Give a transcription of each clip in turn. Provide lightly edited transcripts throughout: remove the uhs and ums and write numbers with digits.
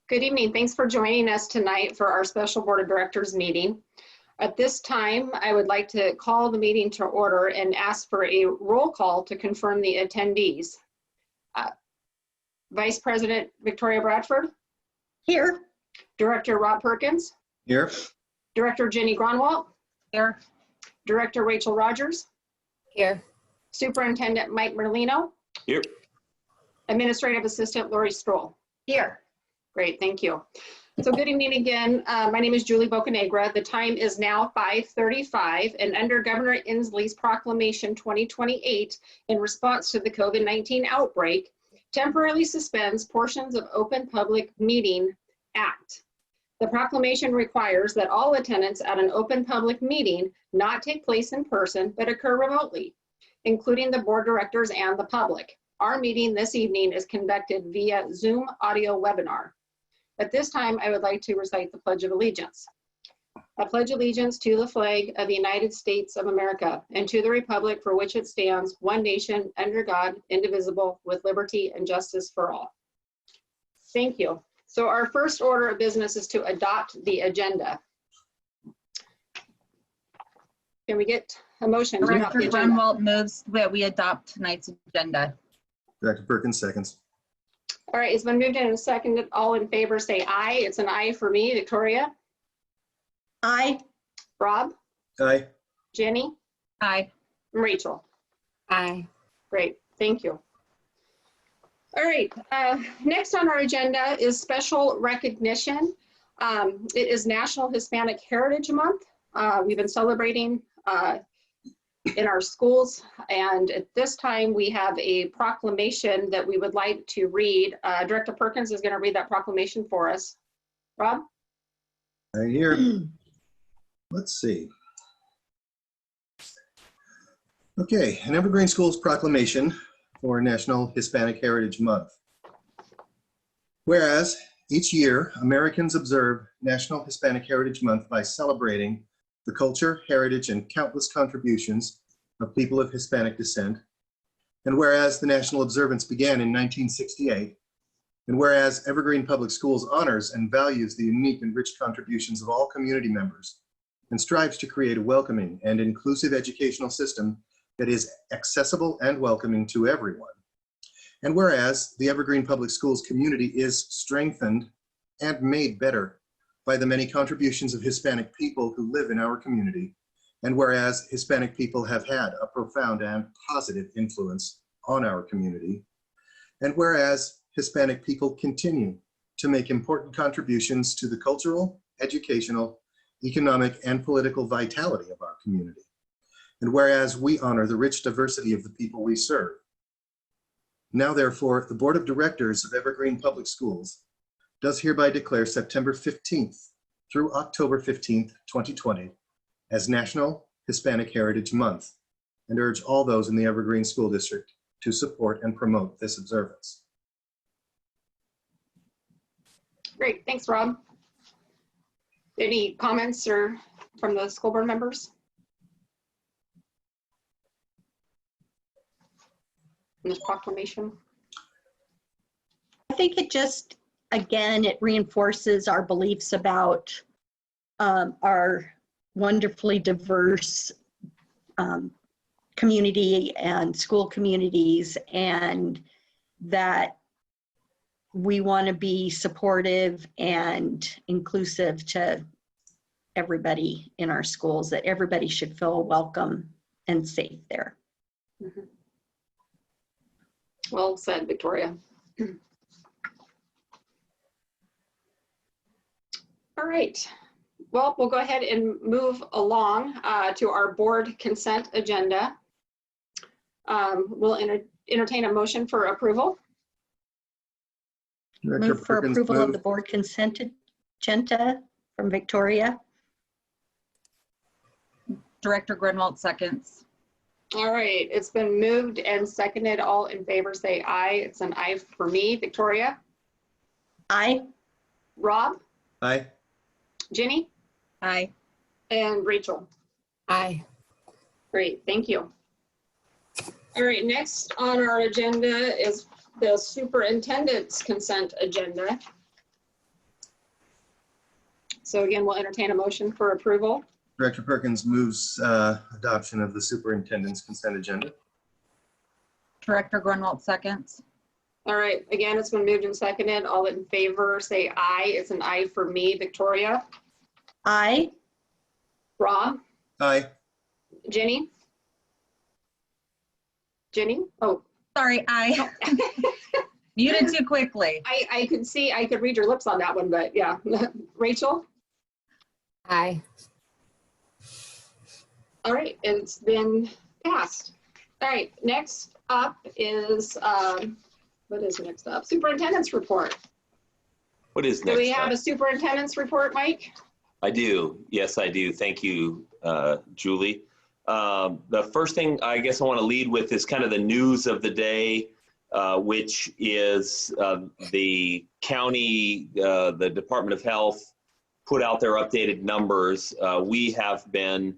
Good evening. Thanks for joining us tonight for our special Board of Directors meeting. At this time, I would like to call the meeting to order and ask for a roll call to confirm the attendees. Vice President Victoria Bradford. Here. Director Rob Perkins. Here. Director Jenny Gronwalt. Here. Director Rachel Rogers. Here. Superintendent Mike Merlino. Here. Administrative Assistant Lori Stroll. Here. Great, thank you. So good evening again. My name is Julie Bocanegra. The time is now 5:35, and under Governor Inslee's Proclamation 2028, in response to the COVID-19 outbreak, temporarily suspends portions of Open Public Meeting Act. The proclamation requires that all attendance at an open public meeting not take place in person, but occur remotely, including the board directors and the public. Our meeting this evening is conducted via Zoom audio webinar. At this time, I would like to recite the Pledge of Allegiance. I pledge allegiance to the flag of the United States of America and to the republic for which it stands, one nation, under God, indivisible, with liberty and justice for all. Thank you. So our first order of business is to adopt the agenda. Can we get a motion to adopt the Director agenda? Grunwald moves that we adopt tonight's agenda. Director Perkins seconds. All right, it's been moved and seconded. All in favor say aye. It's an aye for me. Victoria? Aye. Rob? Aye. Jenny? Aye. Rachel? Aye. Great, thank you. All right, next on our agenda is special recognition. It is National Hispanic Heritage Month. We've been celebrating in our schools, and at this time we have a proclamation that we would like to read. Director Perkins is going to read that proclamation for us. Rob? Right here. Let's see. Okay, an Evergreen Schools proclamation for National Hispanic Heritage Month. Whereas each year Americans observe National Hispanic Heritage Month by celebrating the culture, heritage, and countless contributions of people of Hispanic descent. And whereas the national observance began in 1968, and whereas Evergreen Public Schools honors and values the unique and rich contributions of all community members and strives to create a welcoming and inclusive educational system that is accessible and welcoming to everyone. And whereas the Evergreen Public Schools community is strengthened and made better by the many contributions of Hispanic people who live in our community, and whereas Hispanic people have had a profound and positive influence on our community, and whereas Hispanic people continue to make important contributions to the cultural, educational, economic, and political vitality of our community, and whereas we honor the rich diversity of the people we serve. Now, therefore, the Board of Directors of Evergreen Public Schools does hereby declare September 15th through October 15th, 2020 as National Hispanic Heritage Month, and urge all those in the Evergreen School District to support and promote this observance. Great, thanks, Rob. Any comments or from the school board members? In this proclamation? I think it just, again, it reinforces our beliefs about our wonderfully diverse community and school communities, and that we want to be supportive and inclusive to everybody in our schools, that everybody should feel welcome and safe there. Mm-hmm. Well said, Victoria. All right. Well, we'll go ahead and move along to our board consent agenda. We'll entertain a motion for approval. Director Move for Perkins approval of moved. the board consent agenda from Victoria. Director Grunwald seconds. All right, it's been moved and seconded. All in favor say aye. It's an aye for me. Victoria? Aye. Rob? Aye. Jenny? Aye. And Rachel? Aye. Great, thank you. All right, next on our agenda is the superintendent's consent agenda. So again, we'll entertain a motion for approval. Director Perkins moves adoption of the superintendent's consent agenda. Director Grunwald seconds. All right, again, it's been moved and seconded. All in favor, say aye. It's an aye for me. Victoria? Aye. Rob? Aye. Jenny? Jenny? Oh, Sorry, I muted too quickly. I could see, I could read your lips on that one, but yeah. Rachel? Aye. All right, it's been passed. All right, next up is, what is next up? Superintendent's report. What is Do we next have up? a superintendent's report, Mike? I do. Yes, I do. Thank you, Julie. The first thing I guess I want to lead with is kind of the news of the day, which is the county, the Department of Health put out their updated numbers. We have been,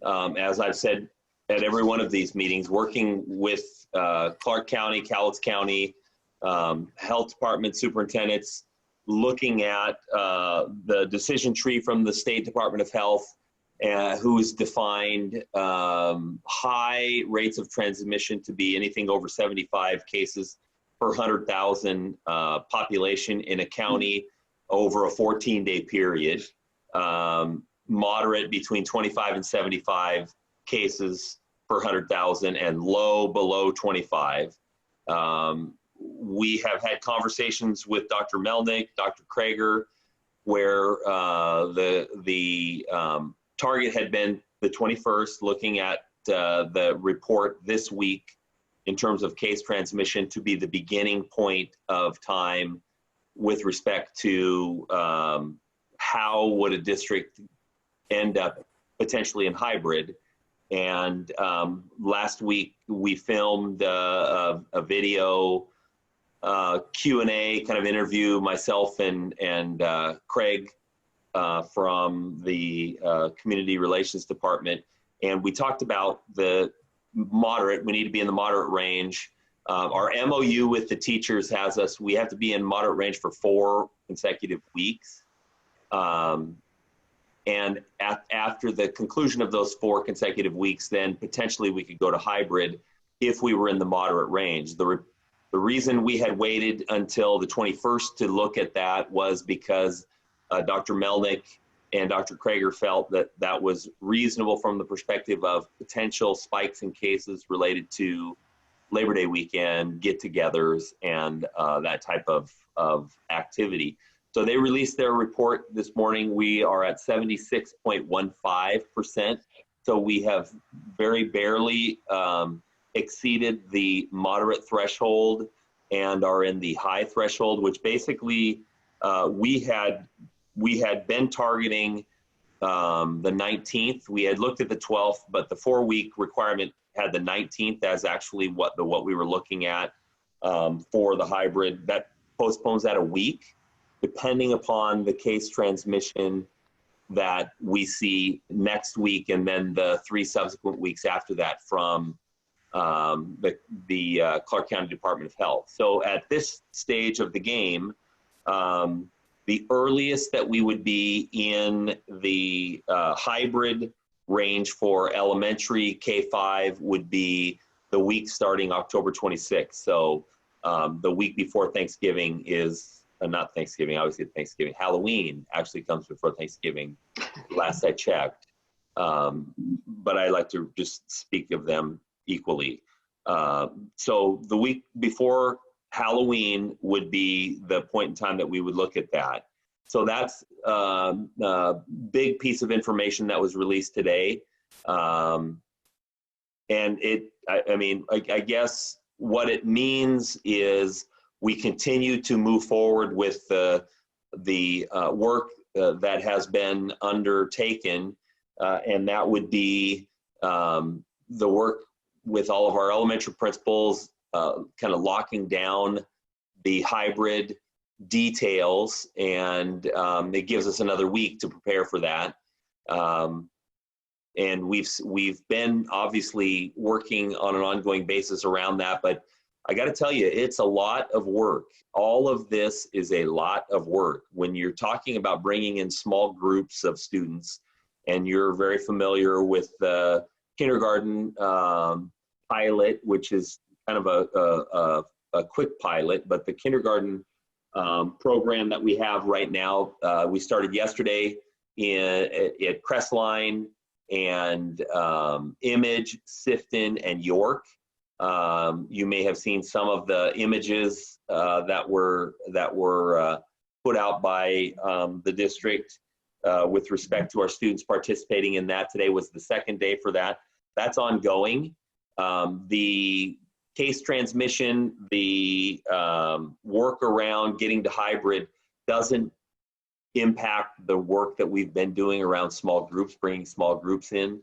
as I've said at every one of these meetings, working with Clark County, Cowlitz County, health department superintendents, looking at the decision tree from the State Department of Health, who's defined high rates of transmission to be anything over 75 cases per 100,000 population in a county over a 14-day period, moderate between 25 and 75 cases per 100,000, and low below 25. We have had conversations with Dr. Melnick, Dr. Krager, where the target had been the 21st, looking at the report this week in terms of case transmission to be the beginning point of time with respect to how would a district end up potentially in hybrid. And last week we filmed a video Q&A kind of interview, myself and Craig from the Community Relations Department. And we talked about the moderate, we need to be in the moderate range. Our MOU with the teachers has us, we have to be in moderate range for 4 consecutive weeks. And after the conclusion of those 4 consecutive weeks, then potentially we could go to hybrid if we were in the moderate range. The reason we had waited until the 21st to look at that was because Dr. Melnick and Dr. Krager felt that that was reasonable from the perspective of potential spikes in cases related to Labor Day weekend, get-togethers, and that type of activity. So they released their report this morning. We are at 76.15%. So we have very barely exceeded the moderate threshold and are in the high threshold, which basically we had been targeting the 19th. We had looked at the 12th, but the 4-week requirement had the 19th as actually what we were looking at for the hybrid. That postpones that a week, depending upon the case transmission that we see next week, and then the 3 subsequent weeks after that from the Clark County Department of Health. So at this stage of the game, the earliest that we would be in the hybrid range for elementary K-5 would be the week starting October 26th. So the week before Thanksgiving is, not Thanksgiving, obviously Thanksgiving, Halloween actually comes before Thanksgiving, last I checked. But I like to just speak of them equally. So the week before Halloween would be the point in time that we would look at that. So that's a big piece of information that was released today. And I guess what it means is we continue to move forward with the work that has been undertaken, and that would be the work with all of our elementary principals, kind of locking down the hybrid details, and it gives us another week to prepare for that. And we've been obviously working on an ongoing basis around that, but I got to tell you, it's a lot of work. All of this is a lot of work. When you're talking about bringing in small groups of students, and you're very familiar with the kindergarten pilot, which is kind of a quick pilot, but the kindergarten program that we have right now, we started yesterday at Crestline and Image, Sifton, and York. You may have seen some of the images that were put out by the district with respect to our students participating in that. Today was the second day for that. That's ongoing. The case transmission, the work around getting to hybrid doesn't impact the work that we've been doing around small groups, bringing small groups in.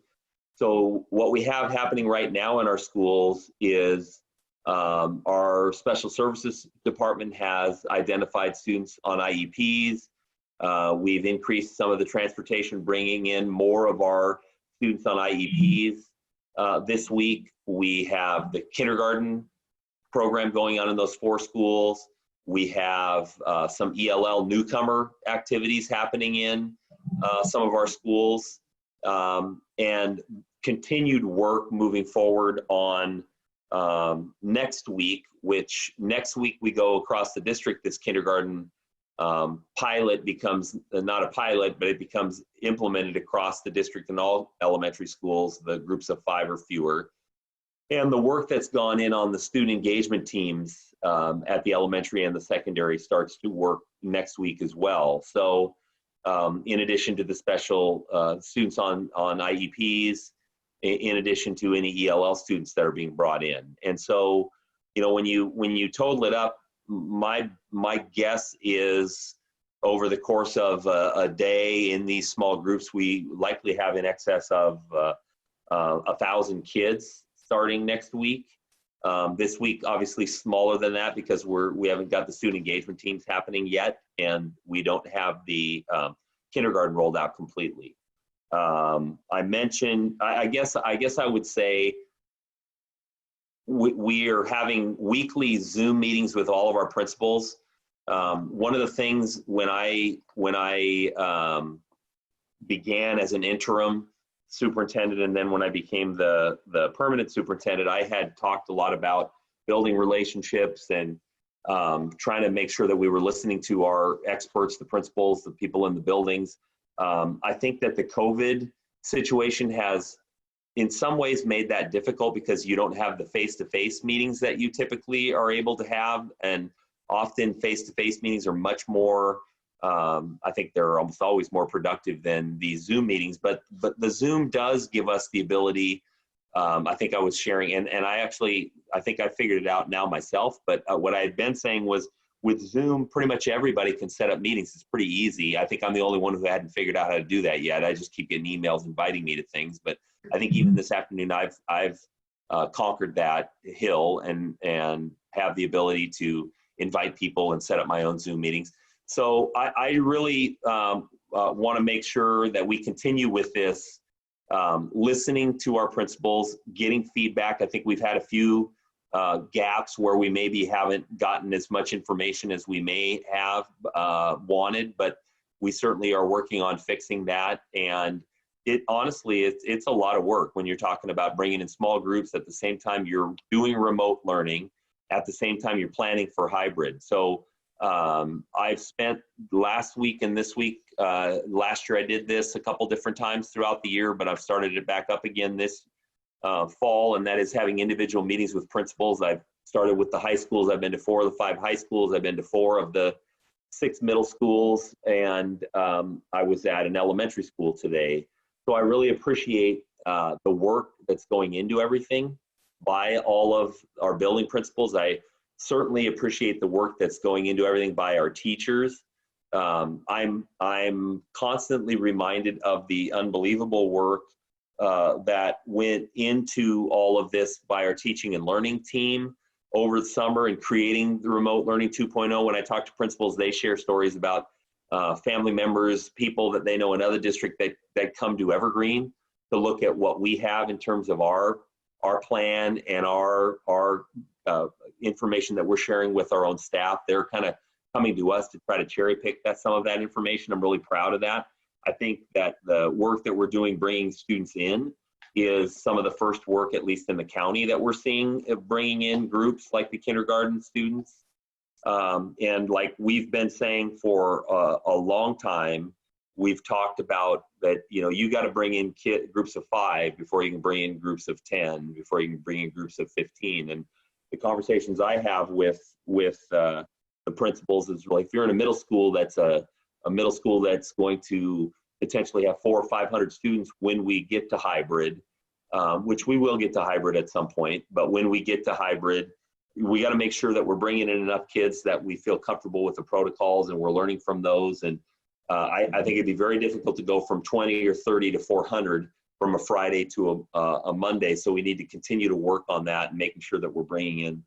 So what we have happening right now in our schools is our special services department has identified students on IEPs. We've increased some of the transportation, bringing in more of our students on IEPs. This week, we have the kindergarten program going on in those 4 schools. We have some ELL newcomer activities happening in some of our schools, and continued work moving forward on next week, which next week we go across the district. This kindergarten pilot becomes not a pilot, but it becomes implemented across the district in all elementary schools, the groups of 5 or fewer. And the work that's gone in on the student engagement teams at the elementary and the secondary starts to work next week as well. So in addition to the special students on IEPs, in addition to any ELL students that are being brought in. And so, you know, when you total it up, my guess is over the course of a day in these small groups, we likely have in excess of 1,000 kids starting next week. This week, obviously smaller than that because we haven't got the student engagement teams happening yet, and we don't have the kindergarten rolled out completely. I mentioned, I guess I would say we are having weekly Zoom meetings with all of our principals. One of the things when I began as an interim superintendent, and then when I became the permanent superintendent, I had talked a lot about building relationships and trying to make sure that we were listening to our experts, the principals, the people in the buildings. I think that the COVID situation has in some ways made that difficult because you don't have the face-to-face meetings that you typically are able to have, and often face-to-face meetings are much more I think they're almost always more productive than these Zoom meetings, but the Zoom does give us the ability. I think I was sharing, and I think I figured it out now myself, but what I had been saying was with Zoom, pretty much everybody can set up meetings. It's pretty easy. I think I'm the only one who hadn't figured out how to do that yet. I just keep getting emails inviting me to things, but I think even this afternoon, I've conquered that hill and have the ability to invite people and set up my own Zoom meetings. So I really want to make sure that we continue with this, listening to our principals, getting feedback. I think we've had a few gaps where we maybe haven't gotten as much information as we may have wanted, but we certainly are working on fixing that. And honestly, it's a lot of work when you're talking about bringing in small groups at the same time you're doing remote learning, at the same time you're planning for hybrid. So I've spent last week and this week, last year I did this a couple different times throughout the year, but I've started it back up again this fall, and that is having individual meetings with principals. I've started with the high schools. I've been to 4 of the 5 high schools. I've been to 4 of the 6 middle schools, and I was at an elementary school today. So I really appreciate the work that's going into everything by all of our building principals. I certainly appreciate the work that's going into everything by our teachers. I'm constantly reminded of the unbelievable work that went into all of this by our teaching and learning team over the summer and creating the Remote Learning 2.0. When I talk to principals, they share stories about family members, people that they know in other districts that come to Evergreen to look at what we have in terms of our plan and our information that we're sharing with our own staff. They're kind of coming to us to try to cherry pick some of that information. I'm really proud of that. I think that the work that we're doing bringing students in is some of the first work, at least in the county, that we're seeing bringing in groups like the kindergarten students. And like we've been saying for a long time, we've talked about that, you know, you got to bring in groups of 5 before you can bring in groups of 10, before you can bring in groups of 15. And the conversations I have with the principals is like, if you're in a middle school, that's a middle school that's going to potentially have 400 or 500 students when we get to hybrid, which we will get to hybrid at some point. But when we get to hybrid, we got to make sure that we're bringing in enough kids that we feel comfortable with the protocols and we're learning from those. And I think it'd be very difficult to go from 20 or 30 to 400 from a Friday to a Monday. So we need to continue to work on that and making sure that we're bringing in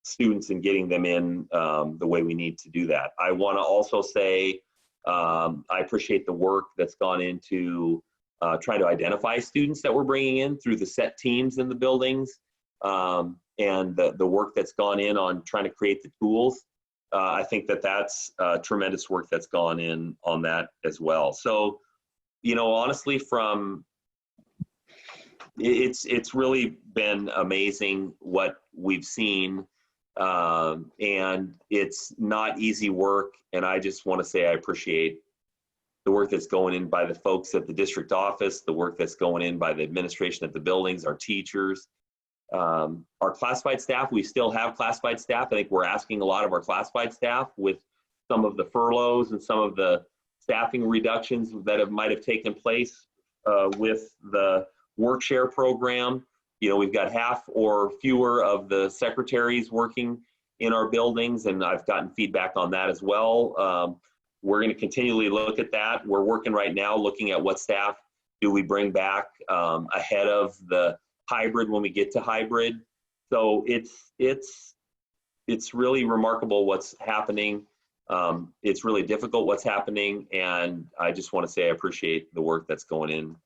students and getting them in the way we need to do that. I want to also say I appreciate the work that's gone into trying to identify students that we're bringing in through the set teams in the buildings, and the work that's gone in on trying to create the tools. I think that that's tremendous work that's gone in on that as well. So, you know, honestly, it's really been amazing what we've seen, and it's not easy work. And I just want to say I appreciate the work that's going in by the folks at the district office, the work that's going in by the administration at the buildings, our teachers. Our classified staff, we still have classified staff. I think we're asking a lot of our classified staff with some of the furloughs and some of the staffing reductions that might have taken place with the work share program. You know, we've got half or fewer of the secretaries working in our buildings, and I've gotten feedback on that as well. We're going to continually look at that. We're working right now looking at what staff do we bring back ahead of the hybrid when we get to hybrid. So it's really remarkable what's happening. It's really difficult what's happening, and I just want to say I appreciate the work that's going in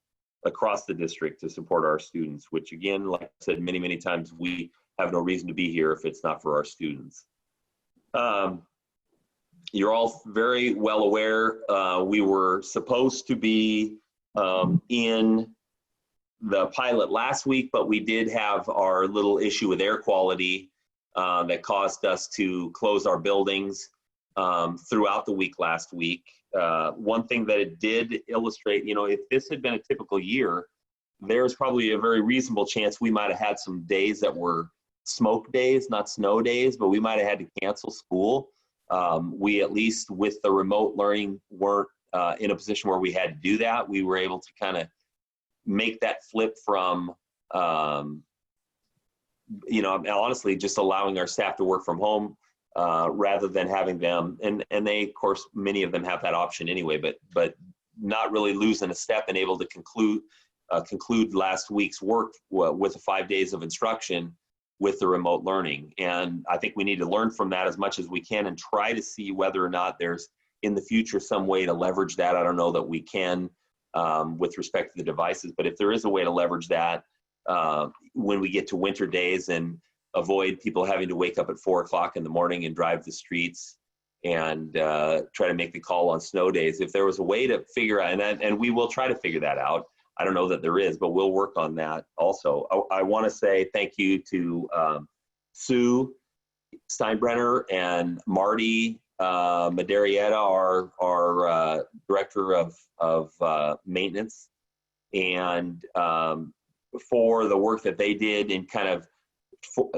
across the district to support our students, which again, like I said many times, we have no reason to be here if it's not for our students. You're all very well aware we were supposed to be in the pilot last week, but we did have our little issue with air quality that caused us to close our buildings throughout the week last week. One thing that it did illustrate, you know, if this had been a typical year, there's probably a very reasonable chance we might have had some days that were smoke days, not snow days, but we might have had to cancel school. We, at least with the remote learning, weren't in a position where we had to do that. We were able to kind of make that flip from, you know, honestly, just allowing our staff to work from home rather than having them, and they, of course, many of them have that option anyway, but not really losing a step and able to conclude last week's work with the 5 days of instruction with the remote learning. And I think we need to learn from that as much as we can and try to see whether or not there's in the future some way to leverage that. I don't know that we can with respect to the devices, but if there is a way to leverage that when we get to winter days and avoid people having to wake up at 4 o'clock in the morning and drive the streets and try to make the call on snow days, if there was a way to figure out, and we will try to figure that out. I don't know that there is, but we'll work on that also. I want to say thank you to Sue Steinbrenner and Marty Madarietta, our director of maintenance, and for the work that they did in kind of,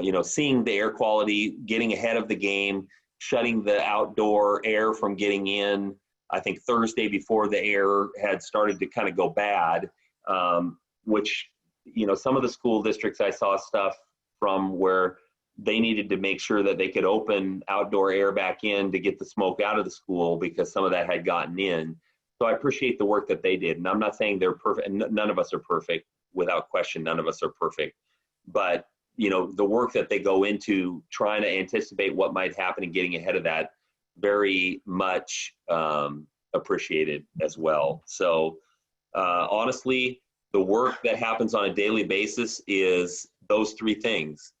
you know, seeing the air quality, getting ahead of the game, shutting the outdoor air from getting in. I think Thursday before the air had started to kind of go bad, which, you know, some of the school districts I saw stuff from where they needed to make sure that they could open outdoor air back in to get the smoke out of the school because some of that had gotten in. So I appreciate the work that they did. And I'm not saying they're perfect. None of us are perfect. Without question, none of us are perfect. But, you know, the work that they go into trying to anticipate what might happen and getting ahead of that, very much appreciated as well. So honestly, the work that happens on a daily basis is those 3 things: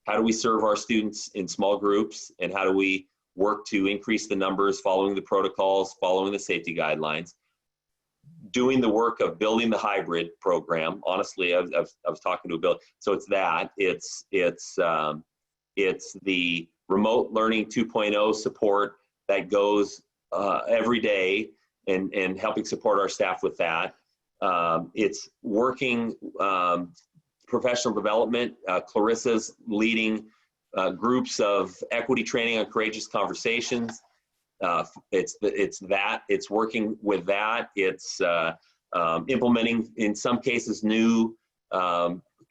how do we serve our students in small groups, and how do we work to increase the numbers, following the protocols, following the safety guidelines, doing the work of building the hybrid program. Honestly, I was talking to a Bill, so it's that, it's the remote learning 2.0 support that goes every day, and helping support our staff with that. It's working professional development. Clarissa's leading groups of equity training on courageous conversations. It's working with that. It's implementing, in some cases, new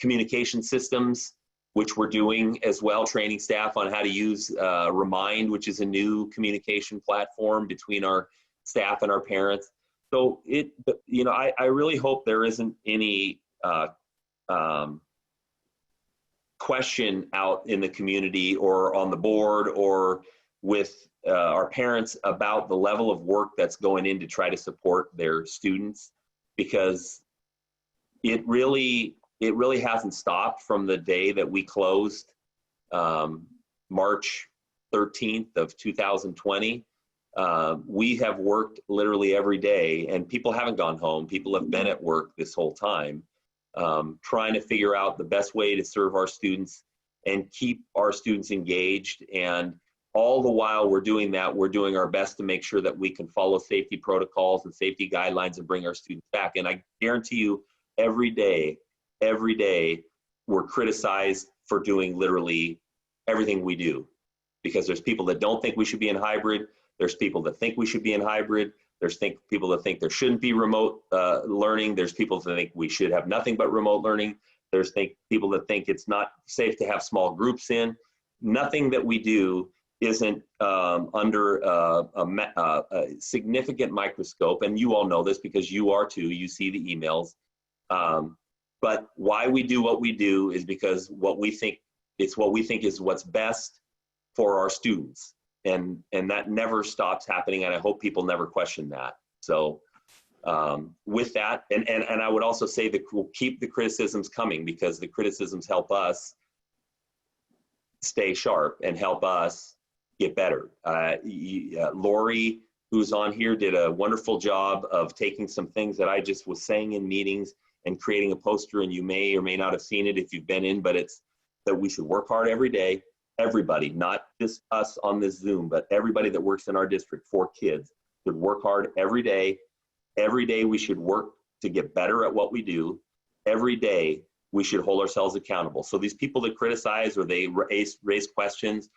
communication systems, which we're doing as well, training staff on how to use Remind, which is a new communication platform between our staff and our parents. So I really hope there isn't any question out in the community or on the board or with our parents about the level of work that's going in to try to support their students, because it really hasn't stopped from the day that we closed March 13th of 2020. We have worked literally every day, and people haven't gone home. People have been at work this whole time, trying to figure out the best way to serve our students and keep our students engaged. And all the while we're doing that, we're doing our best to make sure that we can follow safety protocols and safety guidelines and bring our students back. And I guarantee you, every day, we're criticized for doing literally everything we do, because there's people that don't think we should be in hybrid. There's people that think we should be in hybrid. There's people that think there shouldn't be remote learning. There's people that think we should have nothing but remote learning. There's people that think it's not safe to have small groups in. Nothing that we do isn't under a significant microscope, and you all know this because you are too. You see the emails. But why we do what we do is because what we think is what's best for our students, and that never stops happening. And I hope people never question that. So with that, and I would also say that we'll keep the criticisms coming, because the criticisms help us stay sharp and help us get better. Lori, who's on here, did a wonderful job of taking some things that I just was saying in meetings and creating a poster, and you may or may not have seen it if you've been in, but it's that we should work hard every day. Everybody, not just us on this Zoom, but everybody that works in our district for kids should work hard every day. Every day we should work to get better at what we do. Every day we should hold ourselves accountable. So these people that criticize or they raise questions,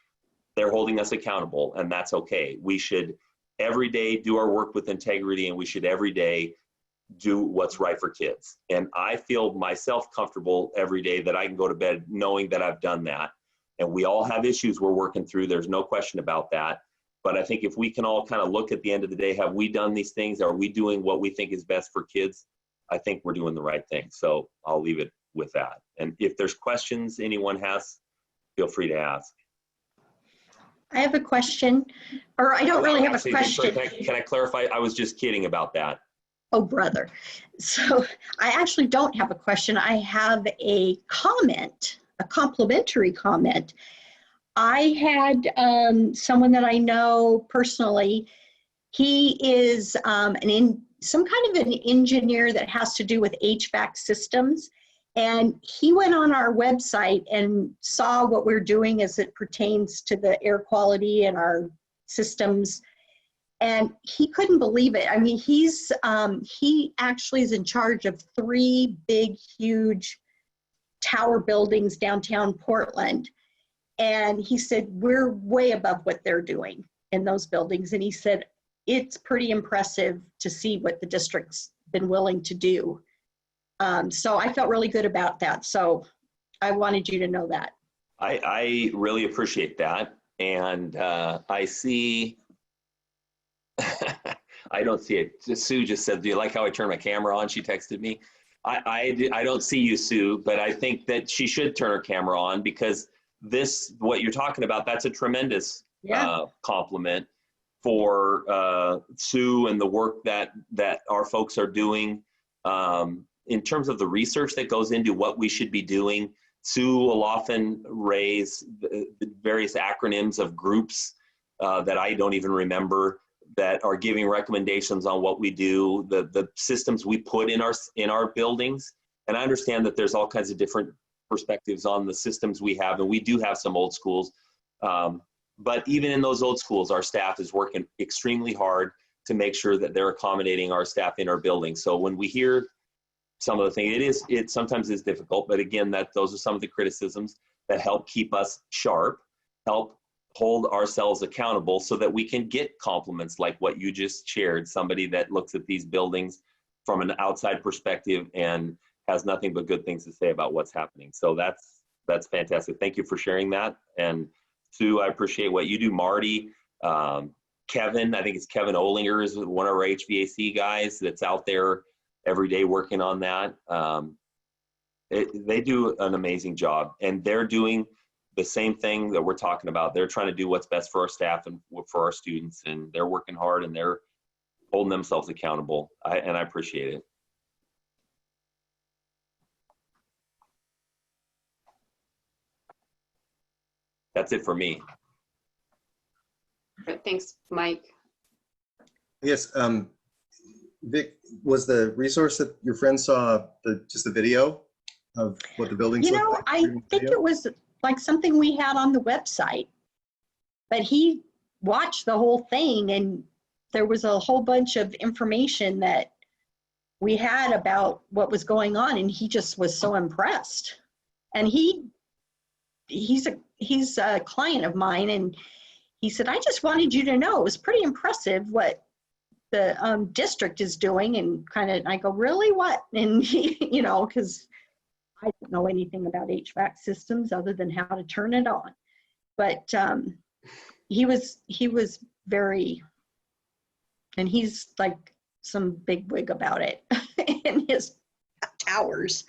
they're holding us accountable, and that's okay. We should every day do our work with integrity, and we should every day do what's right for kids. And I feel myself comfortable every day that I can go to bed knowing that I've done that. And we all have issues we're working through. There's no question about that. But I think if we can all kind of look at the end of the day, have we done these things? Are we doing what we think is best for kids? I think we're doing the right thing. So I'll leave it with that. And if there's questions anyone has, feel free to ask. I have a question, or I don't really have a question. Can I clarify? I was just kidding about that. Oh, brother. So I actually don't have a question. I have a comment, a complimentary comment. I had someone that I know personally. He is some kind of an engineer that has to do with HVAC systems. And he went on our website and saw what we're doing as it pertains to the air quality and our systems. And he couldn't believe it. I mean, he actually is in charge of 3 big, huge tower buildings downtown Portland. And he said, we're way above what they're doing in those buildings. And he said, it's pretty impressive to see what the district's been willing to do. So I felt really good about that. So I wanted you to know that. I really appreciate that. And I see, I don't see it. Sue just said, do you like how I turn my camera on? She texted me. I don't see you, Sue, but I think that she should turn her camera on, because what you're talking about, that's a tremendous compliment for Sue and the work that our folks are doing. In terms of the research that goes into what we should be doing, Sue will often raise the various acronyms of groups that I don't even remember that are giving recommendations on what we do, the systems we put in our buildings. And I understand that there's all kinds of different perspectives on the systems we have, and we do have some old schools. But even in those old schools, our staff is working extremely hard to make sure that they're accommodating our staff in our buildings. So when we hear some of the things, it sometimes is difficult, but again, those are some of the criticisms that help keep us sharp, help hold ourselves accountable so that we can get compliments like what you just shared, somebody that looks at these buildings from an outside perspective and has nothing but good things to say about what's happening. So that's fantastic. Thank you for sharing that. And Sue, I appreciate what you do. Marty, Kevin, I think it's Kevin Olinger is one of our HVAC guys that's out there every day working on that. They do an amazing job, and they're doing the same thing that we're talking about. They're trying to do what's best for our staff and for our students, and they're working hard and they're holding themselves accountable. And I appreciate it. That's it for me. Thanks, Mike. Yes, Vic, was the resource that your friend saw just the video of what the buildings You look know, like? I think it was like something we had on the website, but he watched the whole thing and there was a whole bunch of information that we had about what was going on, and he just was so impressed. And he's a client of mine, and he said, I just wanted you to know it was pretty impressive what the district is doing. And I go, really, what? And he, you know, because I don't know anything about HVAC systems other than how to turn it on. But he was very, and he's like some big wig about it in his towers.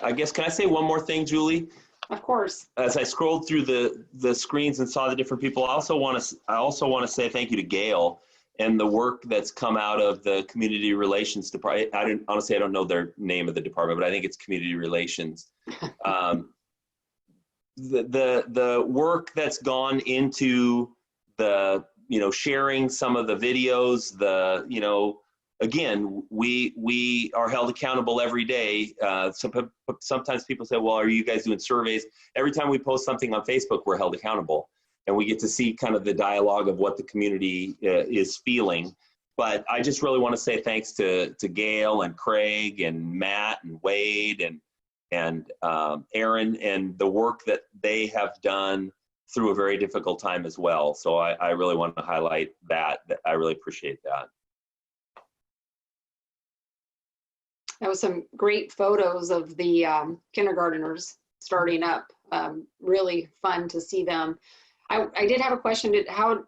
I guess, can I say one more thing, Julie? Of course. As I scrolled through the screens and saw the different people, I also want to say thank you to Gail and the work that's come out of the community relations department. Honestly, I don't know their name of the department, but I think it's community relations. The work that's gone into the, sharing some of the videos, again, we are held accountable every day. Sometimes people say, well, are you guys doing surveys? Every time we post something on Facebook, we're held accountable. And we get to see kind of the dialogue of what the community is feeling. But I just really want to say thanks to Gail and Craig and Matt and Wade and Aaron and the work that they have done through a very difficult time as well. So I really want to highlight that. I really appreciate that. That was some great photos of the kindergarteners starting up. Really fun to see them. I did have a question. How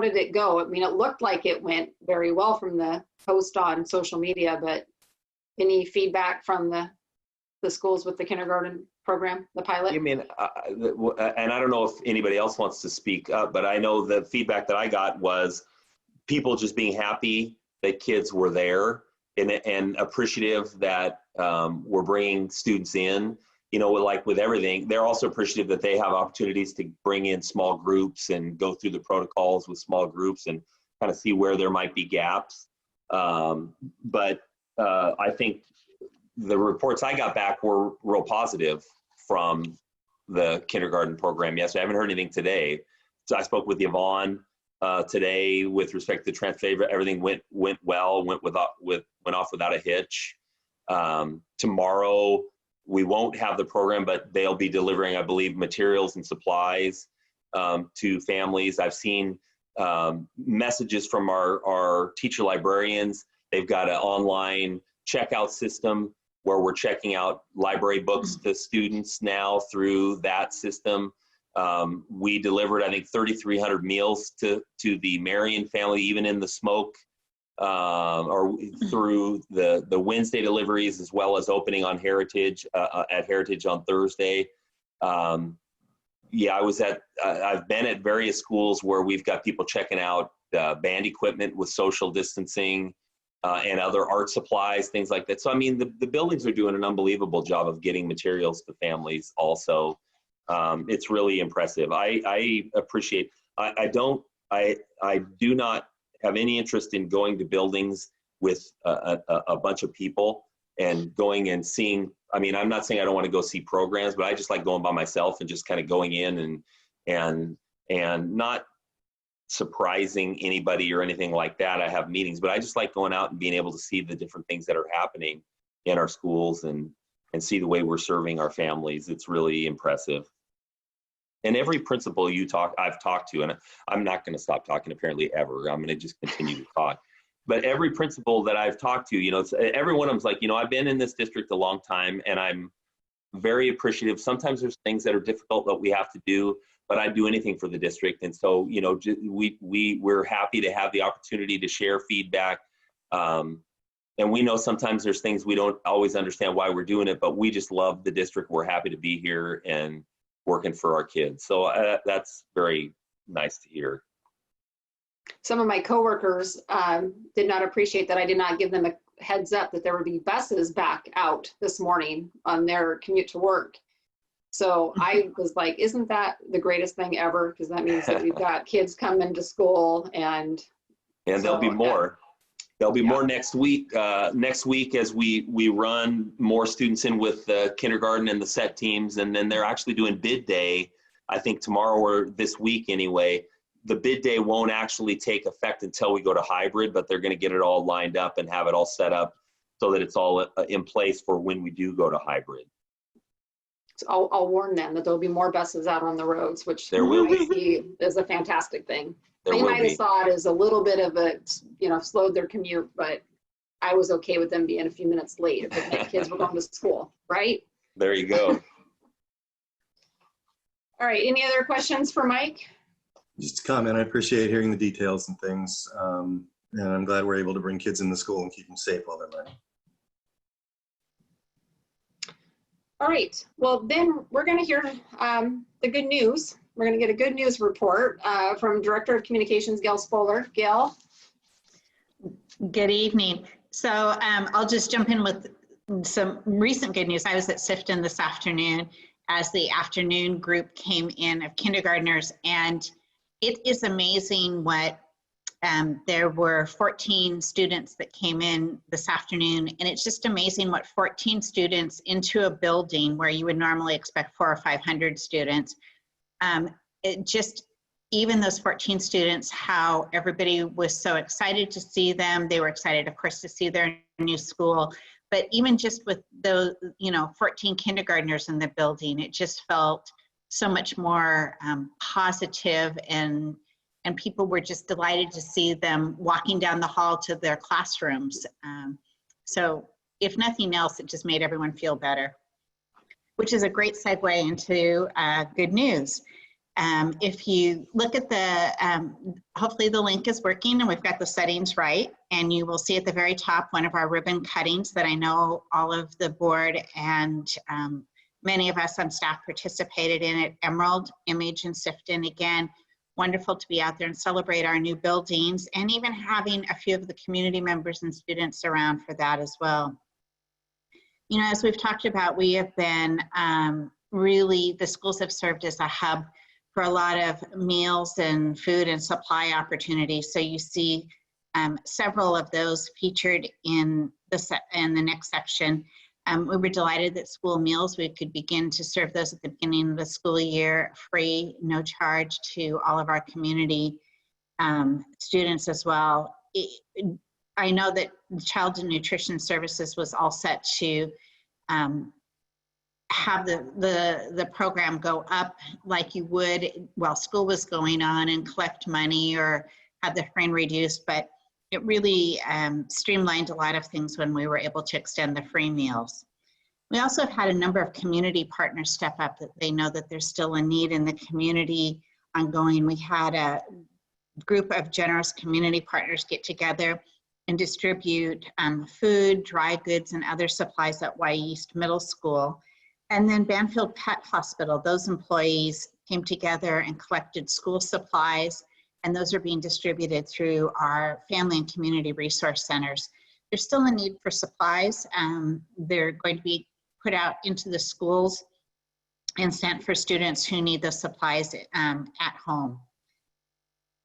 did it go? I mean, it looked like it went very well from the post on social media, but any feedback from the schools with the kindergarten program, the pilot? I mean, and I don't know if anybody else wants to speak up, but I know the feedback that I got was people just being happy that kids were there and appreciative that we're bringing students in. Like with everything, they're also appreciative that they have opportunities to bring in small groups and go through the protocols with small groups and kind of see where there might be gaps. But I think the reports I got back were real positive from the kindergarten program. Yes, I haven't heard anything today. So I spoke with Yvonne today with respect to transfer. Everything went well, went off without a hitch. Tomorrow, we won't have the program, but they'll be delivering, I believe, materials and supplies to families. I've seen messages from our teacher librarians. They've got an online checkout system where we're checking out library books to students now through that system. We delivered, I think, 3,300 meals to the Marion family, even in the smoke, or through the Wednesday deliveries, as well as opening on Heritage at Heritage on Thursday. Yeah, I've been at various schools where we've got people checking out band equipment with social distancing. and other art supplies, things like that. So, I mean, the buildings are doing an unbelievable job of getting materials to families also. It's really impressive. I appreciate, I do not have any interest in going to buildings with a bunch of people and going and seeing. I mean, I'm not saying I don't want to go see programs, but I just like going by myself and just kind of going in and not surprising anybody or anything like that. I have meetings, but I just like going out and being able to see the different things that are happening in our schools and see the way we're serving our families. It's really impressive. And every principal I've talked to, and I'm not going to stop talking apparently ever. I'm going to just continue to talk. But every principal that I've talked to, you know, every one of them's like, you know, I've been in this district a long time and I'm very appreciative. Sometimes there's things that are difficult that we have to do, but I'd do anything for the district. And so, you know, we're happy to have the opportunity to share feedback. And we know sometimes there's things we don't always understand why we're doing it, but we just love the district. We're happy to be here and working for our kids. So that's very nice to hear. Some of my coworkers did not appreciate that I did not give them a heads up that there would be buses back out this morning on their commute to work. So I was like, isn't that the greatest thing ever? Because that means that we've got kids coming to school and there'll be more. There'll be more next week. Next week, as we run more students in with the kindergarten and the set teams, and then they're actually doing bid day. I think tomorrow or this week anyway. The bid day won't actually take effect until we go to hybrid, but they're going to get it all lined up and have it all set up so that it's all in place for when we do go to hybrid. So I'll warn them that there'll be more buses out on the roads, which There will I see is a fantastic thing. There They will might have be. saw it as a little bit of a, you know, slowed their commute, but I was okay with them being a few minutes late if it meant kids were going to school, right? There you go. All right, any other questions for Mike? Just a comment, I appreciate hearing the details and things. And I'm glad we're able to bring kids into school and keep them safe while they're learning. All right, well then we're going to hear the good news. We're going to get a good news report from Director of Communications, Gail Spoler. Gail? Good evening. So I'll just jump in with some recent good news. I was at Sifton this afternoon as the afternoon group came in of kindergartners, and it is amazing what there were 14 students that came in this afternoon, and it's just amazing what 14 students into a building where you would normally expect 400 or 500 students. It just, even those 14 students, how everybody was so excited to see them. They were excited, of course, to see their new school, but even just with those, 14 kindergartners in the building, it just felt so much more positive, and people were just delighted to see them walking down the hall to their classrooms. So if nothing else, it just made everyone feel better, which is a great segue into good news. If you look at hopefully the link is working and we've got the settings right, and you will see at the very top one of our ribbon cuttings that I know all of the board and many of us on staff participated in it. Emerald, Image, and Sifton. Again, wonderful to be out there and celebrate our new buildings, and even having a few of the community members and students around for that as well. As we've talked about, we have been really, the schools have served as a hub for a lot of meals and food and supply opportunities. So you see several of those featured in the next section. We were delighted that school meals, we could begin to serve those at the beginning of the school year, free, no charge to all of our community students as well. I know that Child and Nutrition Services was all set to have the program go up like you would while school was going on and collect money or have the frame reduced, but it really streamlined a lot of things when we were able to extend the free meals. We also have had a number of community partners step up that they know that there's still a need in the community ongoing. We had a group of generous community partners get together and distribute food, dry goods, and other supplies at Y East Middle School. And then Banfield Pet Hospital, those employees came together and collected school supplies, and those are being distributed through our family and community resource centers. there's still a need for supplies. They're going to be put out into the schools and sent for students who need the supplies at home.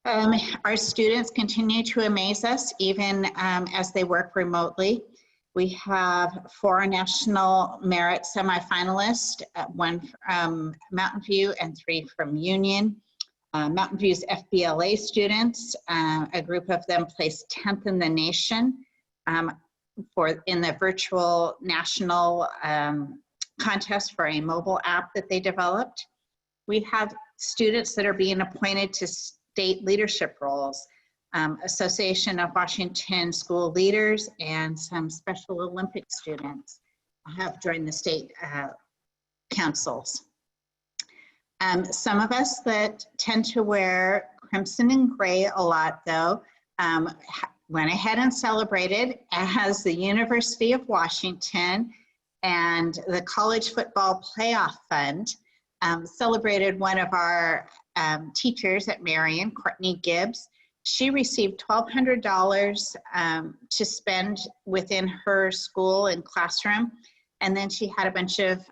Our students continue to amaze us even as they work remotely. We have 4 National Merit semifinalists, 1 from Mountain View and 3 from Union. Mountain View's FBLA students, a group of them placed 10th in the nation in the virtual national contest for a mobile app that they developed. We have students that are being appointed to state leadership roles. Association of Washington School Leaders and some Special Olympic students have joined the state councils. Some of us that tend to wear crimson and gray a lot though, went ahead and celebrated as the University of Washington and the College Football Playoff Fund celebrated one of our teachers at Marion, Courtney Gibbs. She received $1,200 to spend within her school and classroom. And then she had a bunch of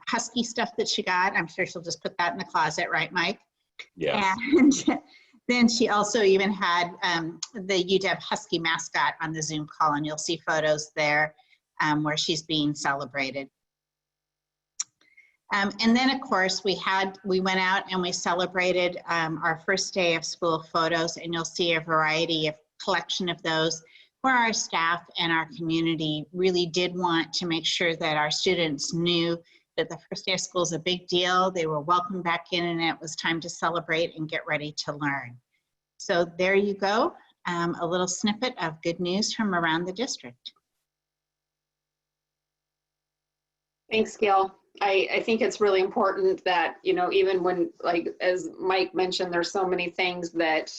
Husky stuff that she got. I'm sure she'll just put that in the closet, right, Mike? Yes. And then she also even had the UW Husky mascot on the Zoom call, and you'll see photos there where she's being celebrated. And then, of course, we went out and we celebrated our first day of school photos, and you'll see a variety of collection of those where our staff and our community really did want to make sure that our students knew that the first day of school is a big deal. They were welcome back in, and it was time to celebrate and get ready to learn. So there you go, a little snippet of good news from around the district. Thanks, Gail. I think it's really important that, you know, even when, like, as Mike mentioned, there's so many things that,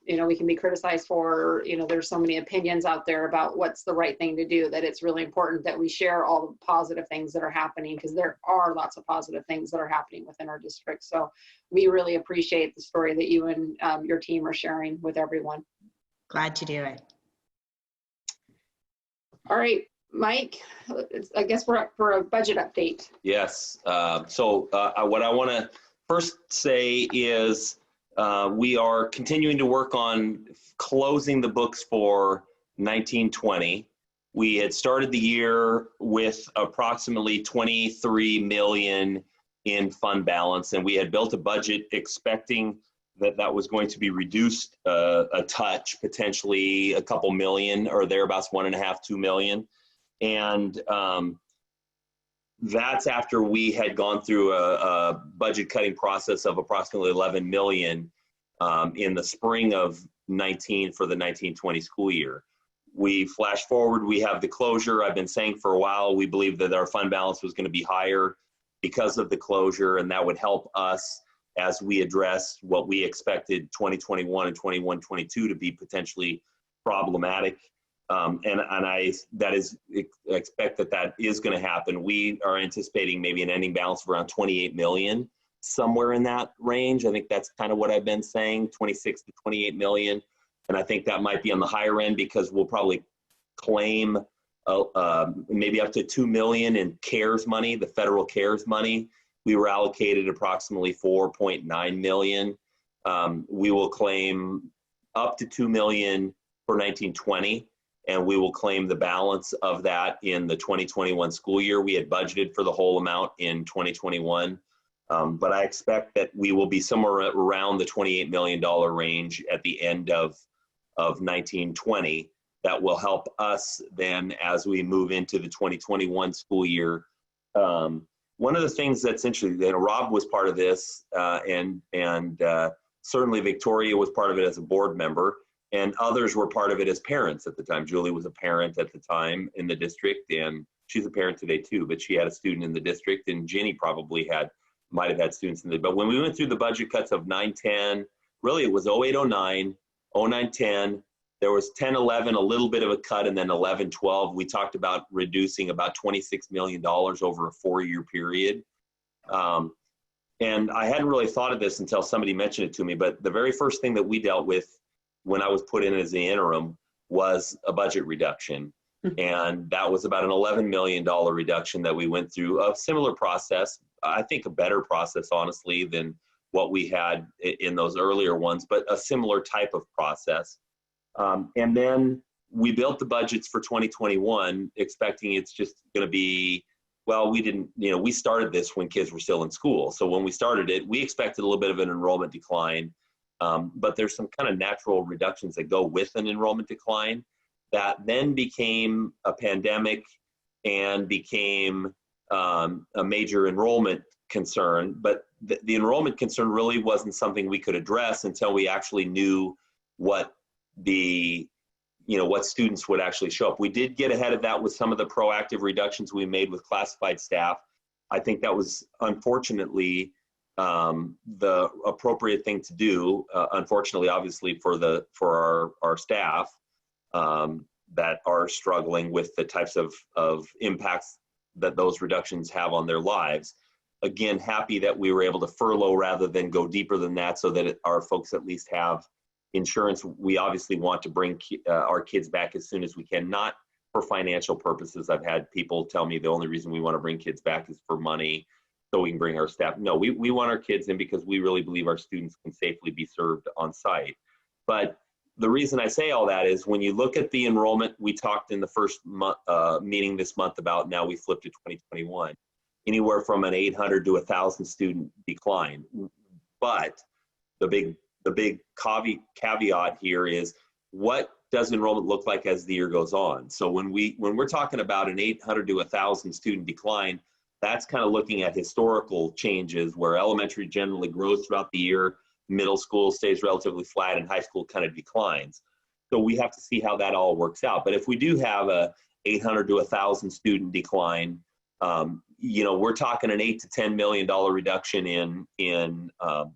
you know, we can be criticized for, you know, there's so many opinions out there about what's the right thing to do, that it's really important that we share all the positive things that are happening, because there are lots of positive things that are happening within our district. So we really appreciate the story that you and your team are sharing with everyone. Glad to do it. All right. Mike, I guess we're up for a budget update. Yes. So what I want to first say is we are continuing to work on closing the books for 1920. We had started the year with approximately 23 million in fund balance, and we had built a budget expecting that was going to be reduced a touch, potentially a couple million or thereabouts, 1.5, 2 million. And that's after we had gone through a budget cutting process of approximately 11 million in the spring of 19 for the 1920 school year. We flash forward, we have the closure. I've been saying for a while, we believe that our fund balance was going to be higher because of the closure, and that would help us as we address what we expected 2021 and 21-22 to be potentially problematic. And I expect that is going to happen. We are anticipating maybe an ending balance of around 28 million, somewhere in that range. I think that's kind of what I've been saying, 26 to 28 million. And I think that might be on the higher end because we'll probably claim maybe up to 2 million in CARES money, the federal CARES money. We were allocated approximately 4.9 million. We will claim up to 2 million for 1920. And we will claim the balance of that in the 2021 school year. We had budgeted for the whole amount in 2021, but I expect that we will be somewhere around the $28 million range at the end of 1920. That will help us then as we move into the 2021 school year. One of the things that's interesting, that Rob was part of this, and certainly Victoria was part of it as a board member. And others were part of it as parents at the time. Julie was a parent at the time in the district, and she's a parent today too, but she had a student in the district, and Ginny probably might have had students in the, but when we went through the budget cuts of 9-10, really it was 08-09, 09-10, there was 10-11, a little bit of a cut, and then 11-12, we talked about reducing about $26 million over a 4-year period. And I hadn't really thought of this until somebody mentioned it to me, but the very first thing that we dealt with when I was put in as the interim was a budget reduction. And that was about an $11 million reduction that we went through. A similar process, I think a better process, honestly, than what we had in those earlier ones, but a similar type of process. And then we built the budgets for 2021, expecting it's just going to be, well, we didn't, we started this when kids were still in school. So when we started it, we expected a little bit of an enrollment decline, but there's some kind of natural reductions that go with an enrollment decline that then became a pandemic and became a major enrollment concern. But the enrollment concern really wasn't something we could address until we actually knew what what students would actually show up. We did get ahead of that with some of the proactive reductions we made with classified staff. I think that was unfortunately the appropriate thing to do. Unfortunately, obviously for our staff that are struggling with the types of impacts that those reductions have on their lives. Again, happy that we were able to furlough rather than go deeper than that, so that our folks at least have insurance. We obviously want to bring our kids back as soon as we can, not for financial purposes. I've had people tell me the only reason we want to bring kids back is for money, so we can bring our staff. No, we want our kids in because we really believe our students can safely be served on site. But the reason I say all that is when you look at the enrollment, we talked in the first meeting this month about, now we flipped to 2021, anywhere from an 800 to 1,000 student decline. But the big caveat here is, what does enrollment look like as the year goes on? So when we're talking about an 800 to 1,000 student decline, that's kind of looking at historical changes where elementary generally grows throughout the year, middle school stays relatively flat, and high school kind of declines. So we have to see how that all works out. But if we do have a 800 to 1,000 student decline, we're talking an $8 to $10 million reduction in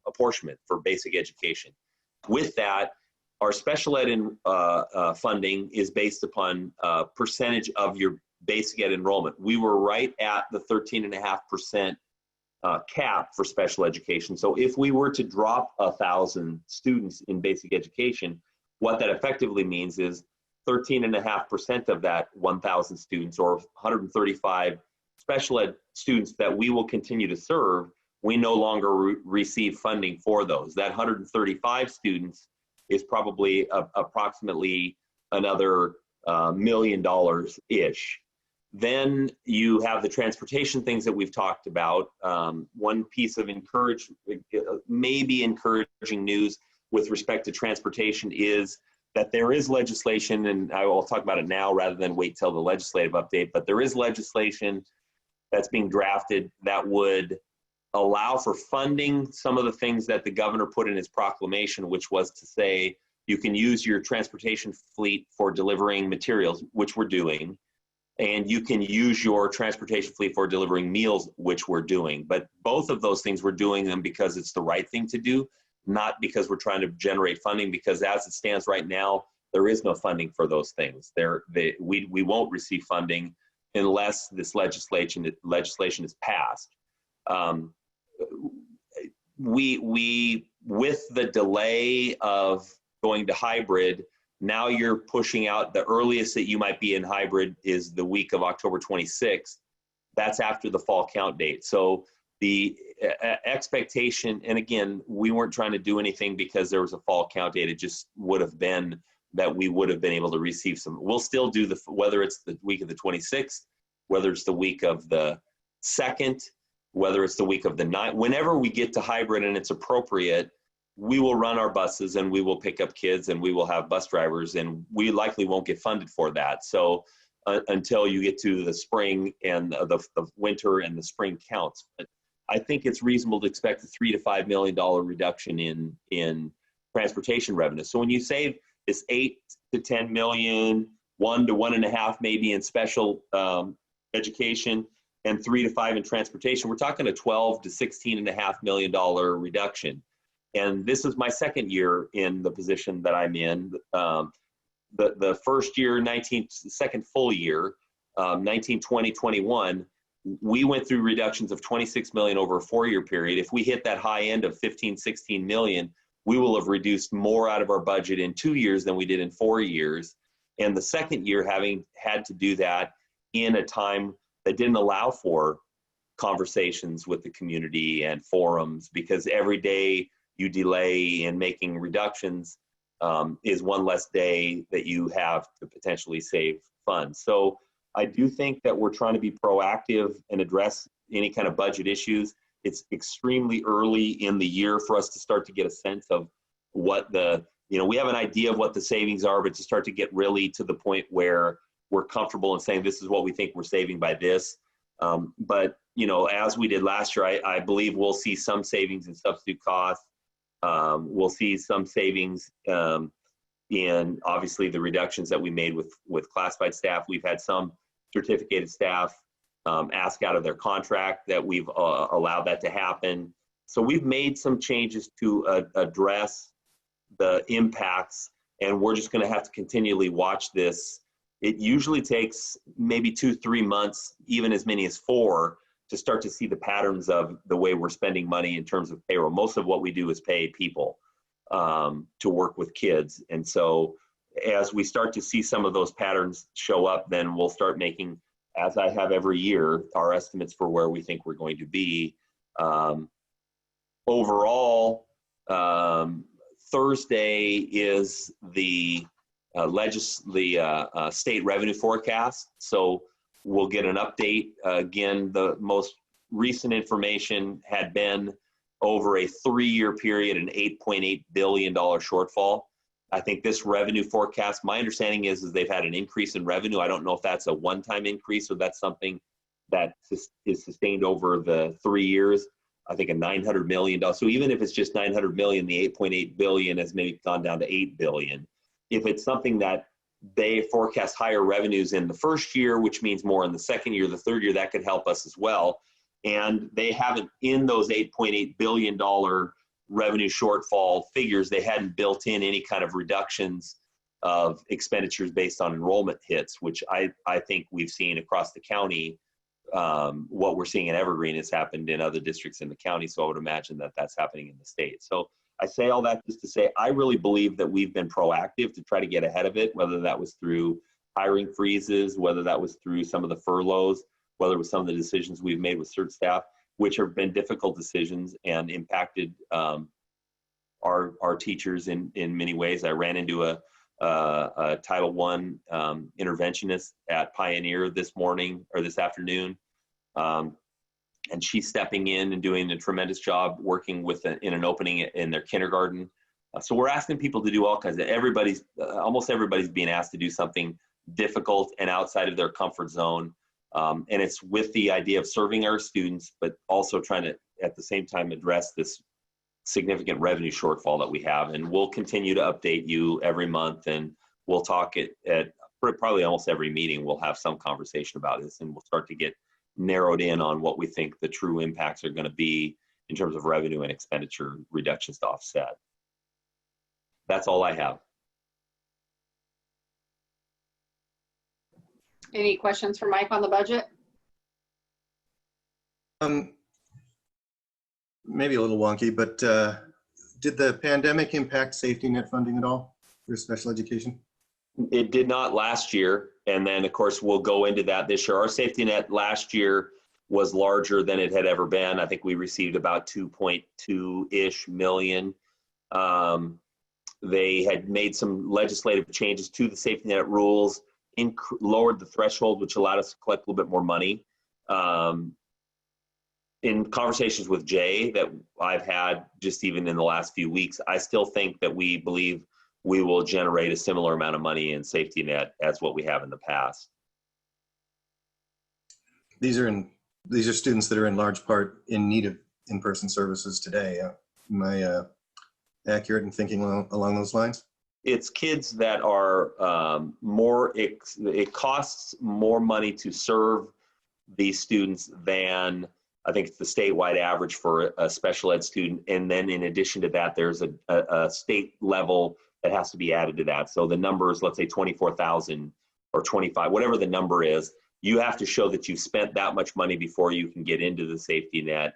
apportionment for basic education. With that, our special ed funding is based upon percentage of your basic ed enrollment. We were right at the 13.5% cap for special education. So if we were to drop 1,000 students in basic education, what that effectively means is 13.5% of that 1,000 students, or 135 special ed students that we will continue to serve, we no longer receive funding for those. That 135 students is probably approximately another $1 million-ish. Then you have the transportation things that we've talked about. One piece of maybe encouraging news with respect to transportation is that there is legislation, and I will talk about it now rather than wait till the legislative update, but there is legislation that's being drafted that would allow for funding some of the things that the governor put in his proclamation, which was to say you can use your transportation fleet for delivering materials, which we're doing, and you can use your transportation fleet for delivering meals, which we're doing. But both of those things, we're doing them because it's the right thing to do, not because we're trying to generate funding, because as it stands right now, there is no funding for those things. We won't receive funding unless this legislation is passed. With the delay of going to hybrid, now you're pushing out, the earliest that you might be in hybrid is the week of October 26th. That's after the fall count date. So the expectation, and again, we weren't trying to do anything because there was a fall count date. It just would have been that we would have been able to receive some. We'll still do whether it's the week of the 26th, whether it's the week of the 2nd, whether it's the week of the 9th, whenever we get to hybrid and it's appropriate, we will run our buses and we will pick up kids and we will have bus drivers, and we likely won't get funded for that. So until you get to the spring and the winter and the spring counts. But I think it's reasonable to expect a $3 to $5 million reduction in transportation revenue. So when you save this 8 to 10 million, 1 to 1.5 maybe in special education, and 3 to 5 in transportation, we're talking a $12 to $16.5 million reduction. And this is my second year in the position that I'm in. The first year, second full year, 19, 20, 21, we went through reductions of 26 million over a 4-year period. If we hit that high end of 15, 16 million, we will have reduced more out of our budget in 2 years than we did in 4 years. And the second year having had to do that in a time that didn't allow for conversations with the community and forums, because every day you delay in making reductions is one less day that you have to potentially save funds. So I do think that we're trying to be proactive and address any kind of budget issues. It's extremely early in the year for us to start to get a sense of what the, we have an idea of what the savings are, but to start to get really to the point where we're comfortable in saying this is what we think we're saving by this. But, as we did last year, I believe we'll see some savings in substitute costs. We'll see some savings in obviously the reductions that we made with classified staff. We've had some certificated staff ask out of their contract that we've allowed that to happen. So we've made some changes to address the impacts, and we're just going to have to continually watch this. It usually takes maybe 2-3 months, even as many as 4, to start to see the patterns of the way we're spending money in terms of payroll. Most of what we do is pay people to work with kids. And so as we start to see some of those patterns show up, then we'll start making, as I have every year, our estimates for where we think we're going to be. Overall, Thursday is the state revenue forecast. So we'll get an update. Again, the most recent information had been over a 3-year period, an $8.8 billion shortfall. I think this revenue forecast, my understanding is they've had an increase in revenue. I don't know if that's a one-time increase or that's something that is sustained over the 3 years. I think a $900 million. So even if it's just $900 million, the $8.8 billion has maybe gone down to $8 billion. If it's something that they forecast higher revenues in the first year, which means more in the second year, the third year, that could help us as well. And they haven't, in those $8.8 billion revenue shortfall figures, they hadn't built in any kind of reductions of expenditures based on enrollment hits, which I think we've seen across the county. What we're seeing in Evergreen has happened in other districts in the county, so I would imagine that that's happening in the state. So I say all that just to say, I really believe that we've been proactive to try to get ahead of it, whether that was through hiring freezes, whether that was through some of the furloughs, whether it was some of the decisions we've made with cert staff, which have been difficult decisions and impacted our teachers in many ways. I ran into a Title I interventionist at Pioneer this morning or this afternoon. And she's stepping in and doing a tremendous job working with in an opening in their kindergarten. So we're asking people to do all kinds of, almost everybody's being asked to do something difficult and outside of their comfort zone. And it's with the idea of serving our students, but also trying to, at the same time, address this significant revenue shortfall that we have. And we'll continue to update you every month, and we'll talk at probably almost every meeting. We'll have some conversation about this, and we'll start to get narrowed in on what we think the true impacts are going to be in terms of revenue and expenditure reductions to offset. That's all I have. Any questions for Mike on the budget? Maybe a little wonky, but did the pandemic impact safety net funding at all for special education? It did not last year. And then, of course, we'll go into that this year. Our safety net last year was larger than it had ever been. I think we received about 2.2-ish million. They had made some legislative changes to the safety net rules, lowered the threshold, which allowed us to collect a little bit more money. In conversations with Jay that I've had just even in the last few weeks, I still think that we believe we will generate a similar amount of money in safety net as what we have in the past. These are students that are in large part in need of in-person services today. Am I accurate in thinking along those lines? It's kids that are it costs more money to serve these students than I think it's the statewide average for a special ed student. And then in addition to that, there's a state level that has to be added to that. So the number is, let's say 24,000 or 25, whatever the number is, you have to show that you've spent that much money before you can get into the safety net.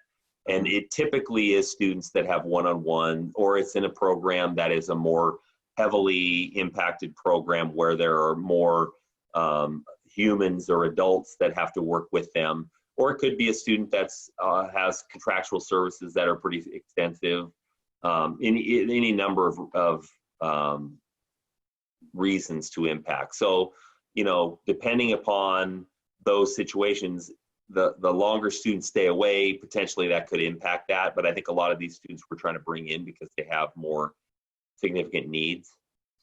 And it typically is students that have one-on-one, or it's in a program that is a more heavily impacted program where there are more humans or adults that have to work with them, or it could be a student that's has contractual services that are pretty extensive. Any number of reasons to impact. So, you know, depending upon those situations, the longer students stay away, potentially that could impact that. But I think a lot of these students we're trying to bring in because they have more significant needs.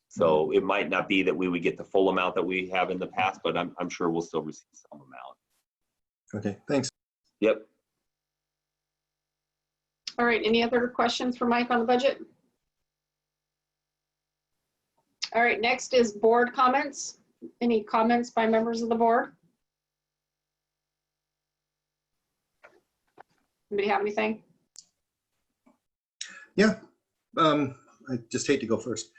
So it might not be that we would get the full amount that we have in the past, but I'm sure we'll still receive some amount. Okay, thanks. Yep. All right, any other questions for Mike on the budget? All right, next is board comments. Any comments by members of the board? Anybody have anything? Yeah, I just hate to go first.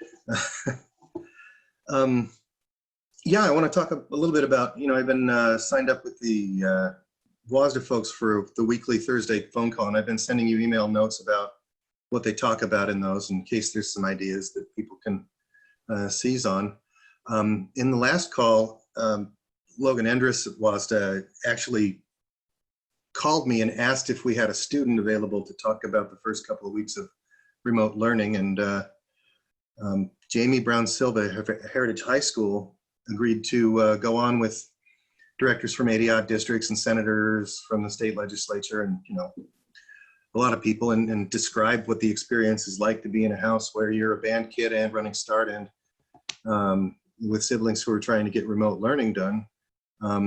Yeah, I want to talk a little bit about, you know, I've been signed up with the WASDA folks for the weekly Thursday phone call, and I've been sending you email notes about what they talk about in those in case there's some ideas that people can seize on. In the last call, Logan Endress at WASDA actually called me and asked if we had a student available to talk about the first couple of weeks of remote learning, and Jamie Brown Silva at Heritage High School agreed to go on with directors from 80-odd districts and senators from the state legislature and, you know, a lot of people, and describe what the experience is like to be in a house where you're a band kid and running Start and with siblings who are trying to get remote learning done. I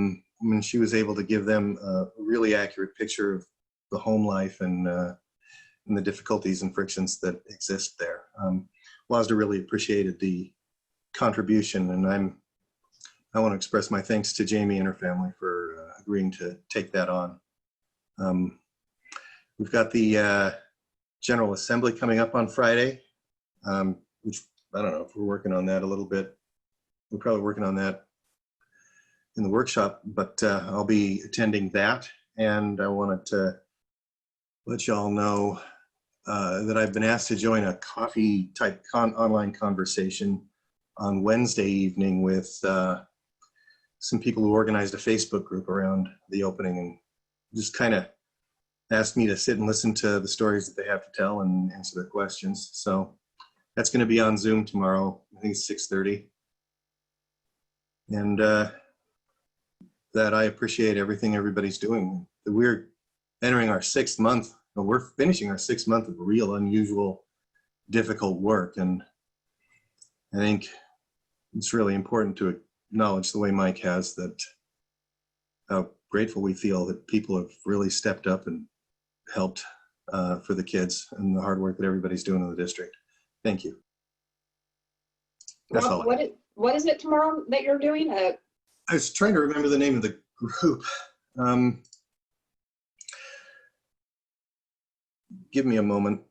mean, she was able to give them a really accurate picture of the home life and the difficulties and frictions that exist there. WASDA really appreciated the contribution, and I want to express my thanks to Jamie and her family for agreeing to take that on. We've got the General Assembly coming up on Friday, which I don't know if we're working on that a little bit. We're probably working on that in the workshop, but I'll be attending that, and I wanted to let y'all know that I've been asked to join a coffee type online conversation on Wednesday evening with some people who organized a Facebook group around the opening, and just kind of asked me to sit and listen to the stories that they have to tell and answer their questions. So that's going to be on Zoom tomorrow. I think it's 6:30. And that I appreciate everything everybody's doing. We're entering our 6th month, or we're finishing our 6th month of real, unusual, difficult work. And I think it's really important to acknowledge the way Mike has, that how grateful we feel that people have really stepped up and helped for the kids and the hard work that everybody's doing in the district. Thank you. That's Rob, all. what is it tomorrow that you're doing? I was trying to remember the name of the group. Give me a moment.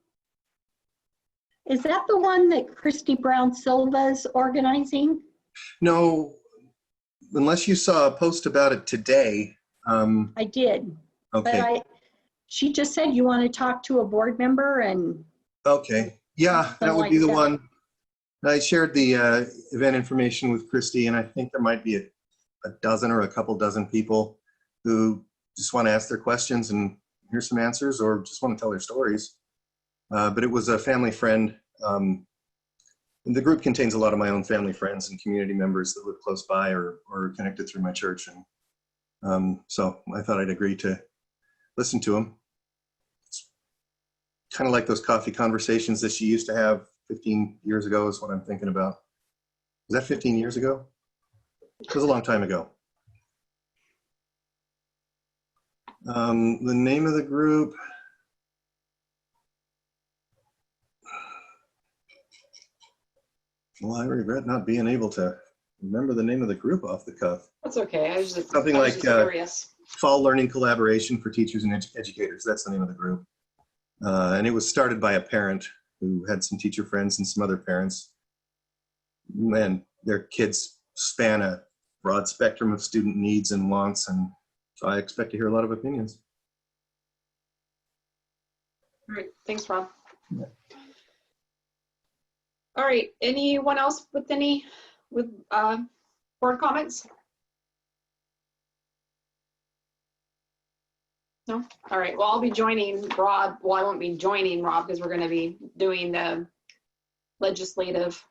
Is that the one that Christy Brown Silva's organizing? No, unless you saw a post about it today. I did, Okay. but she just said you want to talk to a board member, and Okay. Yeah, that would be the one. I shared the event information with Christy, and I think there might be a dozen or a couple dozen people who just want to ask their questions and hear some answers, or just want to tell their stories. But it was a family friend. The group contains a lot of my own family friends and community members that live close by or connected through my church. And so I thought I'd agree to listen to them. It's kind of like those coffee conversations that she used to have 15 years ago is what I'm thinking about. Was that 15 years ago? It was a long time ago. The name of the group. Well, I regret not being able to remember the name of the group off the cuff. That's okay. I was just Something I was like just curious. Fall Learning Collaboration for Teachers and Educators. That's the name of the group. And it was started by a parent who had some teacher friends and some other parents. And their kids span a broad spectrum of student needs and wants. And so I expect to hear a lot of opinions. All right. Thanks, Rob. Yeah. All right, anyone else with board comments? No? All right, well, I'll be joining Rob. Well, I won't be joining Rob because we're going to be doing the legislative,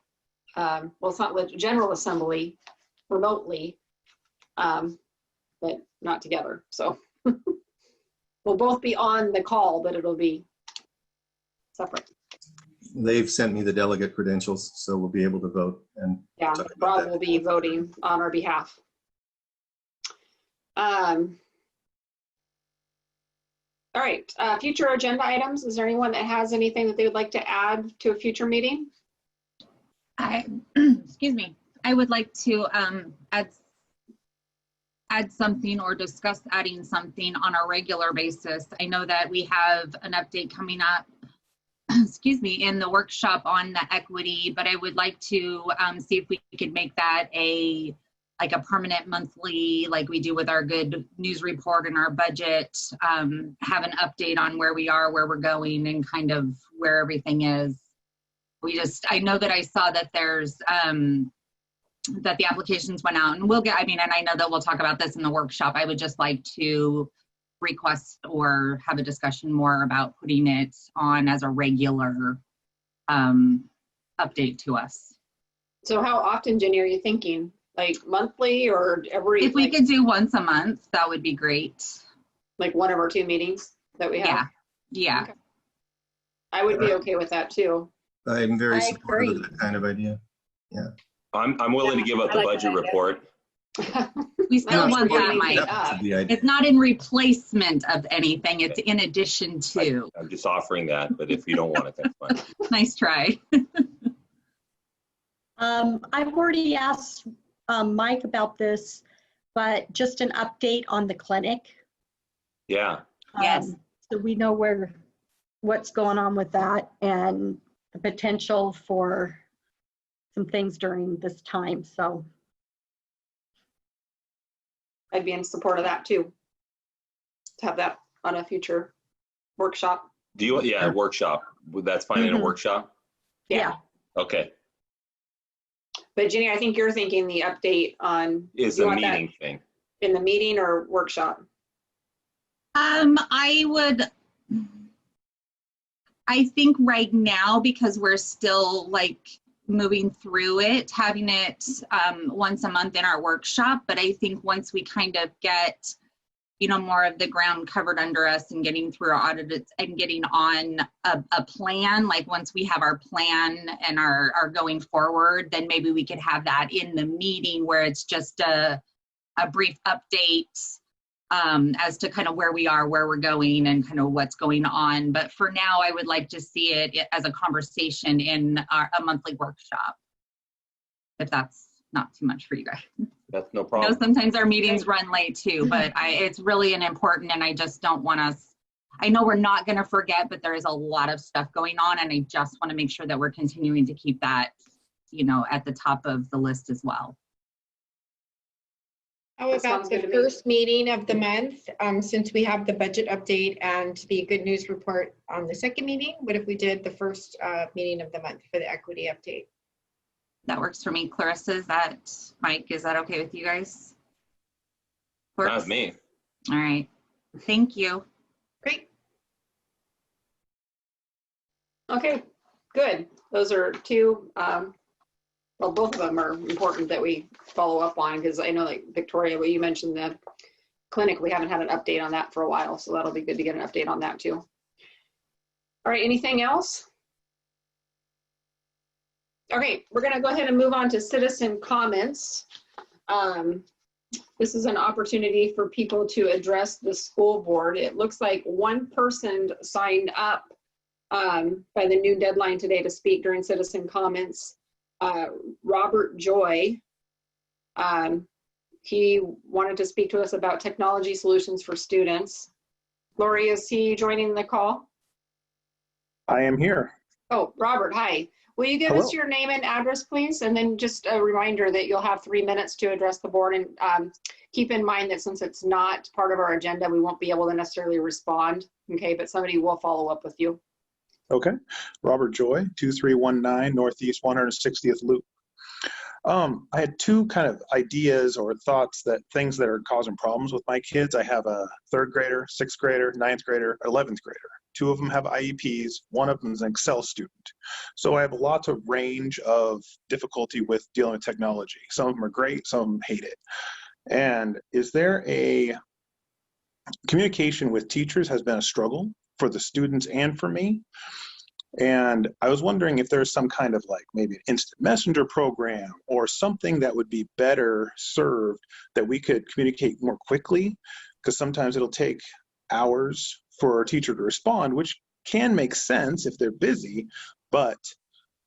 well, it's not General Assembly remotely, but not together. So we'll both be on the call, but it'll be separate. They've sent me the delegate credentials, so we'll be able to vote. And Yeah, talk about Rob that. will be voting on our behalf. All right, future agenda items. Is there anyone that has anything that they would like to add to a future meeting? Excuse me. I would like to add something or discuss adding something on a regular basis. I know that we have an update coming up, excuse me, in the workshop on the equity, but I would like to see if we could make that a permanent monthly, like we do with our good news report and our budget, have an update on where we are, where we're going, and kind of where everything is. I know that I saw that there's, that the applications went out, and and I know that we'll talk about this in the workshop. I would just like to request or have a discussion more about putting it on as a regular update to us. So how often, Jenny, are you thinking? Like monthly or every? If we could do once a month, that would be great. Like one of our 2 meetings that we have? Yeah. Okay. I would be okay with that too. I'm very I supportive of agree. that kind of idea. I'm willing to give up I the like budget that idea. report. We still No, want we're that, getting Mike. paid up. The idea. It's not in replacement of anything. It's in addition to. I'm just offering that, but if you don't want it, that's fine. Nice try. I've already asked Mike about this, but just an update on the clinic. Yeah. Yes. So we know what's going on with that and the potential for some things during this time. So I'd be in support of that too. To have that on a future workshop. Do you, yeah, workshop. That's fine in a Mhm. workshop? yeah, Okay. But Jenny, I think you're thinking the update on. Is you a want that meeting thing. in the meeting or workshop? I think right now, because we're still like moving through it, having it once a month in our workshop. But I think once we kind of get, more of the ground covered under us and getting through our audits and getting on a plan, like once we have our plan and our going forward, then maybe we could have that in the meeting where it's just a brief update as to kind of where we are, where we're going, and kind of what's going on. But for now, I would like to see it as a conversation in a monthly workshop, if that's not too much for you guys. That's no I know problem. sometimes our meetings run late too, but it's really an important, and I just don't want us, I know we're not going to forget, but there is a lot of stuff going on, and I just want to make sure that we're continuing to keep that, at the top of the list as well. How That about sounds good the to me. first meeting of the month, since we have the budget update and the good news report on the second meeting? What if we did the first meeting of the month for the equity update? That works for me. Clarissa, Mike, is that okay with you guys? Not Works? with me. All right. Thank you. Great. Okay, good. Those are 2, well, both of them are important that we follow up on, because I know, like Victoria, what you mentioned, the clinic, we haven't had an update on that for a while, so that'll be good to get an update on that too. All right, anything else? Okay, we're gonna go ahead and move on to citizen comments. This is an opportunity for people to address the school board. It looks like 1 person signed up by the new deadline today to speak during citizen comments. Robert Joy. He wanted to speak to us about technology solutions for students. Lori, is he joining the call? I am here. Oh, Robert, hi. Will you give us your name and address, please? And then just a reminder that you'll have 3 minutes to address the board. And keep in mind that since it's not part of our agenda, we won't be able to necessarily respond. Okay, but somebody will follow up with you. Okay. Robert Joy, 2319 Northeast 160th Loop. I had two kind of ideas or thoughts that things that are causing problems with my kids. I have a 3rd grader, 6th grader, 9th grader, 11th grader. 2 of them have IEPs. 1 of them is an Excel student. So I have lots of range of difficulty with dealing with technology. Some of them are great, some of them hate it. And is there a communication with teachers has been a struggle for the students and for me. And I was wondering if there's some kind of like maybe an instant messenger program or something that would be better served that we could communicate more quickly, because sometimes it'll take hours for a teacher to respond, which can make sense if they're busy, but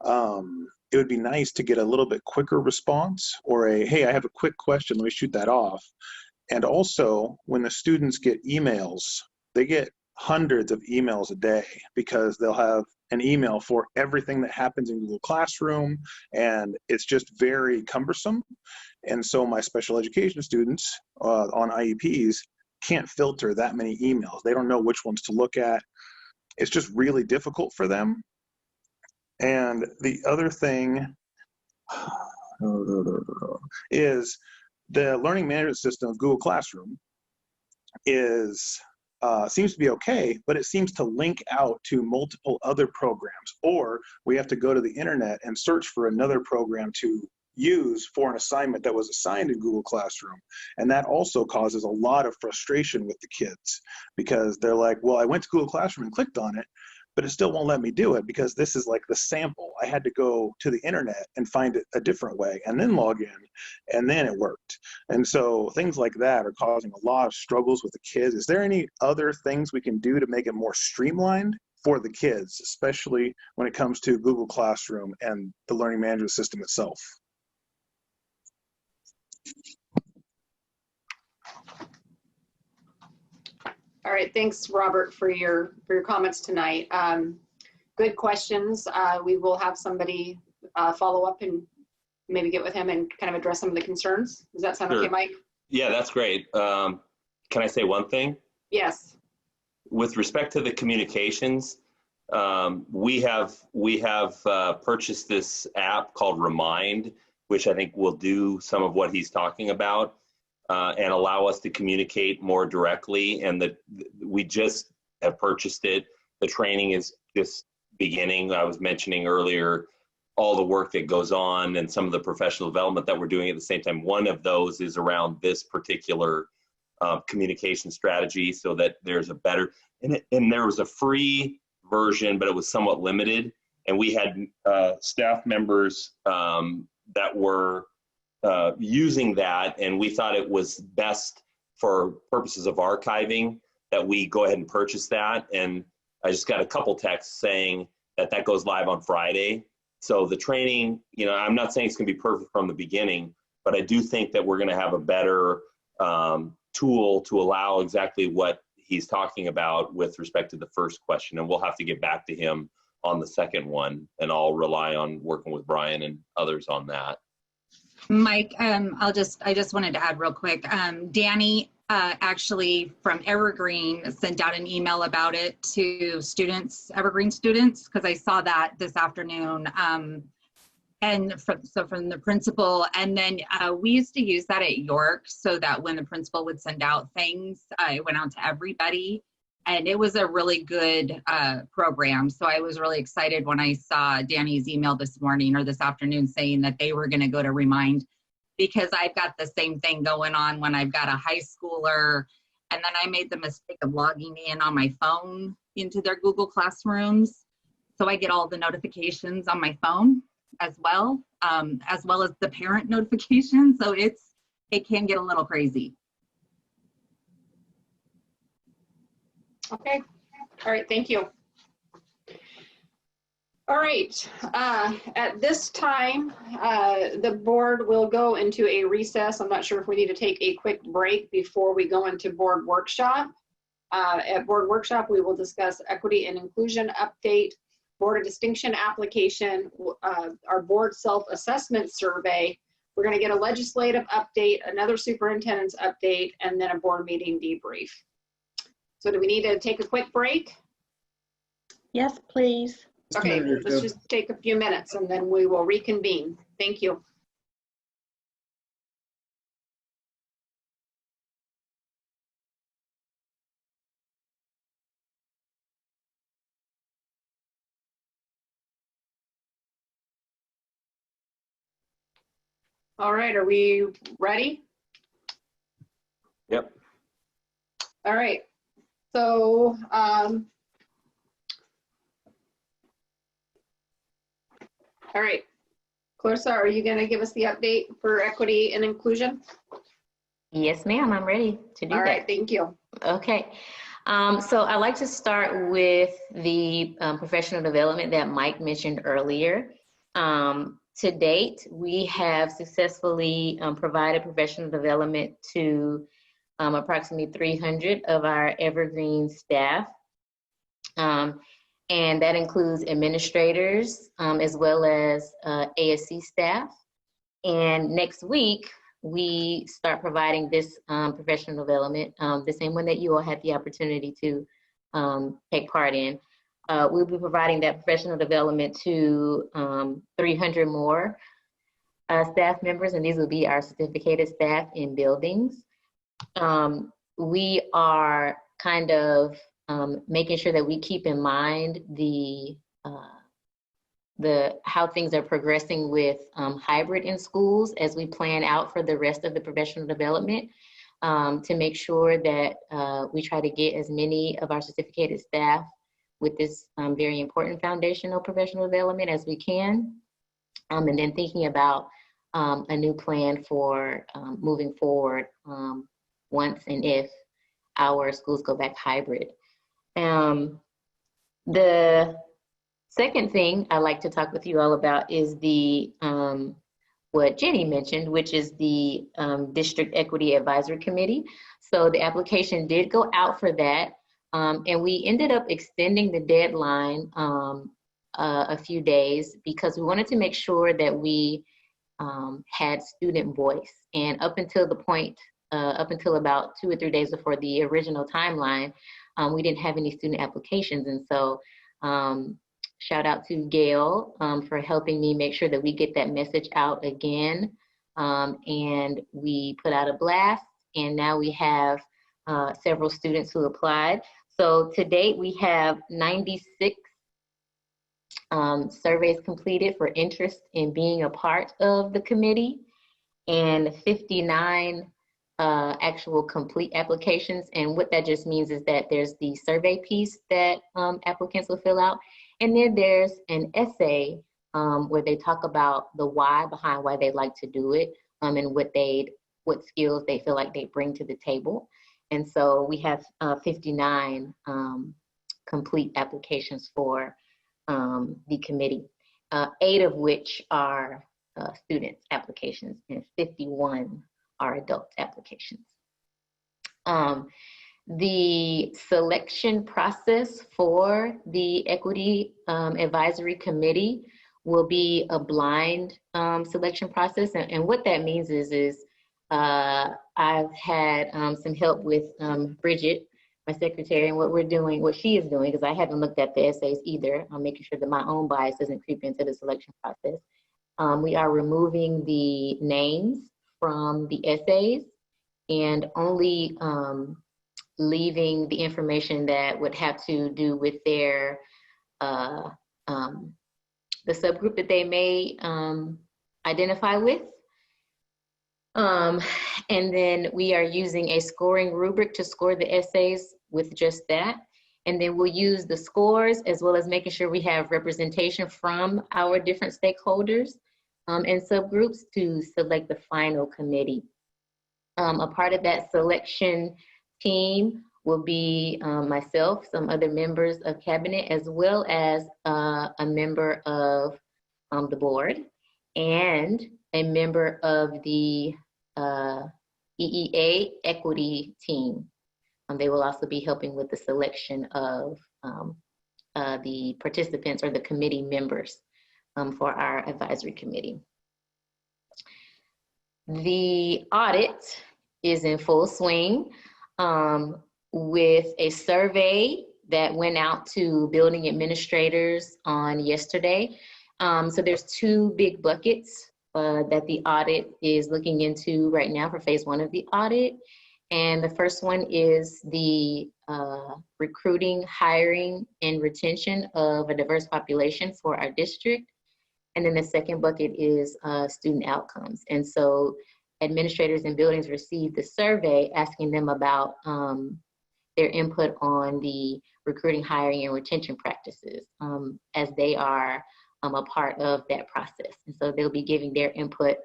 it would be nice to get a little bit quicker response or a, hey, I have a quick question, let me shoot that off. And also when the students get emails, they get hundreds of emails a day because they'll have an email for everything that happens in Google Classroom, and it's just very cumbersome. And so my special education students on IEPs can't filter that many emails. They don't know which ones to look at. It's just really difficult for them. And the other thing is the learning management system of Google Classroom is seems to be okay, but it seems to link out to multiple other programs, or we have to go to the internet and search for another program to use for an assignment that was assigned in Google Classroom. And that also causes a lot of frustration with the kids because they're like, well, I went to Google Classroom and clicked on it, but it still won't let me do it because this is like the sample. I had to go to the internet and find it a different way and then log in, and then it worked. And so things like that are causing a lot of struggles with the kids. Is there any other things we can do to make it more streamlined for the kids, especially when it comes to Google Classroom and the learning management system itself? All right, thanks, Robert, for your comments tonight. Good questions. We will have somebody follow up and maybe get with him and kind of address some of the concerns. Does that sound okay, Mike? Yeah, that's great. Can I say one thing? Yes. With respect to the communications, we have purchased this app called Remind, which I think will do some of what he's talking about. And allow us to communicate more directly. And we just have purchased it. The training is just beginning. I was mentioning earlier all the work that goes on and some of the professional development that we're doing at the same time. One of those is around this particular communication strategy, so that there's a better, and there was a free version, but it was somewhat limited. And we had staff members that were using that, and we thought it was best for purposes of archiving that we go ahead and purchase that. And I just got a couple texts saying that that goes live on Friday. So the training, you know, I'm not saying it's gonna be perfect from the beginning, but I do think that we're gonna have a better tool to allow exactly what he's talking about with respect to the first question. And we'll have to get back to him on the second one, and I'll rely on working with Brian and others on that. Mike, I just wanted to add real quick. Danny actually from Evergreen sent out an email about it to students, Evergreen students, because I saw that this afternoon. And from the principal, and then we used to use that at York so that when the principal would send out things, it went out to everybody. And it was a really good program. So I was really excited when I saw Danny's email this morning or this afternoon saying that they were going to go to Remind, because I've got the same thing going on when I've got a high schooler. And then I made the mistake of logging in on my phone into their Google Classrooms. So I get all the notifications on my phone as well as the parent notifications. So it can get a little crazy. Okay. All right. Thank you. All right. At this time, the board will go into a recess. I'm not sure if we need to take a quick break before we go into board workshop. At board workshop, we will discuss equity and inclusion update, board of distinction application, our board self-assessment survey. We're going to get a legislative update, another superintendent's update, and then a board meeting debrief. So do we need to take a quick break? Yes, please. Just a Okay, minute or let's two. just take a few minutes and then we will reconvene. Thank you. All right, are we ready? Yep. All right. So, all right. Clarissa, are you going to give us the update for equity and inclusion? Yes, ma'am, I'm ready to do All right, that. thank you. Okay. So I'd like to start with the professional development that Mike mentioned earlier. To date, we have successfully provided professional development to approximately 300 of our Evergreen staff. And that includes administrators as well as ASC staff. And next week, we start providing this professional development, the same one that you all had the opportunity to take part in. We'll be providing that professional development to 300 more staff members, and these will be our certificated staff in buildings. We are kind of making sure that we keep in mind how things are progressing with hybrid in schools as we plan out for the rest of the professional development, to make sure that we try to get as many of our certificated staff with this very important foundational professional development as we can, and then thinking about a new plan for moving forward once and if our schools go back hybrid. The second thing I'd like to talk with you all about is the what Jenny mentioned, which is the District Equity Advisory Committee. So the application did go out for that, and we ended up extending the deadline a few days because we wanted to make sure that we had student voice. And up until the point, up until about 2 or 3 days before the original timeline, we didn't have any student applications. And so shout out to Gail for helping me make sure that we get that message out again. And we put out a blast, and now we have several students who applied. So to date, we have 96 surveys completed for interest in being a part of the committee, and 59 actual complete applications. And what that just means is that there's the survey piece that applicants will fill out, and then there's an essay where they talk about the why behind why they like to do it, and what skills they feel like they bring to the table. And so we have 59 complete applications for the committee, 8 of which are students' applications, and 51 are adult applications. The selection process for the Equity Advisory Committee will be a blind selection process. And what that means is I've had some help with Bridget, my secretary, and what she is doing, because I haven't looked at the essays either. I'm making sure that my own bias doesn't creep into the selection process. We are removing the names from the essays and only leaving the information that would have to do with their the subgroup that they may identify with. And then we are using a scoring rubric to score the essays with just that. And then we'll use the scores as well as making sure we have representation from our different stakeholders and subgroups to select the final committee. A part of that selection team will be myself, some other members of cabinet, as well as a member of the board and a member of the EEA equity team. They will also be helping with the selection of the participants or the committee members for our advisory committee. The audit is in full swing with a survey that went out to building administrators on yesterday. So there's two big buckets that the audit is looking into right now for phase 1 of the audit. And the first one is the recruiting, hiring, and retention of a diverse population for our district. And then the second bucket is student outcomes. And so administrators and buildings received the survey asking them about their input on the recruiting, hiring, and retention practices as they are a part of that process. And so they'll be giving their input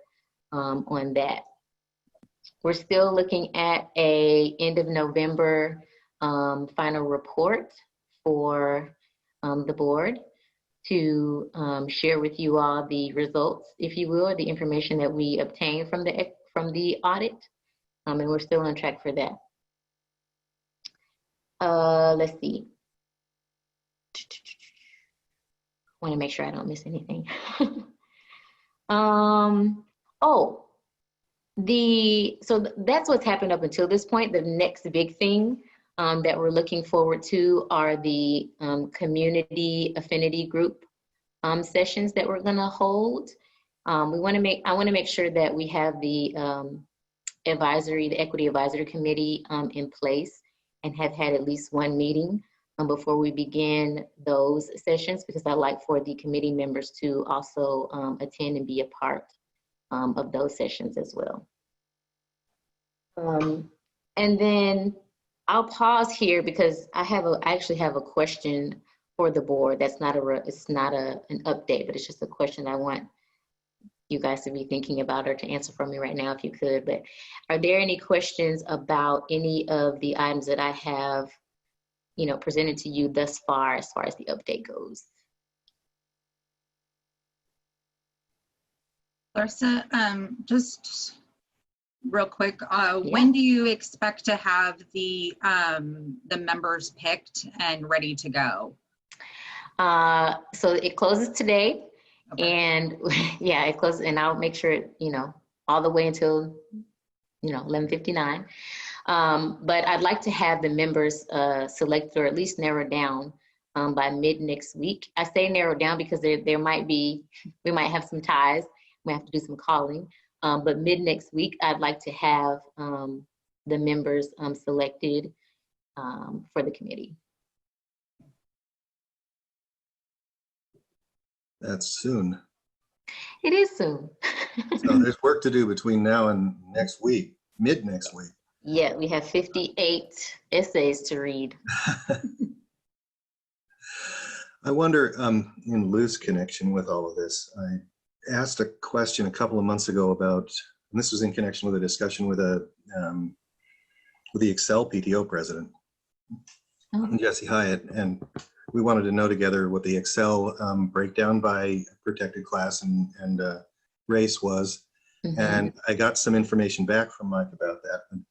on that. We're still looking at a end of November final report for the board to share with you all the results, if you will, the information that we obtained from the audit, and we're still on track for that. Let's see. Want to make sure I don't miss anything. So that's what's happened up until this point. The next big thing that we're looking forward to are the community affinity group sessions that we're going to hold. I want to make sure that we have the Equity Advisory Committee in place and have had at least one meeting before we begin those sessions, because I'd like for the committee members to also attend and be a part of those sessions as well. And then I'll pause here because I actually have a question for the board. It's not an update, but it's just a question I want you guys to be thinking about or to answer for me right now if you could. But are there any questions about any of the items that I have, presented to you thus far as the update goes? Larsa, just real quick, when do you expect to have the members picked and ready to go? So it closes today. Okay. And yeah, it closes, and I'll make sure, all the way until, 11:59. But I'd like to have the members selected or at least narrowed down by mid next week. I say narrowed down because we might have some ties. We have to do some calling. But mid next week, I'd like to have the members selected for the committee. That's soon. It is soon. So there's work to do between now and next week, mid next week. Yeah, we have 58 essays to read. I wonder, in loose connection with all of this, I asked a question a couple of months ago about, and this was in connection with a discussion with the Excel PTO president, Jesse Hyatt, and we wanted to know together what the Excel breakdown by protected class and race was. Mm-hmm. And I got some information back from Mike about that. And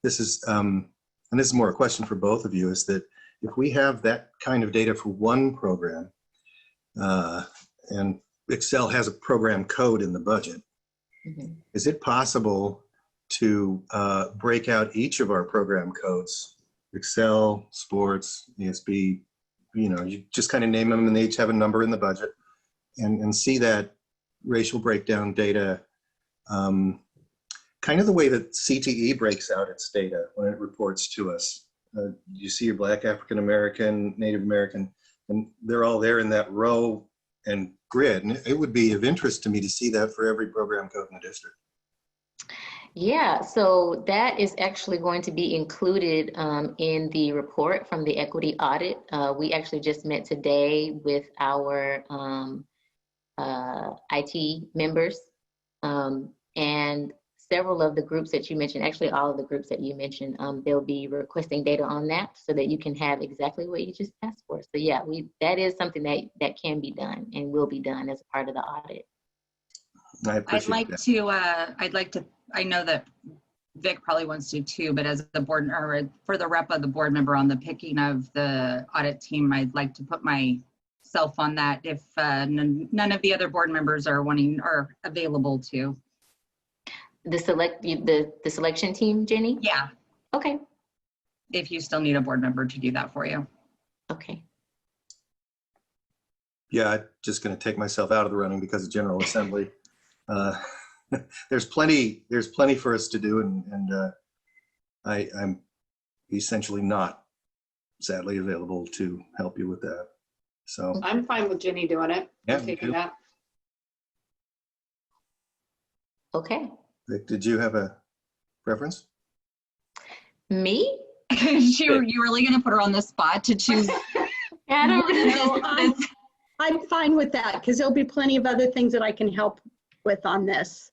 this is more a question for both of you, is that if we have that kind of data for one program, and Excel has a program code in the budget, mm-hmm. Is it possible to break out each of our program codes, Excel, sports, ESB, you just kind of name them and they each have a number in the budget, and see that racial breakdown data, kind of the way that CTE breaks out its data when it reports to us. You see your Black, African American, Native American, and they're all there in that row and grid. And it would be of interest to me to see that for every program code in the district. Yeah, so that is actually going to be included in the report from the equity audit. We actually just met today with our IT members, and several of the groups that you mentioned, actually all of the groups that you mentioned, they'll be requesting data on that so that you can have exactly what you just asked for. So yeah, that is something that can be done and will be done as a part of the audit. I'd like to, I know that Vic probably wants to too, but as the board, or for the rep of the board member on the picking of the audit team, I'd like to put myself on that if none of the other board members are wanting or available to. The selection team, Jenny? Yeah. Okay. If you still need a board member to do that for you. Okay. Yeah, I'm just going to take myself out of the running because of General Assembly. There's plenty for us to do, and I'm essentially not, sadly, available to help you with that. So I'm fine with Jenny doing it. Yeah, I'm me taking too. that. Okay. Vic, did you have a preference? Me? You really gonna put her on the spot to choose? I don't really No, I'm fine with that because there'll be plenty of other things that I can help with on this.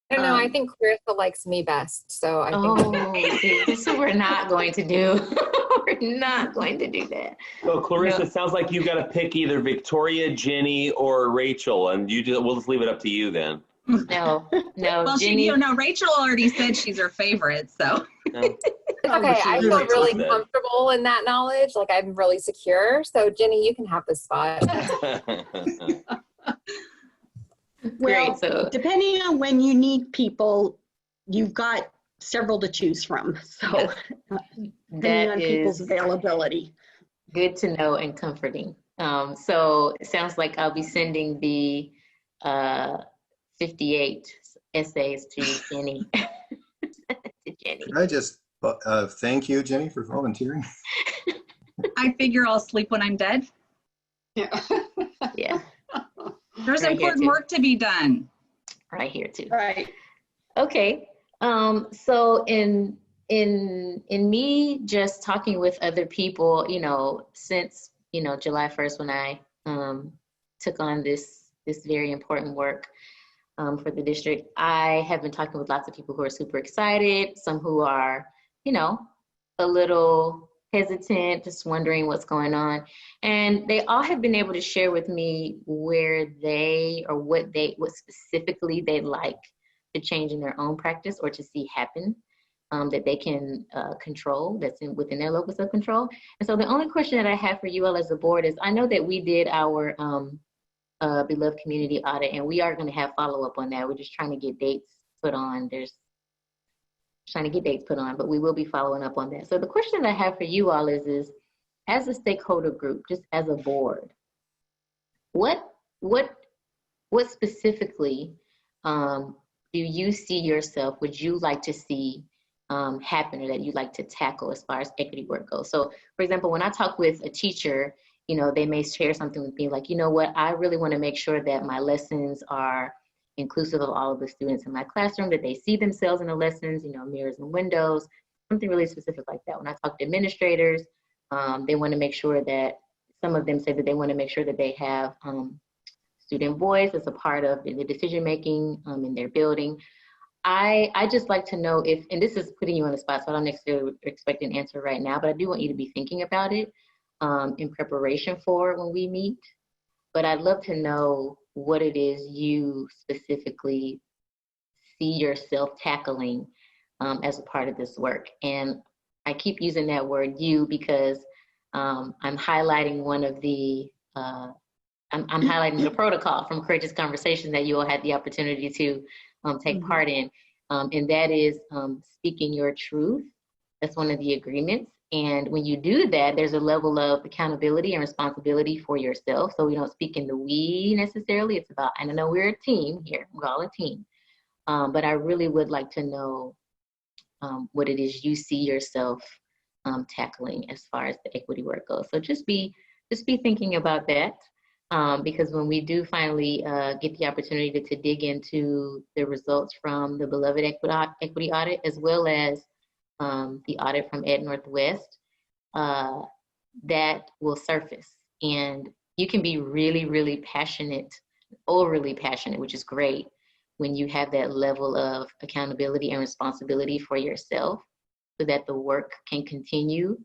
I don't know. I think Clarissa likes me best, so I think. Oh, see, this is what we're not going to do. We're not going to do that. So Clarissa, No. it sounds like you got to pick either Victoria, Jenny, or Rachel, and we'll just leave it up to you then. No, Well, Jenny. Rachel already said she's her favorite, so. No. Okay, I feel Rachel really said. comfortable in that knowledge. Like I'm really secure. So Jenny, you can have the spot. Well, Great, so depending on when you need people, you've got several to choose from. So depending on people's availability. good to know and comforting. So it sounds like I'll be sending the 58 essays to Jenny. To Jenny. Can I just thank you, Jenny, for volunteering? I figure I'll sleep when I'm dead. Yeah. Yeah, There's Right here, important too. work to be done. right here too. Right. Okay. So in me just talking with other people, since July 1st when I took on this very important work for the district, I have been talking with lots of people who are super excited, some who are, a little hesitant, just wondering what's going on. And they all have been able to share with me where they or what specifically they'd like to change in their own practice or to see happen that they can control, that's within their locus of control. And so the only question that I have for you all as a board is, I know that we did our beloved community audit, and we are going to have follow-up on that. We're just trying to get dates put on. But we will be following up on that. So the question that I have for you all is as a stakeholder group, just as a board, what specifically do you see yourself, would you like to see happen, or that you'd like to tackle as far as equity work goes? So for example, when I talk with a teacher, they may share something with me like, I really want to make sure that my lessons are inclusive of all of the students in my classroom, that they see themselves in the lessons, mirrors and windows, something really specific like that. When I talk to administrators, they want to make sure that, some of them say that they want to make sure that they have student voice as a part of the decision-making in their building. I just like to know if, and this is putting you on the spot, so I don't necessarily expect an answer right now, but I do want you to be thinking about it in preparation for when we meet. But I'd love to know what it is you specifically see yourself tackling as a part of this work. And I keep using that word "you" because I'm highlighting one of the, I'm highlighting the protocol from Courageous Conversation that you all had the opportunity to take part in. And that is speaking your truth. That's one of the agreements. And when you do that, there's a level of accountability and responsibility for yourself. So we don't speak in the we necessarily. It's about, and I know we're a team here, we're all a team. But I really would like to know what it is you see yourself tackling as far as the equity work goes. So just be thinking about that. Because when we do finally get the opportunity to dig into the results from the beloved equity audit, as well as the audit from Ed Northwest, that will surface. And you can be really, really passionate, overly passionate, which is great, when you have that level of accountability and responsibility for yourself, so that the work can continue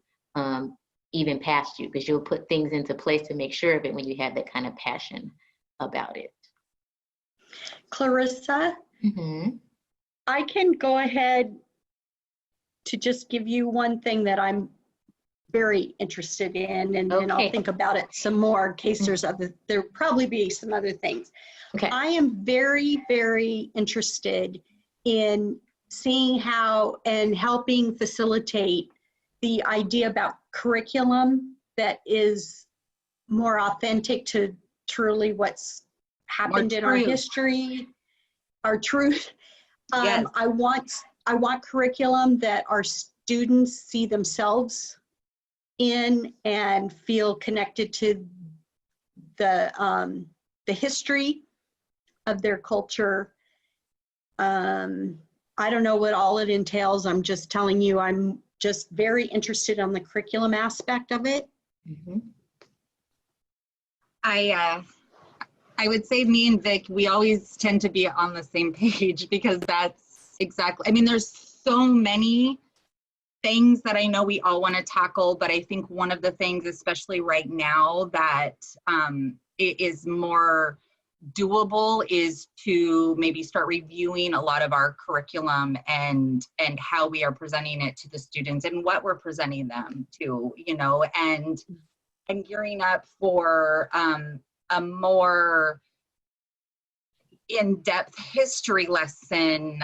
even past you, because you'll put things into place to make sure of it when you have that kind of passion about it. Clarissa, I can go ahead to just give you one thing that I'm very interested in, and then I'll think about it some more in case there'll probably be some other things. Okay. I am very, very interested in seeing how and helping facilitate the idea about curriculum that is more authentic to truly what's happened in our true. history, our truth. Yes. I want curriculum that our students see themselves in and feel connected to the history of their culture. I don't know what all it entails. I'm just telling you, I'm just very interested on the curriculum aspect of it. Mhm. I would say me and Vic, we always tend to be on the same page because that's exactly, I mean, there's so many things that I know we all want to tackle, but I think one of the things, especially right now, that it is more doable is to maybe start reviewing a lot of our curriculum and how we are presenting it to the students and what we're presenting them to, you know, and gearing up for a more in-depth history lesson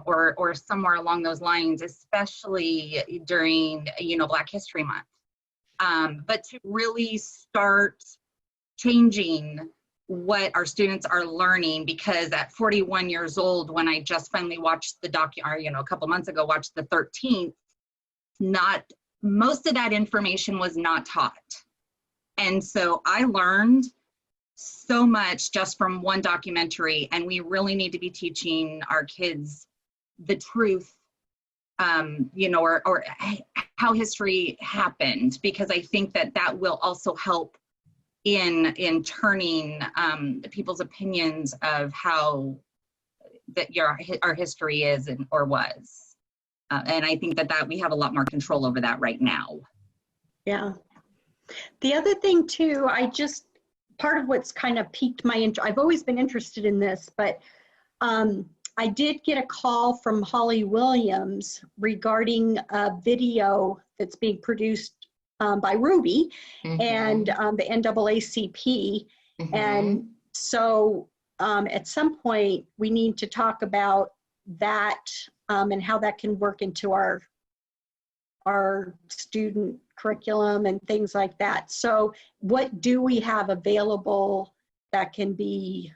or somewhere along those lines, especially during, you know, Black History Month. But to really start changing what our students are learning, because at 41 years old, when I just finally watched the you know, a couple months ago, watched the 13th, most of that information was not taught. And so I learned so much just from one documentary, and we really need to be teaching our kids the truth, you know, or how history happened, because I think that will also help in turning people's opinions of how our history is or was. And I think that we have a lot more control over that right now. Yeah. The other thing too, part of what's kind of piqued my interest, I've always been interested in this, but I did get a call from Holly Williams regarding a video that's being produced by Ruby and the NAACP. And so at some point we need to talk about that and how that can work into our student curriculum and things like that. So what do we have available that can be,